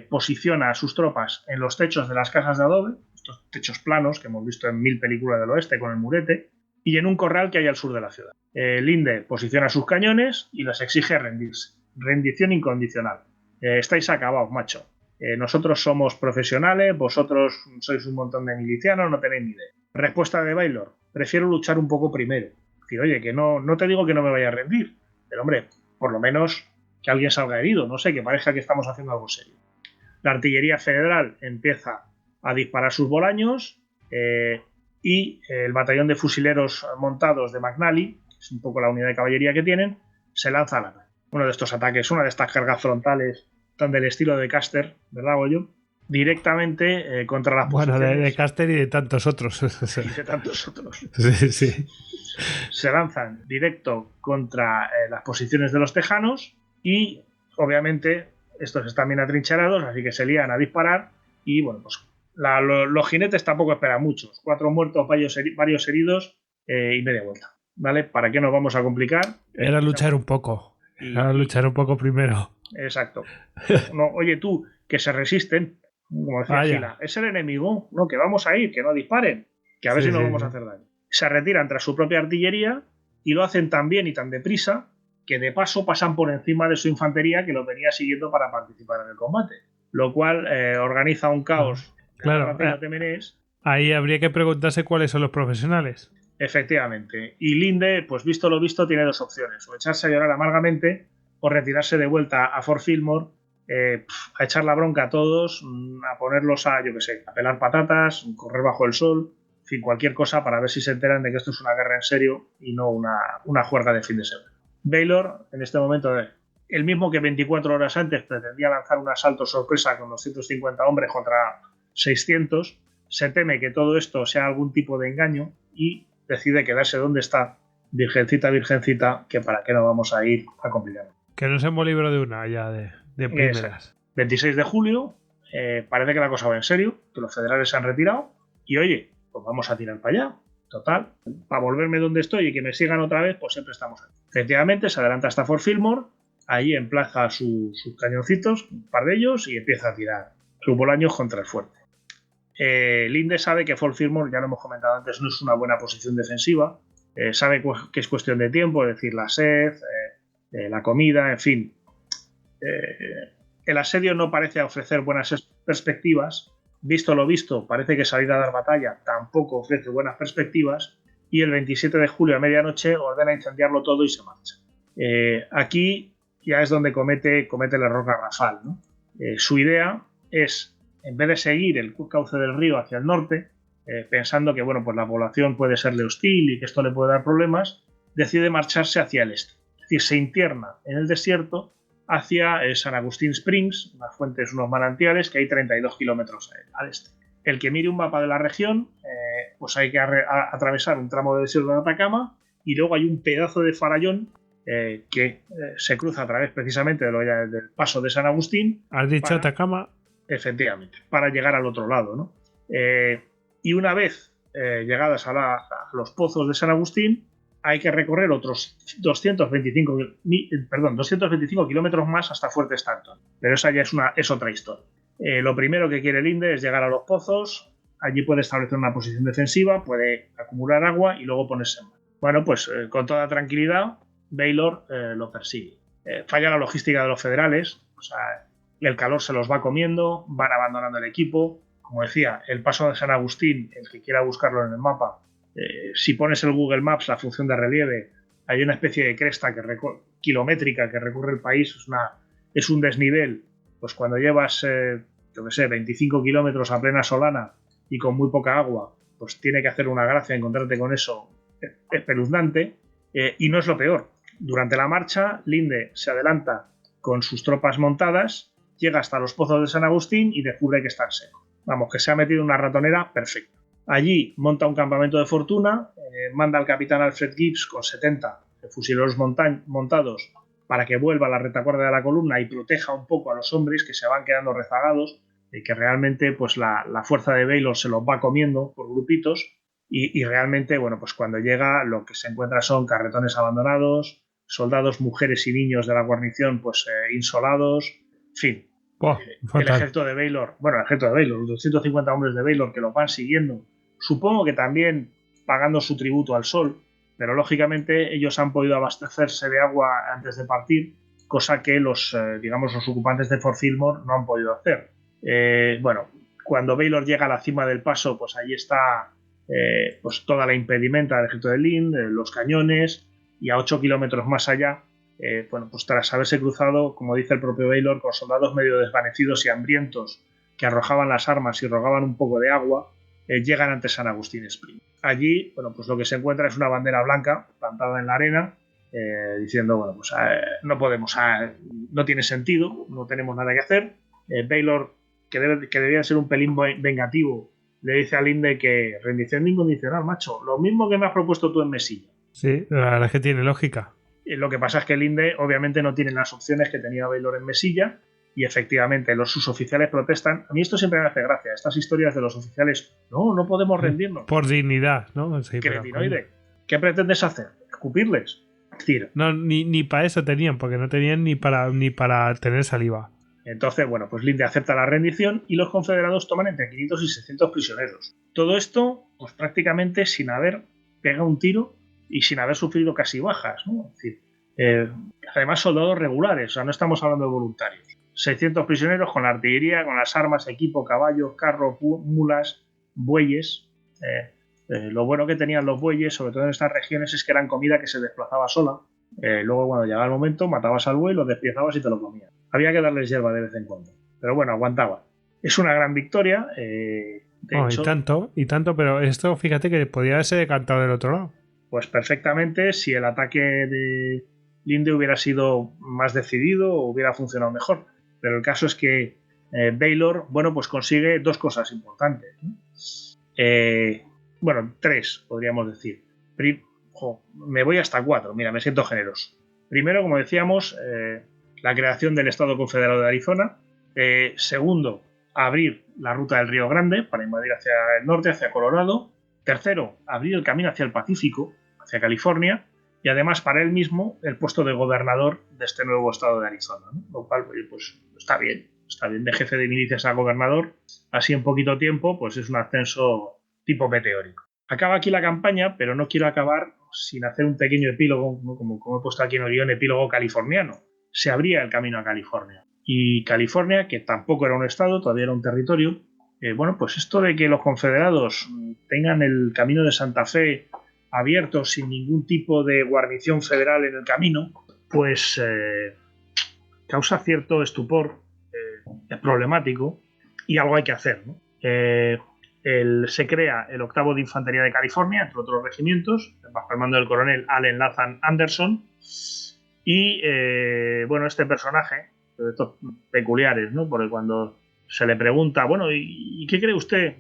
posiciona a sus tropas en los techos de las casas de adobe, estos techos planos que hemos visto en 1000 películas del oeste con el murete, y en un corral que hay al sur de la ciudad. Linde posiciona sus cañones y les exige rendirse. Rendición incondicional. Estáis acabados, macho. Nosotros somos profesionales, vosotros sois un montón de milicianos, no tenéis ni idea. Respuesta de Baylor: prefiero luchar un poco primero. Es decir, oye, que no te digo que no me vaya a rendir, pero hombre, por lo menos que alguien salga herido, no sé, que parezca que estamos haciendo algo serio. La artillería federal empieza a disparar sus bolaños y el batallón de fusileros montados de McNally, que es un poco la unidad de caballería que tienen, se lanza a la ataque. Uno de estos ataques, una de estas cargas frontales tan del estilo de Custer, ¿verdad, Goyo? Directamente contra las posiciones. Bueno, de Custer y de tantos otros. Y de tantos otros. Sí. Se lanzan directo contra las posiciones de los tejanos y, obviamente, estos están bien atrincherados, así que se lían a disparar y, bueno, pues los jinetes tampoco esperan muchos. 4 muertos, varios heridos y media vuelta, ¿vale? ¿Para qué nos vamos a complicar? Era luchar un poco. Era luchar un poco primero. Exacto. No, oye, tú, que se resisten, como decía Gila, es el enemigo, no, que vamos a ir, que no disparen, que a ver si nos vamos a hacer daño. Se retiran tras su propia artillería y lo hacen tan bien y tan deprisa que de paso pasan por encima de su infantería que lo venía siguiendo para participar en el combate, lo cual organiza un caos. Claro, ahí habría que preguntarse cuáles son los profesionales. Efectivamente. Y Linde, pues visto lo visto, tiene 2 opciones: o echarse a llorar amargamente o retirarse de vuelta a Fort Fillmore, a echar la bronca a todos, a ponerlos a, yo qué sé, a pelar patatas, correr bajo el sol, en fin, cualquier cosa para ver si se enteran de que esto es una guerra en serio y no una juerga de fin de semana. Baylor, en este momento, el mismo que 24 horas antes pretendía lanzar un asalto sorpresa con 250 hombres contra 600, se teme que todo esto sea algún tipo de engaño y decide quedarse donde está, virgencita, que para qué no vamos a ir a complicar. Que no seamos libros de una ya de primeras. 26 de julio, parece que la cosa va en serio, que los federales se han retirado y oye, pues vamos a tirar para allá. Total, para volverme donde estoy y que me sigan otra vez, pues siempre estamos aquí. Efectivamente, se adelanta hasta Fort Fillmore, ahí emplaza sus cañoncitos, un par de ellos, y empieza a tirar sus bolaños contra el fuerte. Linde sabe que Fort Fillmore, ya lo hemos comentado antes, no es una buena posición defensiva, sabe que es cuestión de tiempo, es decir, la sed, la comida, en fin. El asedio no parece ofrecer buenas perspectivas. Visto lo visto, parece que salir a dar batalla tampoco ofrece buenas perspectivas y el 27 de julio a medianoche ordena incendiarlo todo y se marcha. Aquí ya es donde comete el error garrafal, ¿no? Su idea es, en vez de seguir el cauce del río hacia el norte, pensando que bueno, pues la población puede serle hostil y que esto le puede dar problemas, decide marcharse hacia el este. Es decir, se interna en el desierto hacia San Agustín Springs, unas fuentes, unos manantiales que hay 32 kilómetros al este. El que mire un mapa de la región, pues hay que atravesar un tramo de desierto de Atacama y luego hay un pedazo de farallón que se cruza a través precisamente del paso de San Agustín. ¿Has dicho Atacama? Efectivamente, para llegar al otro lado, ¿no? Y una vez llegadas a los pozos de San Agustín, hay que recorrer otros 225 kilómetros más hasta Fuerte Stanton. Pero esa ya es otra historia. Lo primero que quiere Linde es llegar a los pozos. Allí puede establecer una posición defensiva, puede acumular agua y luego ponerse en marcha. Bueno, pues con toda tranquilidad, Baylor lo persigue. Falla la logística de los federales, o sea, el calor se los va comiendo, van abandonando el equipo. Como decía, el paso de San Agustín, el que quiera buscarlo en el mapa, si pones el Google Maps, la función de relieve, hay una especie de cresta kilométrica que recorre el país, es un desnivel. Pues cuando llevas, 25 kilómetros a plena solana y con muy poca agua, pues tiene que hacer una gracia encontrarte con eso espeluznante. Y no es lo peor. Durante la marcha, Linde se adelanta con sus tropas montadas, llega hasta los pozos de San Agustín y descubre que está en seco. Vamos, que se ha metido en una ratonera perfecta. Allí monta un campamento de fortuna, manda al capitán Alfred Gibbs con 70 fusileros montados para que vuelva a la retaguardia de la columna y proteja un poco a los hombres que se van quedando rezagados y que realmente pues la fuerza de Baylor se los va comiendo por grupitos y realmente, bueno, pues cuando llega lo que se encuentra son carretones abandonados, soldados, mujeres y niños de la guarnición pues insolados, en fin. El ejército de Baylor, los 250 hombres de Baylor que los van siguiendo, supongo que también pagando su tributo al sol, pero lógicamente ellos han podido abastecerse de agua antes de partir, cosa que los ocupantes de Fort Fillmore no han podido hacer. Bueno, cuando Baylor llega a la cima del paso, pues ahí está pues toda la impedimenta del ejército de Lynn, los cañones, y a 8 kilómetros más allá, bueno, pues tras haberse cruzado, como dice el propio Baylor, con soldados medio desvanecidos y hambrientos que arrojaban las armas y rogaban un poco de agua, llegan ante San Agustín Spring. Allí, bueno, pues lo que se encuentra es una bandera blanca plantada en la arena, diciendo, bueno, pues no podemos, no tiene sentido, no tenemos nada que hacer. Baylor, que debía ser un pelín vengativo, le dice a Linde que rendición incondicional, macho, lo mismo que me has propuesto tú en Mesilla. Sí, la verdad es que tiene lógica. Lo que pasa es que Linde obviamente no tiene las opciones que tenía Baylor en Mesilla y efectivamente sus oficiales protestan. A mí esto siempre me hace gracia, estas historias de los oficiales, no podemos rendirnos. Por dignidad, ¿no? Sí, Cretinoide. ¿Qué pretendes hacer? ¿Escupirles? Es decir, no, ni para eso tenían, porque no tenían ni para tener saliva. Entonces, bueno, pues Linde acepta la rendición y los confederados toman entre 500 y 600 prisioneros. Todo esto, pues prácticamente sin haber pegado un tiro y sin haber sufrido casi bajas, ¿no? Es decir, además soldados regulares, o sea, no estamos hablando de voluntarios. 600 prisioneros con la artillería, con las armas, equipo, caballos, carros, mulas, bueyes. Lo bueno que tenían los bueyes, sobre todo en estas regiones, es que eran comida que se desplazaba sola. Luego, cuando llegaba el momento, matabas al buey, lo despiezabas y te lo comías. Había que darles hierba de vez en cuando. Pero bueno, aguantaba. Es una gran victoria. De hecho, y tanto, pero esto, fíjate que podría haberse decantado del otro lado. Pues perfectamente, si el ataque de Linde hubiera sido más decidido o hubiera funcionado mejor. Pero el caso es que Baylor, bueno, pues consigue dos cosas importantes. Bueno, tres, podríamos decir. Me voy hasta 4, mira, me siento generoso. Primero, como decíamos, la creación del Estado Confederado de Arizona. Segundo, abrir la ruta del Río Grande para invadir hacia el norte, hacia Colorado. Tercero, abrir el camino hacia el Pacífico, hacia California. Y además, para él mismo, el puesto de gobernador de este nuevo estado de Arizona, ¿no? Lo cual, pues, está bien, de jefe de milicias a gobernador. Así en poquito tiempo, pues es un ascenso tipo meteórico. Acaba aquí la campaña, pero no quiero acabar sin hacer un pequeño epílogo, ¿no? como he puesto aquí en el guión, epílogo californiano. Se abría el camino a California. Y California, que tampoco era un estado, todavía era un territorio, bueno, pues esto de que los confederados tengan el camino de Santa Fe abierto sin ningún tipo de guarnición federal en el camino, pues causa cierto estupor, es problemático y algo hay que hacer, ¿no? Se crea el 8º de Infantería de California, entre otros regimientos, bajo el mando del coronel Allen Lathan Anderson. Y bueno, este personaje, de estos peculiares, ¿no? Porque cuando se le pregunta, bueno, ¿y qué cree usted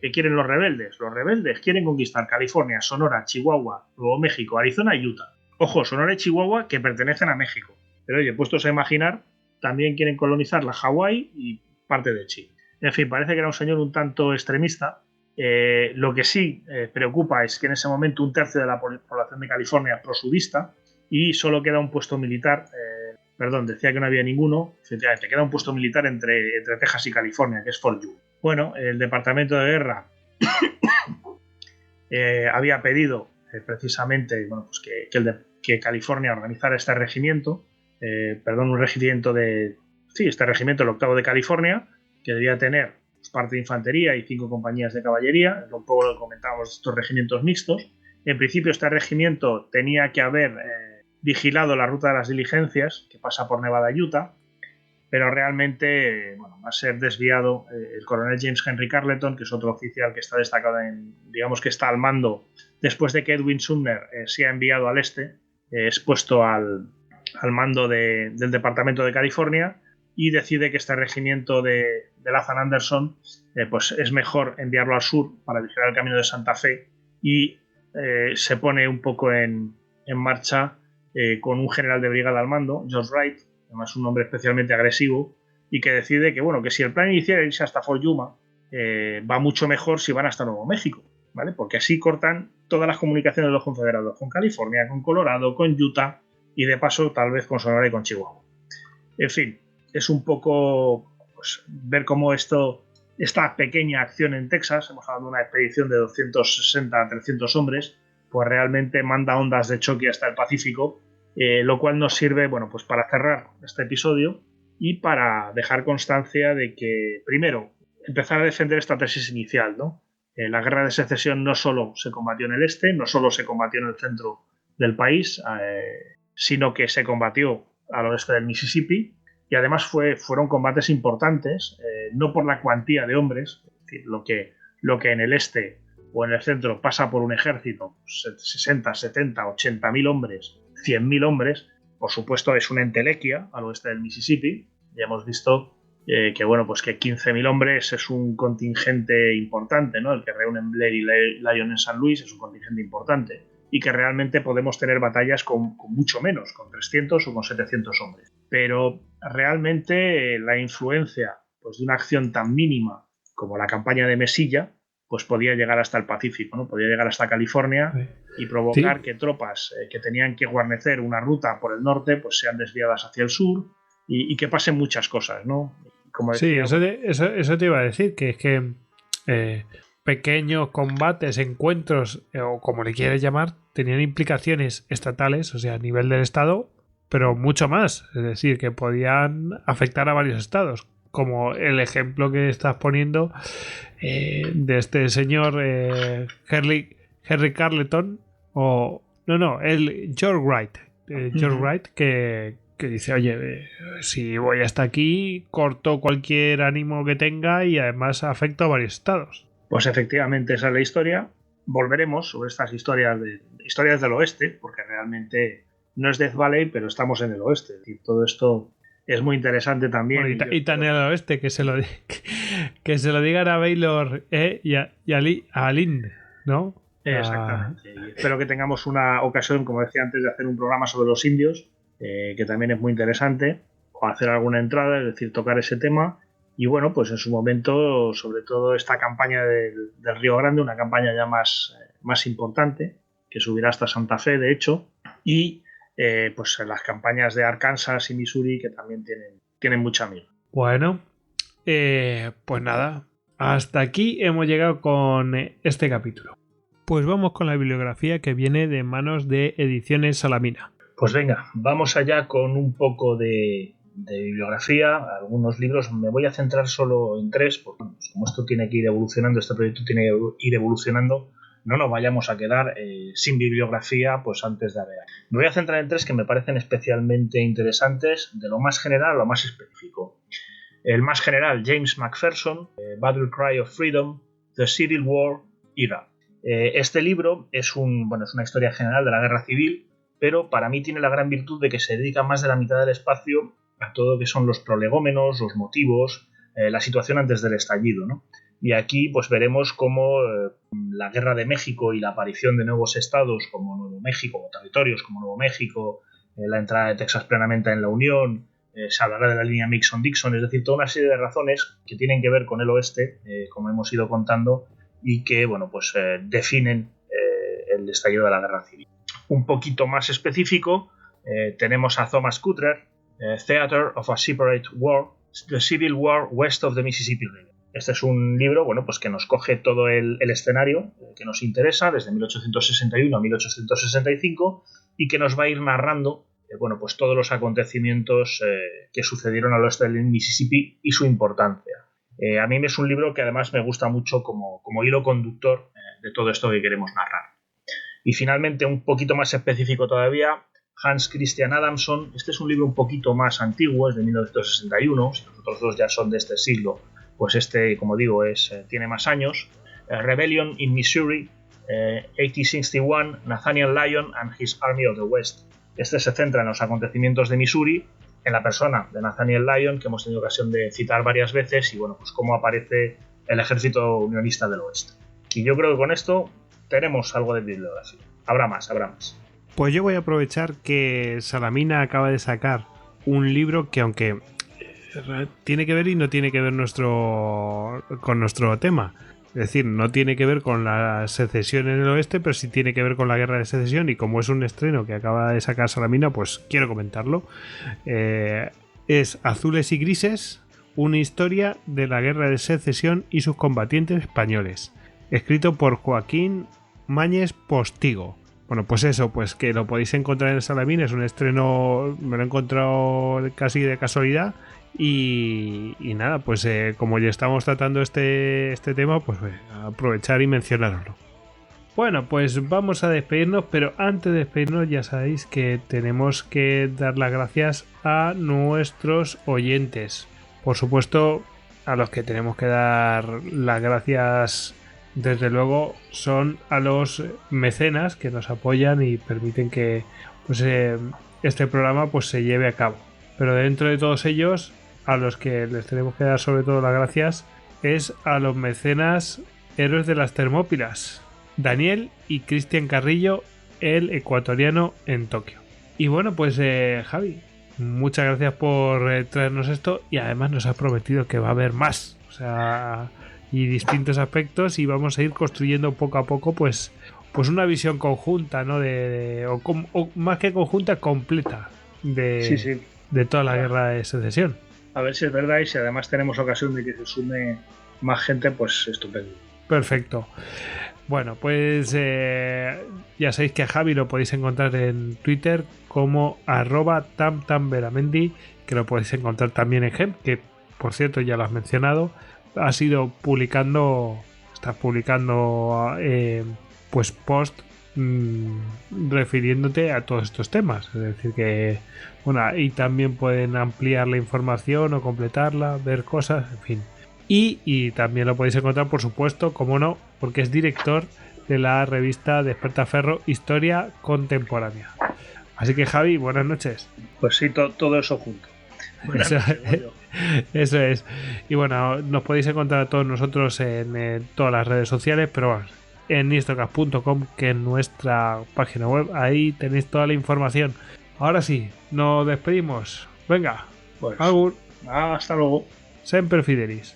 que quieren los rebeldes? Los rebeldes quieren conquistar California, Sonora, Chihuahua, Nuevo México, Arizona y Utah. Ojo, Sonora y Chihuahua que pertenecen a México. Pero oye, puestos a imaginar, también quieren colonizar la Hawái y parte de Chile. En fin, parece que era un señor un tanto extremista. Lo que sí preocupa es que en ese momento 1/3 de la población de California es prosudista y solo queda un puesto militar, decía que no había ninguno, efectivamente, queda un puesto militar entre Texas y California, que es Fort Ewing. Bueno, el Departamento de Guerra había pedido precisamente, bueno, pues que California organizara este regimiento, un regimiento este regimiento, el 8º de California, que debía tener parte de infantería y 5 compañías de caballería, un poco lo que comentábamos, estos regimientos mixtos. En principio este regimiento tenía que haber vigilado la ruta de las diligencias, que pasa por Nevada y Utah, pero realmente va a ser desviado el coronel James Henry Carleton, que es otro oficial que está destacado digamos que está al mando después de que Edwin Sumner sea enviado al este, es puesto al mando del Departamento de California y decide que este regimiento de Lathan Anderson pues es mejor enviarlo al sur para vigilar el camino de Santa Fe y se pone un poco en marcha con un general de brigada al mando, George Wright, además un hombre especialmente agresivo, y que decide que, bueno, que si el plan inicial es irse hasta Fort Yuma, va mucho mejor si van hasta Nuevo México, ¿vale? Porque así cortan todas las comunicaciones de los confederados con California, con Colorado, con Utah y de paso tal vez con Sonora y con Chihuahua. En fin, es un poco pues, ver cómo esta pequeña acción en Texas, hemos hablado de una expedición de 260 a 300 hombres, pues realmente manda ondas de choque hasta el Pacífico, lo cual nos sirve, bueno, pues para cerrar este episodio y para dejar constancia de que, primero, empezar a defender esta tesis inicial, ¿no? La guerra de secesión no solo se combatió en el este, no solo se combatió en el centro del país, sino que se combatió al oeste del Mississippi y además fueron combates importantes, no por la cuantía de hombres, es decir, lo que en el este o en el centro pasa por un ejército, 60, 70, 80.000 hombres, 100.000 hombres, por supuesto es una entelequia al oeste del Mississippi. Ya hemos visto que bueno, pues que 15.000 hombres es un contingente importante, ¿no? El que reúnen Blair y Lyon en San Luis es un contingente importante y que realmente podemos tener batallas con mucho menos, con 300 o con 700 hombres. Pero realmente la influencia pues, de una acción tan mínima como la campaña de Mesilla pues podía llegar hasta el Pacífico, ¿no? Podía llegar hasta California y provocar que tropas que tenían que guarnecer una ruta por el norte pues sean desviadas hacia el sur y que pasen muchas cosas, ¿no? Como decía, eso te iba a decir, que es que pequeños combates, encuentros, o como le quieras llamar, tenían implicaciones estatales, o sea, a nivel del estado, pero mucho más, es decir, que podían afectar a varios estados, como el ejemplo que estás poniendo de este señor Henry Carleton, el George Wright, Wright que dice, oye, si voy hasta aquí, corto cualquier ánimo que tenga y además afecto a varios estados. Pues efectivamente esa es la historia. Volveremos sobre estas historias del oeste, porque realmente no es Death Valley, pero estamos en el oeste. Es decir, todo esto es muy interesante también. Bueno, y tan en el oeste que se lo digan a Baylor y a Lynn, ¿no? Exactamente. Y espero que tengamos una ocasión, como decía antes, de hacer un programa sobre los indios, que también es muy interesante, o hacer alguna entrada, es decir, tocar ese tema. Y bueno, pues en su momento, sobre todo esta campaña del Río Grande, una campaña ya más importante, que subirá hasta Santa Fe, de hecho, y pues las campañas de Arkansas y Missouri, que también tienen mucha mira. Bueno, pues nada, hasta aquí hemos llegado con este capítulo. Pues vamos con la bibliografía que viene de manos de Ediciones Salamina. Pues venga, vamos allá con un poco de bibliografía, algunos libros. Me voy a centrar solo en 3, porque pues, como esto tiene que ir evolucionando, este proyecto tiene que ir evolucionando, no nos vayamos a quedar sin bibliografía pues antes de arrear. Me voy a centrar en 3 que me parecen especialmente interesantes, de lo más general a lo más específico. El más general, James McPherson, Battle Cry of Freedom, The Civil War Era. Este libro es una historia general de la guerra civil, pero para mí tiene la gran virtud de que se dedica más de la mitad del espacio a todo lo que son los prolegómenos, los motivos, la situación antes del estallido, ¿no? Y aquí pues veremos cómo la guerra de México y la aparición de nuevos estados como Nuevo México, o territorios como Nuevo México, la entrada de Texas plenamente en la Unión, se hablará de la línea Nixon-Dixon, es decir, toda una serie de razones que tienen que ver con el oeste, como hemos ido contando, y que definen el estallido de la guerra civil. Un poquito más específico, tenemos a Thomas Kuttner, Theater of a Separate War, The Civil War West of the Mississippi River. Este es un libro que nos coge todo el escenario que nos interesa, desde 1861 a 1865, y que nos va a ir narrando todos los acontecimientos que sucedieron al oeste del Mississippi y su importancia. A mí es un libro que además me gusta mucho como hilo conductor de todo esto que queremos narrar. Y finalmente, un poquito más específico todavía, Hans Christian Adamson. Este es un libro un poquito más antiguo, es de 1961, si los otros dos ya son de este siglo, pues este, como digo, tiene más años. Rebellion in Missouri, 1861, Nathaniel Lyon and His Army of the West. Este se centra en los acontecimientos de Missouri, en la persona de Nathaniel Lyon, que hemos tenido ocasión de citar varias veces, y bueno, pues cómo aparece el ejército unionista del oeste. Y yo creo que con esto tenemos algo de bibliografía. Habrá más. Pues yo voy a aprovechar que Salamina acaba de sacar un libro que, aunque tiene que ver y no tiene que ver con nuestro tema. Es decir, no tiene que ver con la secesión en el oeste, pero sí tiene que ver con la guerra de secesión, y como es un estreno que acaba de sacar Salamina, pues quiero comentarlo. Es Azules y Grises, una historia de la guerra de secesión y sus combatientes españoles, escrito por Joaquín Mañez Postigo. Bueno, pues eso, pues que lo podéis encontrar en Salamina, es un estreno, me lo he encontrado casi de casualidad. Y nada, pues como ya estamos tratando este tema, pues aprovechar y mencionarlo. Bueno, pues vamos a despedirnos, pero antes de despedirnos ya sabéis que tenemos que dar las gracias a nuestros oyentes. Por supuesto, a los que tenemos que dar las gracias, desde luego, son a los mecenas que nos apoyan y permiten que pues, este programa pues, se lleve a cabo. Pero dentro de todos ellos, a los que les tenemos que dar sobre todo las gracias es a los mecenas héroes de las Termópilas, Daniel y Cristian Carrillo, el ecuatoriano en Tokio. Y bueno, pues Javi, muchas gracias por traernos esto, y además nos ha prometido que va a haber más, o sea, y distintos aspectos, y vamos a ir construyendo poco a poco pues una visión conjunta, ¿no? O más que conjunta, completa de toda la guerra de secesión. A ver si es verdad, y si además tenemos ocasión de que se sume más gente, pues estupendo. Perfecto. Bueno, pues ya sabéis que a Javi lo podéis encontrar en Twitter como @tamtamberamendi, que lo podéis encontrar también en Gem, que por cierto ya lo has mencionado. Has ido estás publicando pues post refiriéndote a todos estos temas, es decir que bueno, y también pueden ampliar la información o completarla, ver cosas, en fin. Y también lo podéis encontrar, por supuesto, como no, porque es director de la revista Despertaferro Historia Contemporánea. Así que Javi, buenas noches. Pues sí, todo eso junto. Eso es. Y bueno, nos podéis encontrar a todos nosotros en todas las redes sociales, pero bueno, en istocast.com, que es nuestra página web. Ahí tenéis toda la información. Ahora sí, nos despedimos. Venga, pues, agur. hasta luego. Semper Fidelis.